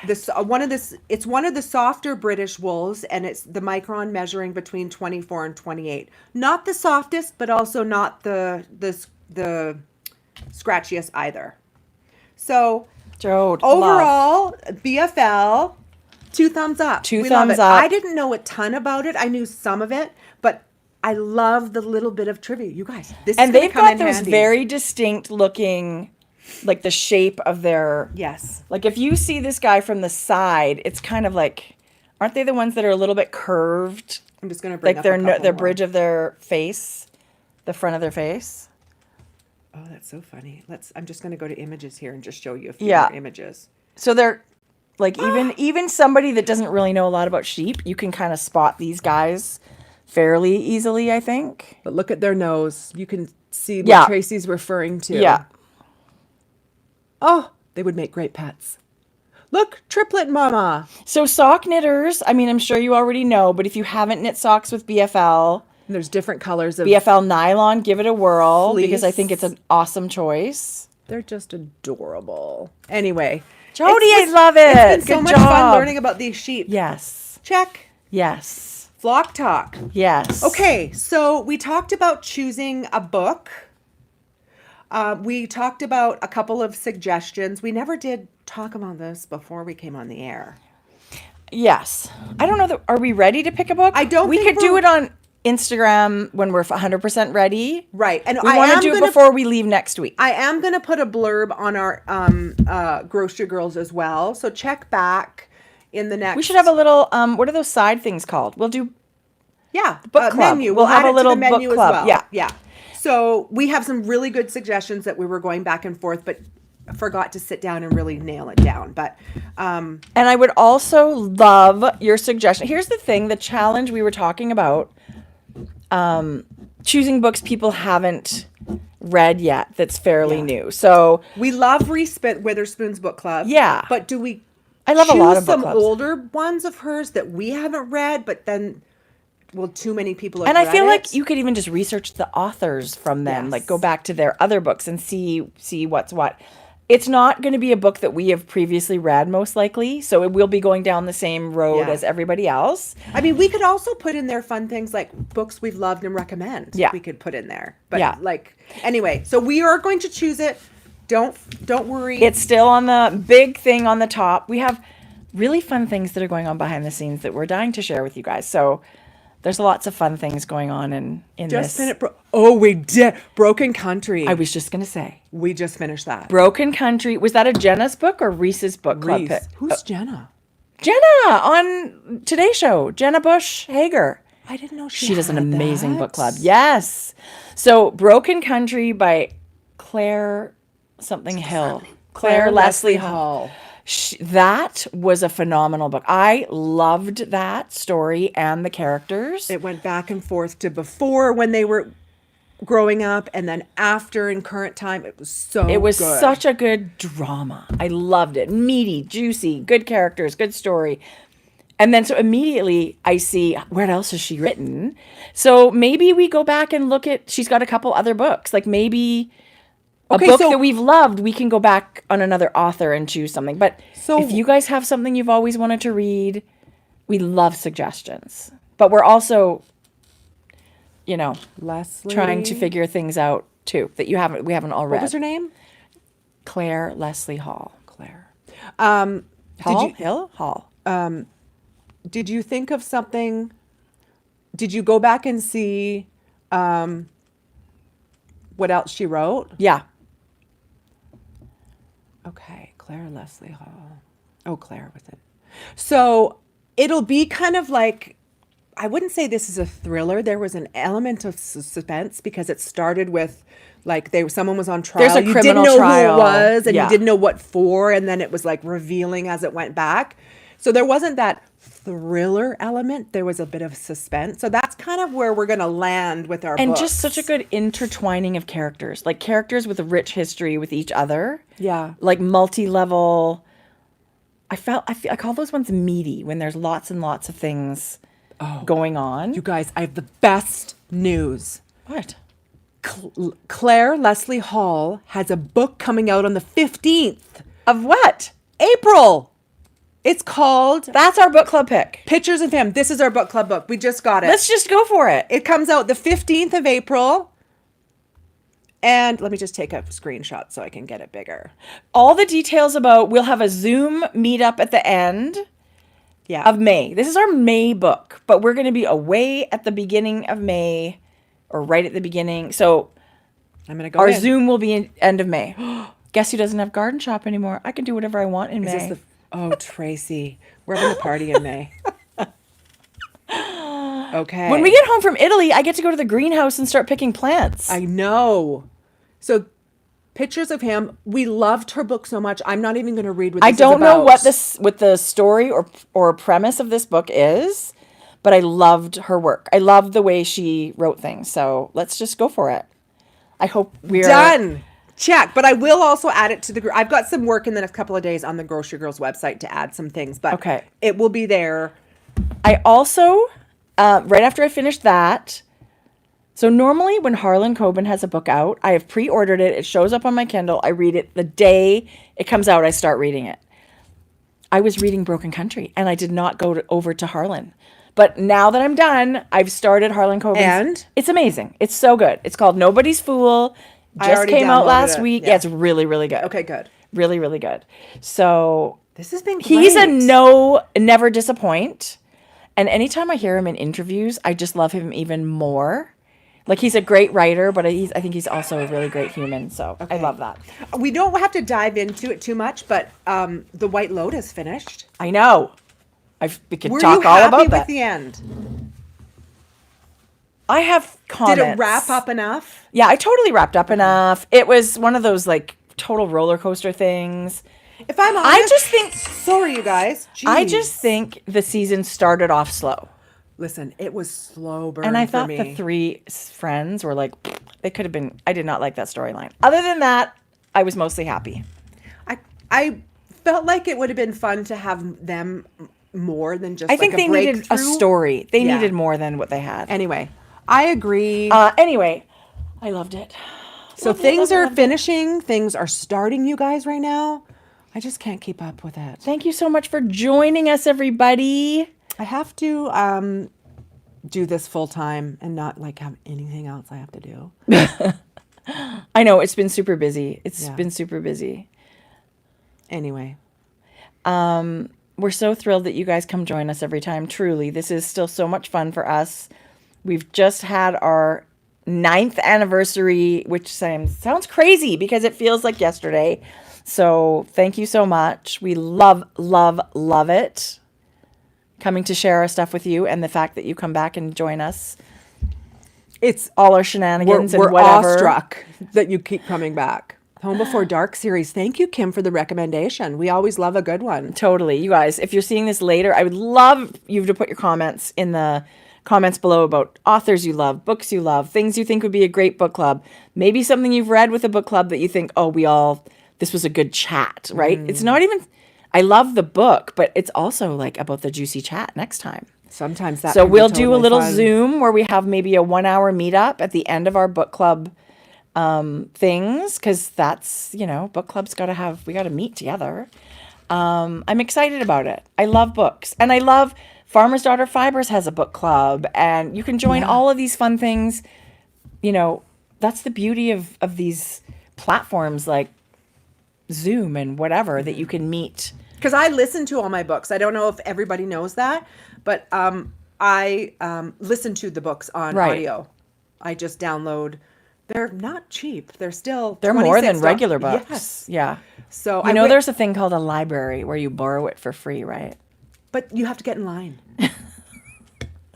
It's one of the softer British wools, and it's the micron measuring between 24 and 28. Not the softest, but also not the scratchiest either. So Jode, overall, BFL, 2 thumbs up. Two We love thumbs it. up. I didn't know a ton about it. I knew some of it, but I love the little bit of trivia. You guys, this and is gonna they've come got in those handy. very distinct looking, like the shape of their. Yes. Like if you see this guy from the side, it's kind of like, aren't they the ones that are a little bit curved? I'm just going to bring Like up a their couple their more. bridge of their face, the front of their face. Oh, that's so funny. I'm just going to go to images here and just show you a few Yeah. more images. So they're like even somebody that doesn't really know a lot about sheep, you can kind of spot these guys fairly easily, I think. But look at their nose. You can see what Yeah. Tracie's referring to. Yeah. Oh, they would make great pets. Look, triplet mama. So sock knitters, I mean, I'm sure you already know, but if you haven't knit socks with BFL, And there's different colors of BFL nylon, give it a whirl because I think Fleece. it's an awesome choice. They're just adorable. Anyway, Jody, it's- I love it. It's been so Good much job. fun learning about these sheep. Yes. Check. Yes. Flock talk. Yes. Okay, so we talked about choosing a book. We talked about a couple of suggestions. We never did talk about this before we came on the air. Yes. I don't know that. Are we ready to pick a book? I don't We think could do we're- it on Instagram when we're 100% ready. Right, and We I want to am do it gonna- before we leave next week. I am going to put a blurb on our Grocery Girls as well. So check back in the next. We should have a little. What are those side things called? We'll do. book book club. menu. We'll have add a it to little the menu book as club. well. Yeah. Yeah. So we have some really good suggestions that we were going back and forth, but forgot to sit down and really nail it down. But And I would also love your suggestion. Here's the thing: the challenge we were talking about, choosing books people haven't read yet. That's fairly new. So we love Reese Witherspoon's book club. Yeah. But do we? I love a lot choose of book some clubs. older ones of hers that we haven't read, but then, well, too many people have And I read feel like it. you could even just research the authors from them, Yes. like go back to their other books and see what's what. It's not going to be a book that we have previously read, most likely, so it will be going down the same road Yeah. as everybody else. I mean, we could also put in there fun things like books we've loved and recommend. Yeah. We could put in there. But Yeah. like, anyway, so we are going to choose it. Don't worry. It's still on the big thing on the top. We have really fun things that are going on behind the scenes that we're dying to share with you guys. So there's lots of fun things going on in just this. finished. We did Broken Country. I was just going to say. We just finished that. Broken Country. Was that a Jenna's book or Reese's book club Reese. pick? Who's Jenna? Jenna on Today Show. Jenna Bush Hager. I didn't know She does an had amazing that. book club. Yes. So Broken Country by Claire something Hill. Claire Leslie Hall. That was a phenomenal book. I loved that story and the characters. It went back and forth to before when they were growing up, and then after in current time. It was so It was good. such a good drama. I loved it. Meaty, juicy, good characters, good story. And then so immediately I see, where else has she written? So maybe we go back and look at, she's got a couple other books. Like maybe a book that we've loved, we can go back on another author and choose something. But if you guys have something you've always wanted to read, we love suggestions. But we're also, you know, Leslie, trying to figure things out too that we haven't all read. What was her name? Claire Leslie Hall. Claire. Hall. Did you think of something? Did you go back and see what else she wrote? Yeah. Okay, Claire Leslie Hall. Oh, Claire with it. So it'll be kind of like, I wouldn't say this is a thriller. There was an element of suspense because it started with like someone was on trial. There's a criminal you didn't know trial. who it was, and Yeah. you didn't know what for, and then it was like revealing as it went back. So there wasn't that thriller element. There was a bit of suspense. So that's kind of where we're going to land with our And books. just such a good intertwining of characters, like characters with a rich history with each other. Yeah. Like multi-level. I call those ones meaty when there's lots and lots of things going on. You guys, I have the best news. What? Claire Leslie Hall has a book coming out on the 15th Of what? April. It's called That's our book club pick. Pictures and Fam. This is our book club book. We just got it. Let's just go for it. It comes out the 15th of April. And let me just take a screenshot so I can get it bigger. All the details we'll have a Zoom meetup at the end of May. This is our May book, but we're going to be away at the beginning of May or right at the beginning. So I'm going to go our in. Zoom will be in end of May. Guess who doesn't have Garden Shop anymore? I can do whatever I want in May. Oh, Tracie. We're having a party in May. Okay. When we get home from Italy, I get to go to the greenhouse and start picking plants. I know. So, Pictures of Him. We loved her book so much. I'm not even going to read what this I don't is know about. what the story or premise of this book is, but I loved her work. I loved the way she wrote things. So let's just go for it. I hope we're done. Check. But I will also add it to the group. I've got some work in the next couple of days on the Grocery Girls website to add some things, but Okay. it will be there. I also, right after I finished that, so normally when Harlan Coben has a book out, I have pre-ordered it. It shows up on my Kindle. I read it the day it comes out. I start reading it. I was reading Broken Country, and I did not go over to Harlan. But now that I'm done, I've started Harlan Coben's. And? It's amazing. It's so good. It's called Nobody's Fool. I Just already came out downloaded last it. week. Yeah. Yeah, it's really, really good. Okay, good. Really, really good. So This has been great. he's a never disappoint. And anytime I hear him in interviews, I just love him even more. Like, he's a great writer, but I think he's also a really great human. So I love that. We don't have to dive into it too much, but The White Lotus finished. I know. We could Were talk you all happy about with that. the end? I have comments. Did it wrap up enough? Yeah, I totally wrapped up enough. It was one of those, like, total roller coaster things. If I'm honest, I just think... Sorry, you guys. I Jeez. just think the season started off slow. Listen, it was slow burn And I for thought me. the three friends were like, they could have been... I did not like that storyline. Other than that, I was mostly happy. I felt like it would have been fun to have them more than just I think they needed a breakthrough. story. They Yeah. needed more than what they had. Anyway, I agree. Anyway, I loved it. So things are finishing. Things are starting, you guys, right now. I just can't keep up with it. Thank you so much for joining us, everybody. I have to do this full time and not like have anything else I have to do. I know it's been super busy. It's Yeah. been super busy. Anyway, We're so thrilled that you guys come join us every time. Truly, this is still so much fun for us. We've just had our 9th anniversary, which sounds crazy because it feels like yesterday. So thank you so much. We love, love, love it. Coming to share our stuff with you and the fact that you come back and join us. it's All our shenanigans we're and whatever. awestruck that you keep coming back. Home Before Dark series. Thank you, Kim, for the recommendation. We always love a good one. Totally. You guys, if you're seeing this later, I would love you to put your comments in the comments below about authors you love, books you love, things you think would be a great book club. Maybe something you've read with a book club that you think, this was a good chat, right? It's not even, I love the book, but it's also like about the juicy chat next time. Sometimes that. So can be we'll do a totally little fun. Zoom where we have maybe a 1 hour meetup at the end of our book club things, because that's, book club's we got to meet together. I'm excited about it. I love books, and I love Farmer's Daughter Fibres has a book club, and you can join all of these fun things. That's the beauty of these platforms like Zoom and whatever, that you can meet. Because I listen to all my books. I don't know if everybody knows that, but I listen to the books on audio. I just download. They're not cheap. They're more than regular books. Yes. Yeah. So there's a thing called a library where you borrow it for free, right? But you have to get in line.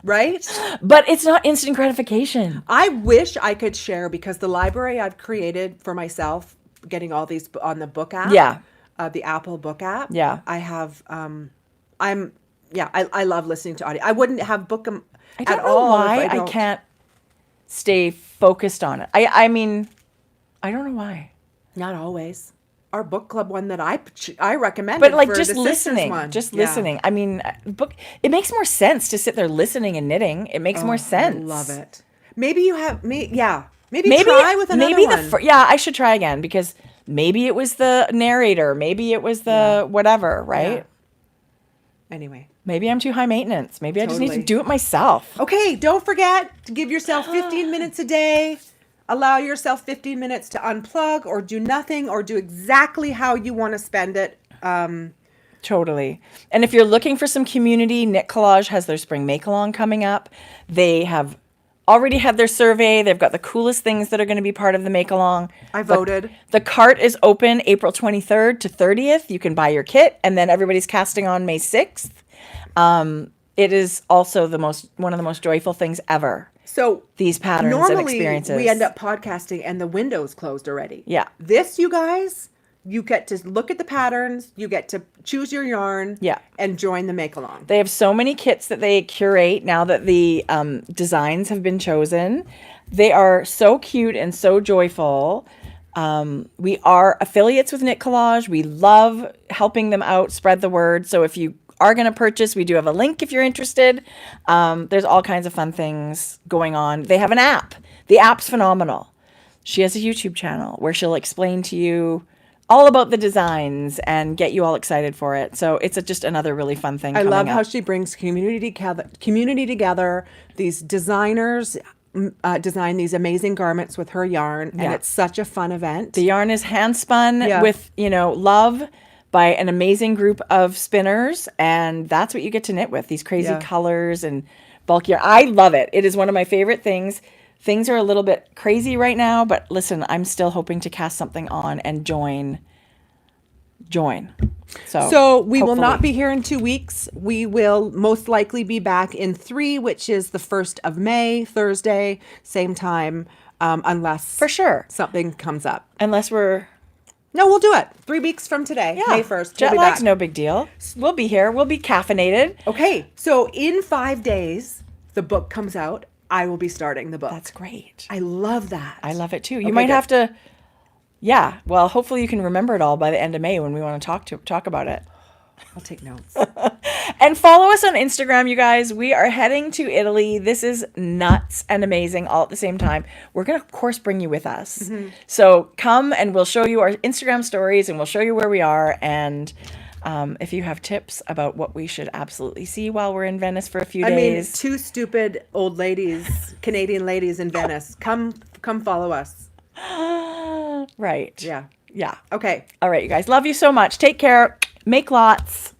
Right? But it's not instant gratification. I wish I could share, because the library I've created for myself, getting all these on the book app. Yeah. The Apple book app. Yeah. I have, I love listening to audio. I wouldn't have book I don't at know all. why I can't stay focused on it. I mean, I don't know why. Not always. Our book club one that I recommend. But like just listening. I mean, it makes more sense to sit there listening and knitting. It makes more sense. I love it. Maybe you have Maybe try with another one. I should try again, because maybe it was the narrator. Maybe it was the whatever, right? Yeah. Anyway. Maybe I'm too high maintenance. Maybe I just need to do it myself. Okay, don't forget to give yourself 15 minutes a day. Allow yourself 15 minutes to unplug or do nothing, or do exactly how you want to spend it. Totally. And if you're looking for some community, Knit Collage has their spring make-along coming up. They have already had their survey. They've got the coolest things that are going to be part of the make-along. I voted. The cart is open April 23rd to 30th. You can buy your kit, and then everybody's casting on May 6th. It is also one of the most joyful things ever. So these patterns and experiences. We end up podcasting and the window's closed already. Yeah. This, you guys, you get to look at the patterns, you get to choose your yarn, and join the make-along. They have so many kits that they curate now that the designs have been chosen. They are so cute and so joyful. We are affiliates with Knit Collage. We love helping them out, spread the word. So if you are going to purchase, we do have a link if you're interested. There's all kinds of fun things going on. They have an app. The app's phenomenal. She has a YouTube channel where she'll explain to you all about the designs and get you all excited for it. So it's just another really fun thing. I love how she brings community together. These designers design these amazing garments with her yarn, and it's such a fun event. The yarn is hand spun with, love, by an amazing group of spinners, and that's what you get to knit with, these crazy colors and bulky yarn. I love it. It is one of my favorite things. Things are a little bit crazy right now, but listen, I'm still hoping to cast something on and join. So we will not be here in 2 weeks. We will most likely be back in 3, which is the 1st of May, Thursday, same time, unless for sure something comes up. No, we'll do it. 3 weeks from today, May 1st. Jet lag's no big deal. We'll be here. We'll be caffeinated. Okay, so in 5 days, the book comes out. I will be starting the book. That's great. I love that. I love it too. You might have to, well, hopefully you can remember it all by the end of May when we want to talk about it. I'll take notes. And follow us on Instagram, you guys. We are heading to Italy. This is nuts and amazing all at the same time. We're going to, of course, bring you with us. Mm-hmm. So come and we'll show you our Instagram stories and we'll show you where we are. And if you have tips about what we should absolutely see while we're in Venice for a few days. 2 stupid old ladies, Canadian ladies in Venice. Come follow us. Right. Yeah. Yeah. Okay. All right, you guys. Love you so much. Take care. Make lots.